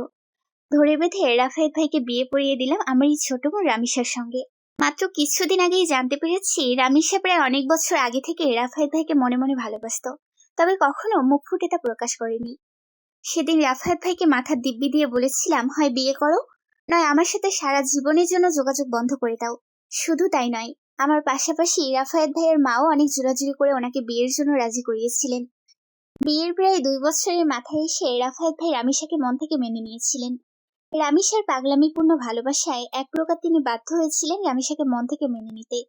[SPEAKER 2] ধরে বেঁধে রাফায়েত ভাইকে বিয়ে পড়িয়ে দিলাম আমার এই ছোট বোন রামিসার সঙ্গে। মাত্র কিছুদিন আগেই জানতে পেরেছি রামিসা প্রায় অনেক বছর আগে থেকে রাফায়েত ভাইকে মনে মনে ভালোবাসতো, তবে কখনো মুখ ফুটে তা প্রকাশ করেনি। সেদিন রাফায়েত ভাইকে মাথার দিব্যি দিয়ে বলেছিলাম, হয় বিয়ে করো, নয় আমার সাথে সারা জীবনের জন্য যোগাযোগ বন্ধ করে দাও। শুধু তাই নয়, আমার পাশাপাশি রাফায়েত ভাইয়ের মাও অনেক জোরাজুরি করে ওনাকে বিয়ের জন্য রাজি করিয়েছিলেন। বিয়ের প্রায় 2 বছরের মাথায় এসে রাফায়েত ভাই রামিসাকে মন থেকে মেনে নিয়েছিলেন। রামিসার পাগলামিপূর্ণ ভালোবাসায় এক প্রকার তিনি বাধ্য হয়েছিলেন রামিসাকে মন থেকে মেনে নিতে।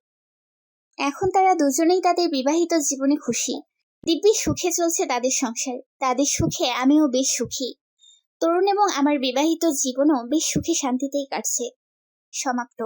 [SPEAKER 2] এখন তারা দুজনেই তাদের বিবাহিত জীবনে খুশি। দিব্যি সুখে চলছে তাদের সংসার। তাদের সুখে আমিও বেশ সুখী। তরুণ এবং আমার বিবাহিত জীবনও বেশ সুখে শান্তিতেই কাটছে। সমাপ্ত।